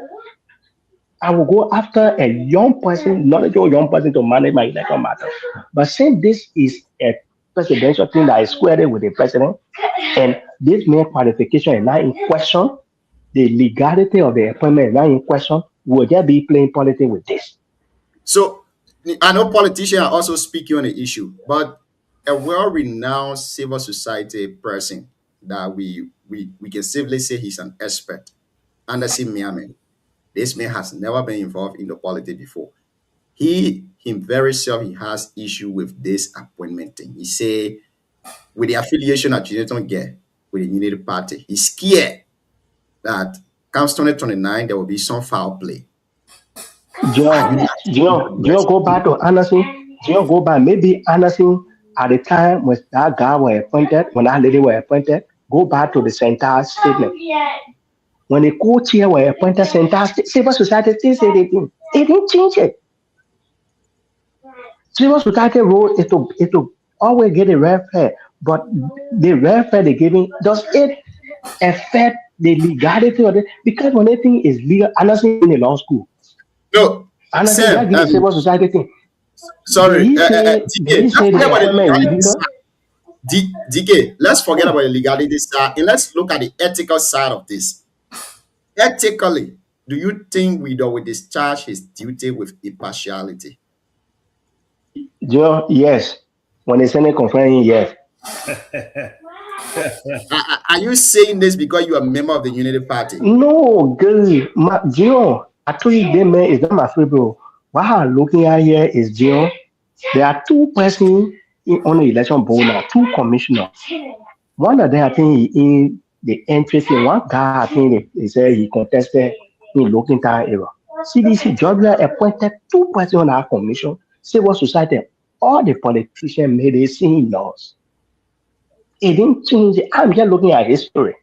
[SPEAKER 13] I will go after a young person, knowledgeable young person to manage my election matter. But since this is a presidential thing that is squared with the president, and this mere qualification is not in question, the legality of the appointment is not in question, will there be playing politics with this?
[SPEAKER 9] So, I know politicians are also speaking on the issue, but a well-renowned civil society person that we can safely say he's an expert, Anderson Miami. This man has never been involved in the politics before. He very self, he has issue with this appointment thing. He say, with the affiliation that Jonathan get with the Unity Party, he's scared that comes 2029, there will be some foul play.
[SPEAKER 13] John, go back to Anderson. John, go back. Maybe Anderson, at the time when that guy was appointed, when that lady was appointed, go back to the center statement. When the co-chair were appointed, center civil society still said it didn't change it. Civil society role is to always get a welfare, but the welfare they're giving, does it affect the legality of it? Because when anything is legal, Anderson in the law school.
[SPEAKER 9] No,
[SPEAKER 13] Anderson the civil society thing.
[SPEAKER 9] Sorry, DK, let's forget about the legality side and let's look at the ethical side of this. Ethically, do you think Widow will discharge his duty with impartiality?
[SPEAKER 13] Yes. When they send a conference, yes.
[SPEAKER 9] Are you saying this because you are a member of the Unity Party?
[SPEAKER 13] No, girl. I told you, that man is not my favorite. What I'm looking at here is Jill. There are two persons on the election board now, two commissioners. One of them, I think, in the interest in one guy, I think he said he contested in Looking Town area. CDC Georgia appointed two persons on our commission, civil society. All the politicians made a same laws. It didn't change. I'm just looking at history.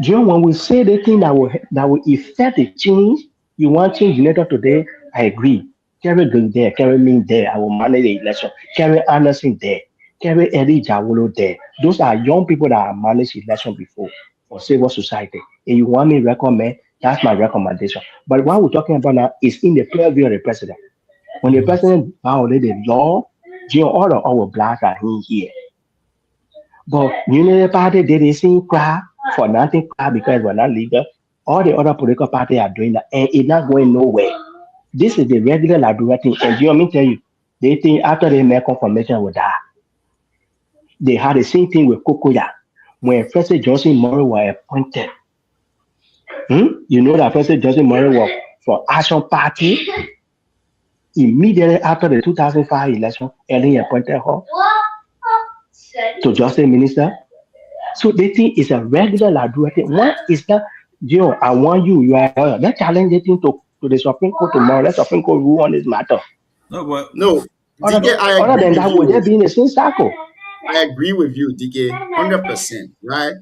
[SPEAKER 13] John, when we say the thing that will effect the change, you want change later today, I agree. Carry Good there, carry me there, I will manage the election. Carry Anderson there, carry Eddie Jawolo there. Those are young people that have managed election before for civil society. And you want me to recommend, that's my recommendation. But what we're talking about now is in the player view of the president. When the president violated the law, John, all of our blacks are in here. But Unity Party did the same crap for nothing crap because we're not legal. All the other political parties are doing that, and it's not going nowhere. This is the regular Liberia thing. And you want me to tell you, they think after they make confirmation with that, they had the same thing with Kokoya. When President Johnson Murray was appointed, you know that President Johnson Murray was for Action Party. Immediately after the 2005 election, Ellen appointed her to Justice Minister. So they think it's a regular Liberia thing. One is that, I want you are a lawyer. Let's challenge the thing to the Supreme Court tomorrow. Let Supreme Court rule on this matter.
[SPEAKER 9] No.
[SPEAKER 13] Other
[SPEAKER 9] DK,
[SPEAKER 13] than that, would there be in the same circle?
[SPEAKER 9] I agree with you, DK, 100%, right?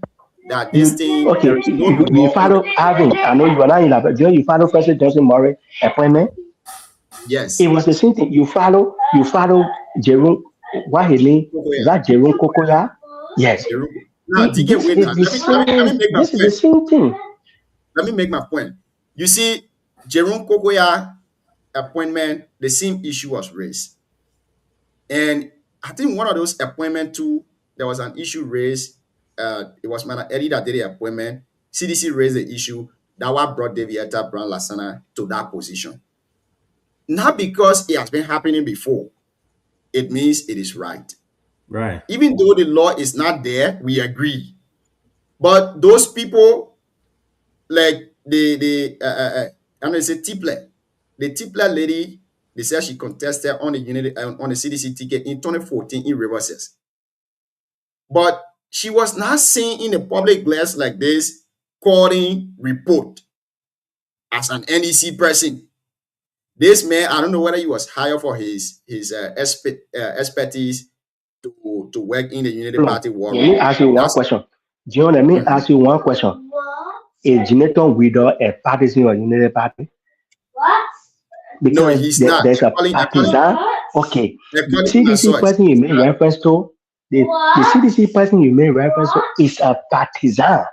[SPEAKER 9] That this thing,
[SPEAKER 13] Okay,
[SPEAKER 9] there is no
[SPEAKER 13] you follow Alvin. I know you are not in Liberia. You follow President Johnson Murray appointment.
[SPEAKER 9] Yes.
[SPEAKER 13] It was the same thing. You follow Jerome. What his name? Is that Jerome Kokoya? Yes.
[SPEAKER 9] Now, DK, wait now. Let me make my
[SPEAKER 13] This is the same thing.
[SPEAKER 9] Let me make my point. You see, Jerome Kokoya appointment, the same issue was raised. And I think one of those appointment too, there was an issue raised. It was Madam Eddie that did the appointment. CDC raised the issue. That what brought Davietta Brown Lasana to that position. Not because it has been happening before. It means it is right.
[SPEAKER 10] Right.
[SPEAKER 9] Even though the law is not there, we agree. But those people, like I'm gonna say Tipler, the Tipler lady, they said she contested on the CDC ticket in 2014 in reverses. But she was not seen in the public glass like this, calling report as an NEC person. This man, I don't know whether he was hired for his expertise to work in the Unity Party war.
[SPEAKER 13] Let me ask you one question. John, let me ask you one question. Is Jonathan Widow a partisan of Unity Party? Because
[SPEAKER 9] no, he's not.
[SPEAKER 13] There's a partisan. Okay. The CDC person you made reference to, the CDC person you made reference to is a partisan.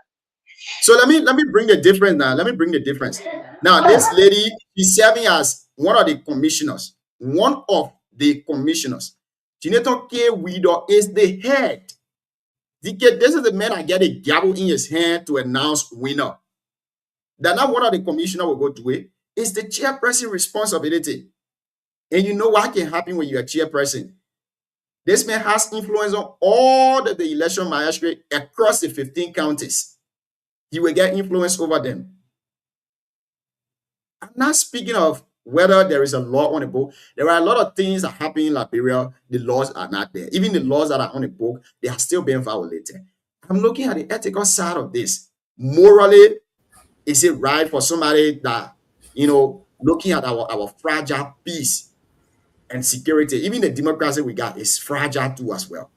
[SPEAKER 9] So let me bring the difference now. Let me bring the difference. Now, this lady is serving as one of the commissioners. One of the commissioners. Jonathan K. Widow is the head. This is the man that get a gavel in his hand to announce winner. That not one of the commissioners will go to it. It's the chairperson responsibility. And you know what can happen when you're a chairperson? This man has influence on all the election magistrate across the 15 counties. He will get influence over them. I'm not speaking of whether there is a law on the book. There are a lot of things that happen in Liberia. The laws are not there. Even the laws that are on the book, they are still being violated. I'm looking at the ethical side of this. Morally, is it right for somebody that, looking at our fragile peace and security, even the democracy we got is fragile too as well.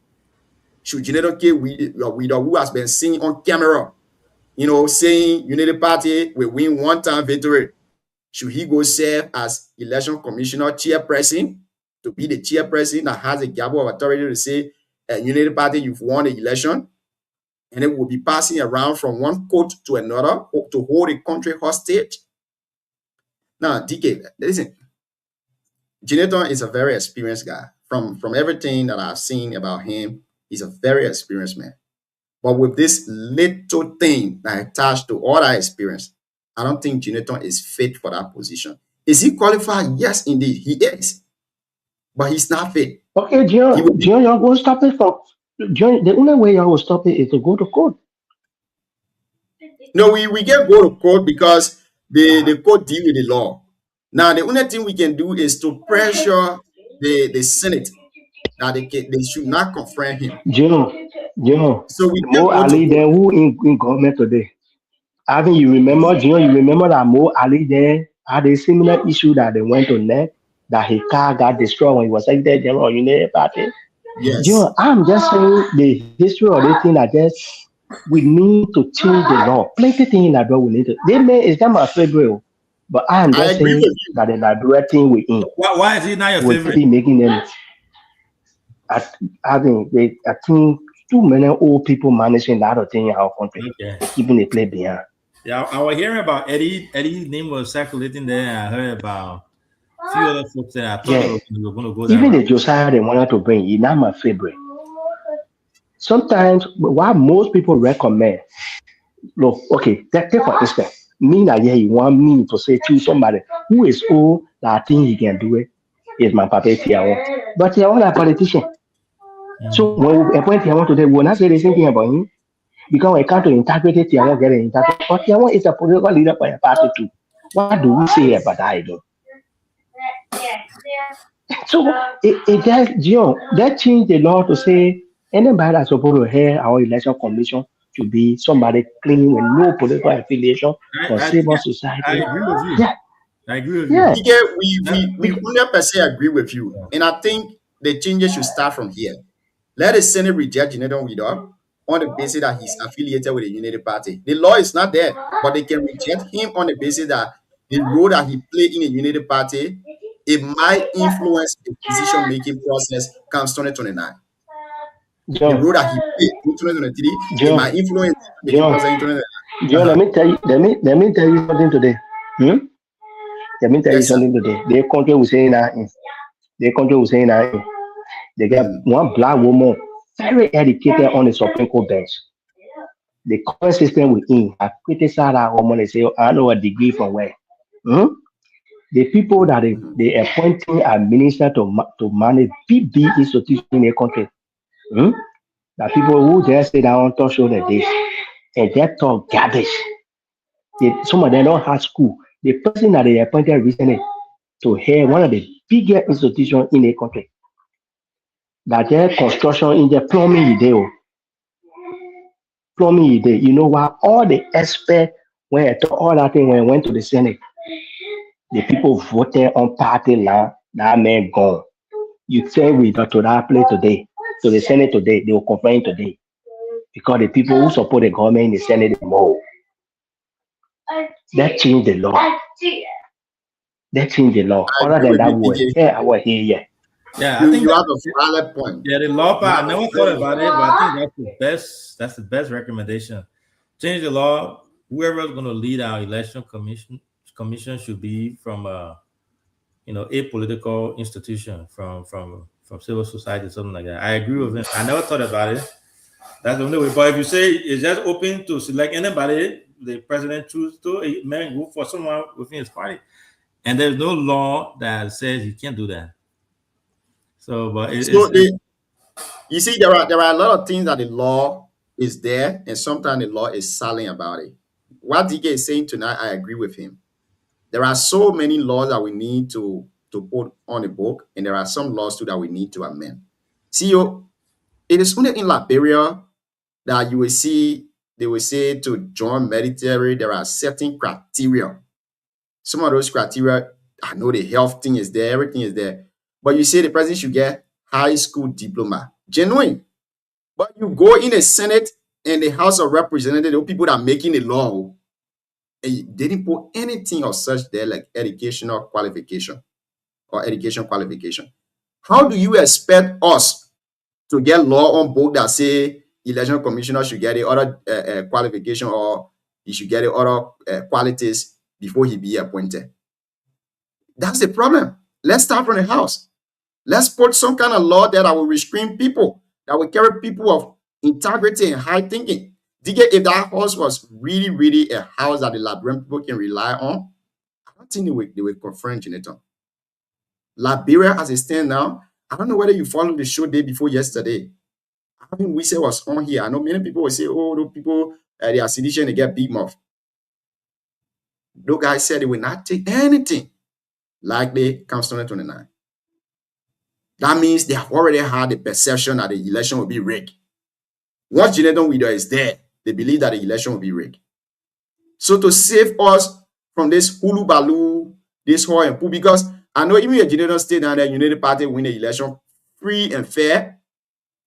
[SPEAKER 9] Should Jonathan K. Widow, who has been seen on camera, saying Unity Party will win one-time victory, should he go serve as election commissioner chairperson, to be the chairperson that has a gavel of authority to say, Unity Party, you've won the election, and it will be passing around from one court to another to hold the country hostage? Now, DK, listen, Jonathan is a very experienced guy. From everything that I've seen about him, he's a very experienced man. But with this little thing that attached to all that experience, I don't think Jonathan is fit for that position. Is he qualified? Yes, indeed, he is. But he's not fit.
[SPEAKER 13] Okay, John, y'all go stop it for John. The only way y'all will stop it is to go to court.
[SPEAKER 9] No, we can't go to court because the court deal with the law. Now, the only thing we can do is to pressure the Senate that they should not confront him.
[SPEAKER 13] John,
[SPEAKER 9] So we can
[SPEAKER 13] Mo
[SPEAKER 9] go to
[SPEAKER 13] Ali
[SPEAKER 9] vote.
[SPEAKER 13] then who in government today? I think you remember, John, you remember that Mo Ali there had a similar issue that they went to net that his car got destroyed when he was Secretary General of United Party.
[SPEAKER 9] Yes.
[SPEAKER 13] John, I'm just saying the history of this thing that just we need to change the law. Plenty things in that law we need to. They may it's not my favorite, but I'm
[SPEAKER 9] I
[SPEAKER 13] just
[SPEAKER 9] agree
[SPEAKER 13] saying
[SPEAKER 9] with you.
[SPEAKER 13] that the Liberia thing we in
[SPEAKER 10] Why is he not your
[SPEAKER 13] will
[SPEAKER 10] favorite?
[SPEAKER 13] keep making them. I think too many old people managing a lot of things in our country,
[SPEAKER 10] Okay.
[SPEAKER 13] keeping the play behind.
[SPEAKER 10] Yeah, I was hearing about Eddie. Eddie's name was circulating there. And I heard about a few other folks that I thought
[SPEAKER 13] Yeah,
[SPEAKER 10] we were going to go that
[SPEAKER 13] even the
[SPEAKER 10] route.
[SPEAKER 13] Josiah they wanted to bring, he's not my favorite. Sometimes what most people recommend, look, okay, take for instance, me that yeah, you want me to say to somebody who is old that I think he can do it is my papa Tiawan. But Tiawan a politician. So when we appoint Tiawan today, we will not say the same thing about him. Because when it comes to integrity, Tiawan get integrity. But Tiawan is a political leader for a party too. What do we say about that? Though? So it just, that changed the law to say anybody that's supposed to head our election commission should be somebody clean with no political affiliation or civil
[SPEAKER 10] I
[SPEAKER 13] society.
[SPEAKER 10] agree with you.
[SPEAKER 13] Yeah,
[SPEAKER 10] I agree with
[SPEAKER 13] yeah.
[SPEAKER 10] you.
[SPEAKER 9] We 100% agree with you. And I think the changes should start from here. Let the Senate reject Jonathan Widor on the basis that he's affiliated with the Unity Party. The law is not there, but they can reject him on the basis that the role that he played in the Unity Party, it might influence the decision-making process comes 2029. The
[SPEAKER 13] John,
[SPEAKER 9] role that he played in 2023, it might influence the decision-making process in 2029.
[SPEAKER 13] John, let me tell you, let me tell you something today. Let me tell you
[SPEAKER 9] Yes, sir.
[SPEAKER 13] something today. The country was saying that. They got one black woman, very educated on the Supreme Court bench. The current system we in, I criticize that woman. They say, I know a degree from where. The people that they appointing a minister to manage big institutions in the country. The people who just sit down talk show the day and they talk garbage. Some of them don't have school. The person that they appointed recently to head one of the biggest institutions in the country. That their construction in the plumbing idea. You know what? All the experts when I talk all that thing when I went to the Senate, the people voted on party line. That man gone. You say we go to that place today, to the Senate today, they will complain today. Because the people who support the government in the Senate more. That changed the law. That changed the law.
[SPEAKER 9] I
[SPEAKER 13] Other
[SPEAKER 9] agree
[SPEAKER 13] than
[SPEAKER 9] with
[SPEAKER 13] that,
[SPEAKER 9] you,
[SPEAKER 13] I was here.
[SPEAKER 10] Yeah, I think
[SPEAKER 9] you have a valid point.
[SPEAKER 10] Yeah, the law part. I never thought about it, but I think that's the best. That's the best recommendation. Change the law. Whoever is going to lead our election commission should be from a political institution, from civil society, something like that. I agree with him. I never thought about it. That's the only way. But if you say it's just open to select anybody, the president choose to, a man go for someone within his party, and there's no law that says you can't do that. So, but
[SPEAKER 9] you see, there are a lot of things that the law is there, and sometimes the law is silent about it. What DK is saying tonight, I agree with him. There are so many laws that we need to put on the book, and there are some laws too that we need to amend. See, it is only in Liberia that you will see they will say to join military, there are certain criteria. Some of those criteria, I know the health thing is there, everything is there. But you say the president should get high school diploma. Genuine. But you go in the Senate and the House of Representatives, those people that are making the law, and they didn't put anything of such there like educational qualification or education qualification. How do you expect us to get law on book that say election commissioner should get the other qualification or he should get the other qualities before he be appointed? That's the problem. Let's start from the house. Let's put some kind of law that will restrain people, that will carry people of integrity and high thinking. If that house was really, really a house that the Liberian people can rely on, I don't think they will confront Jonathan. Liberia as it stands now, I don't know whether you followed the show day before yesterday. I think we say was on here. I know many people will say, oh, those people, they are sedition, they get beat off. Those guys said they will not take anything likely comes 2029. That means they have already had the perception that the election will be rigged. Once Jonathan Widow is there, they believe that the election will be rigged. So to save us from this hulu baloo, this whole and poo, because I know even if Jonathan stay down there, United Party win the election free and fair,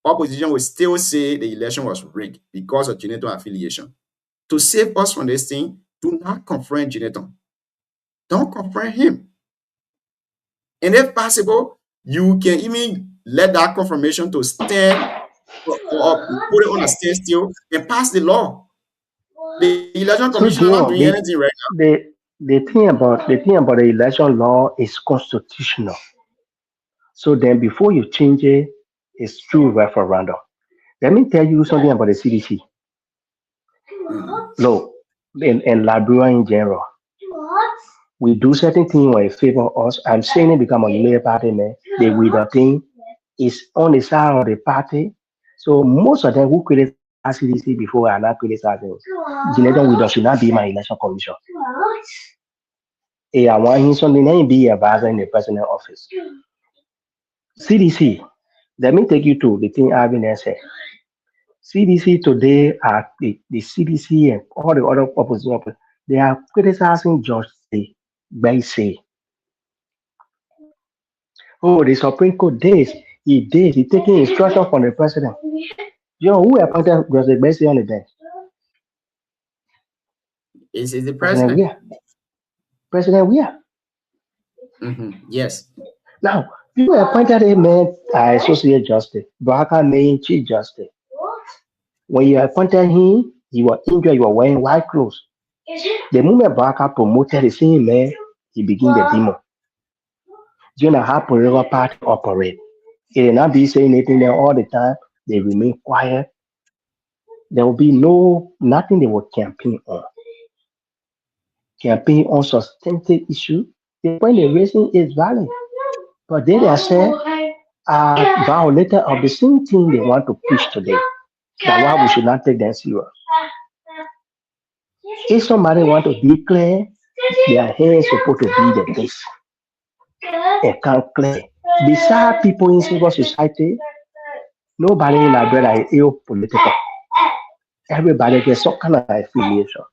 [SPEAKER 9] opposition will still say the election was rigged because of Jonathan affiliation. To save us from this thing, do not confront Jonathan. Don't confront him. And if possible, you can even let that confirmation to stand or put it on a standstill and pass the law. The election
[SPEAKER 13] So
[SPEAKER 9] commission is not
[SPEAKER 13] Dion,
[SPEAKER 9] doing anything right now.
[SPEAKER 13] the thing about the election law is constitutional. So then before you change it, it's through referendum. Let me tell you something about the CDC. Look, in Liberia in general, we do certain things where it favor us. I'm saying it because I'm a United Party man. The Widow thing is on the side of the party. So most of them who criticize CDC before are not criticizing. Jonathan Widow should not be my election commission. I want him something and be advisor in the president office. CDC, let me take you to the thing I've been said. CDC today are the CDC and all the other opposition, they are criticizing George Bassey. Oh, the Supreme Court he taking instruction from the president. You know who appointed George Bassey on the bench?
[SPEAKER 9] Is it the president?
[SPEAKER 13] President Weah.
[SPEAKER 9] Yes.
[SPEAKER 13] Now, you appointed a man associate justice, Baraka named chief justice. When you appointed him, he was injured, he was wearing white clothes. The moment Baraka promoted the same man, he began the demo. Do you know how political party operate? It will not be saying anything there all the time. They remain quiet. There will be nothing they will campaign on. Campaign on substantive issue. The point they're raising is valid. But they themselves are violator of the same thing they want to push today. That's why we should not take them serious. If somebody want to declare their hands supposed to be the base, they can't clear. Besides people in civil society, nobody in Liberia is ill political. Everybody gets some kind of affiliation.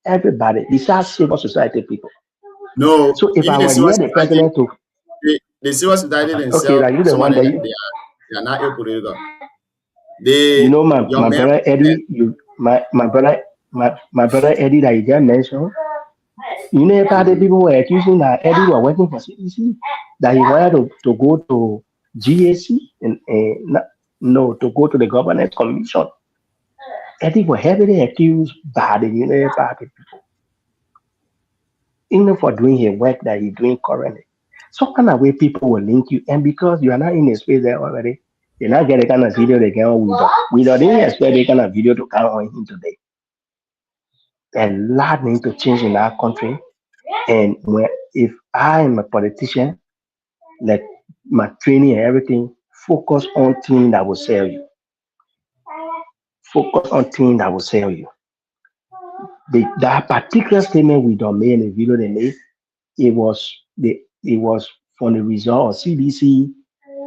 [SPEAKER 13] Everybody, besides civil society people.
[SPEAKER 9] No,
[SPEAKER 13] so if
[SPEAKER 9] even
[SPEAKER 13] I
[SPEAKER 9] the
[SPEAKER 13] were
[SPEAKER 9] civil
[SPEAKER 13] near the president to
[SPEAKER 9] the civil society themselves,
[SPEAKER 13] okay, like you the one that
[SPEAKER 9] they are not political.
[SPEAKER 13] You know my brother Eddie, my brother Eddie that you just mentioned. You know about the people were accusing that Eddie was working for CDC, that he wanted to go to GAC and to go to the governance commission. Eddie was heavily accused by the United Party people, even for doing his work that he's doing currently. So kind of way people will link you, and because you are not in the space there already, they not get a kind of video they get on with. We don't expect a kind of video to come on him today. And lot need to change in our country. And if I am a politician, like my training and everything, focus on things that will sell you. Focus on things that will sell you. That particular statement we don't make in the video they made, it was from the result of CDC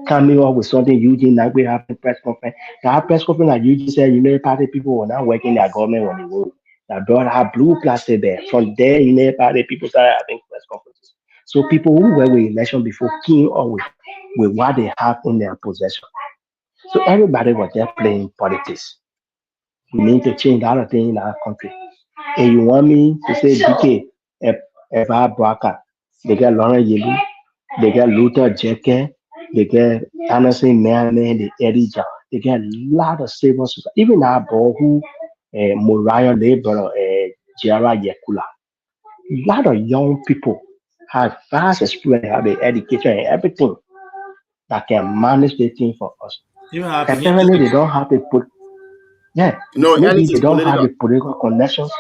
[SPEAKER 13] coming up with something Eugene like we have a press conference. That press conference that Eugene said, United Party people were not working their government on the road. That door had blue plastic there. From there, United Party people started having press conferences. So people who were with election before came up with what they have in their possession. So everybody was there playing politics. We need to change a lot of things in our country. And you want me to say DK, Eva Braka, they got Lauren Yelu, they got Luther Jeke, they get Anderson Man, the Eddie John. They get a lot of civil society. Even our boy who Moriah Labor, Jara Yakula. A lot of young people have vast experience, have the education and everything that can manage the thing for us. Apparently, they don't have to put. Yeah,
[SPEAKER 9] no,
[SPEAKER 13] maybe they don't have the political connections.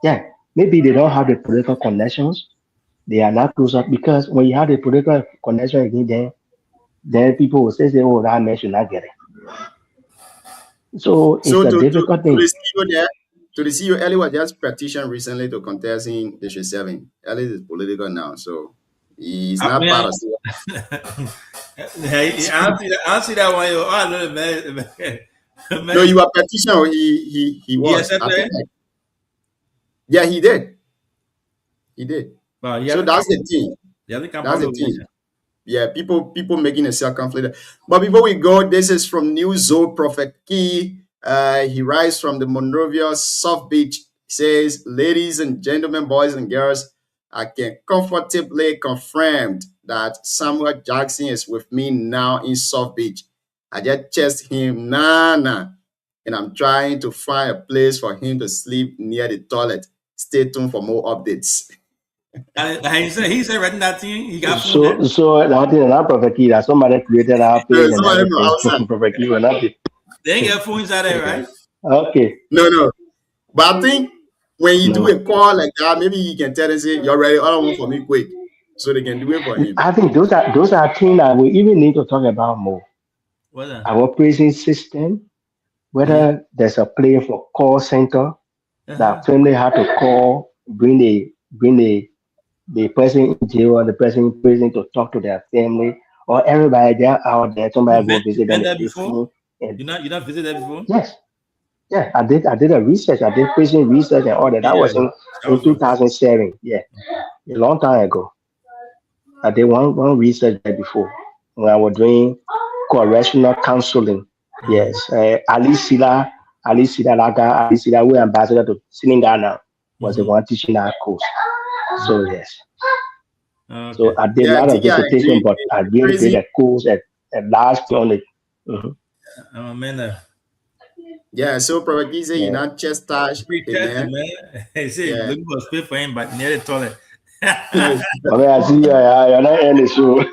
[SPEAKER 13] Yeah, maybe they don't have the political connections. They are not close up because when you have the political connection again, then people will say, "Oh, that man should not get it." So it's a difficult thing.
[SPEAKER 9] To the CEO, Ellie was just petitioned recently to contest in District 7. Ellie is political now, so he's not part of it.
[SPEAKER 10] Hey, I see that one. Oh, I know, man.
[SPEAKER 9] No, you were petitioned, or he was.
[SPEAKER 10] Yes,
[SPEAKER 9] I think, yeah, he did. He did.
[SPEAKER 10] Well,
[SPEAKER 9] So that's the thing.
[SPEAKER 10] That's
[SPEAKER 9] the thing. Yeah, people making a self-conflict. But before we go, this is from New Zone Prophet Key. He writes from the Monrovia South Beach. He says, ladies and gentlemen, boys and girls, I can comfortably confirm that Samuel Jackson is with me now in South Beach. I just chased him, and I'm trying to find a place for him to sleep near the toilet. Stay tuned for more updates.
[SPEAKER 10] He said writing that thing. He got
[SPEAKER 13] so that thing not Prophet Key, that somebody created our page and
[SPEAKER 9] everything.
[SPEAKER 13] Prophet Key will not be.
[SPEAKER 10] They ain't got phones out there, right?
[SPEAKER 13] Okay.
[SPEAKER 9] No. But I think when you do a call like that, maybe you can tell them, say, you're ready, all I want for me quick. So they can do it for him.
[SPEAKER 13] I think those are things that we even need to talk about more.
[SPEAKER 10] What's that?
[SPEAKER 13] Our prison system, whether there's a place for call center that family have to call, bring the person in jail and the person in prison to talk to their family, or everybody there out there, somebody go visit them.
[SPEAKER 10] You not visit that before?
[SPEAKER 13] Yes. Yeah, I did a research. I did prison research and all that. That was in 2007. Yeah, a long time ago. I did one research there before when I was doing correctional counseling. Yes, Ali Sida, who is ambassador to Senegal now, was the one teaching our course. So yes. Okay. So I did a lot of visitation, but I really did a course at large on it.
[SPEAKER 9] Yeah, so Prophet Gize, you not just touch
[SPEAKER 10] man. He said, looking for space for him, but near the toilet.
[SPEAKER 13] I mean, I see you're not in the show.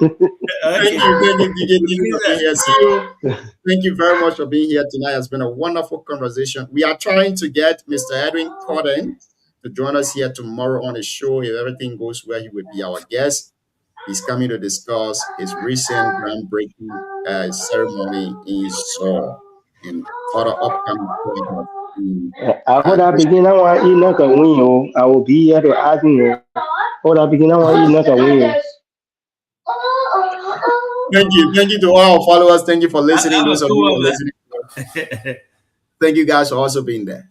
[SPEAKER 9] Thank you very much for being here tonight. It's been a wonderful conversation. We are trying to get Mr. Edwin Corden to join us here tomorrow on the show. If everything goes well, he will be our guest. He's coming to discuss his recent groundbreaking ceremony in Seoul and other upcoming programs.
[SPEAKER 13] Hold up, begin. I want to eat nothing win. I will be here to ask you. Hold up, begin. I want to eat nothing win.
[SPEAKER 9] Thank you to all our followers. Thank you for listening. Those of you who are listening. Thank you guys for also being there.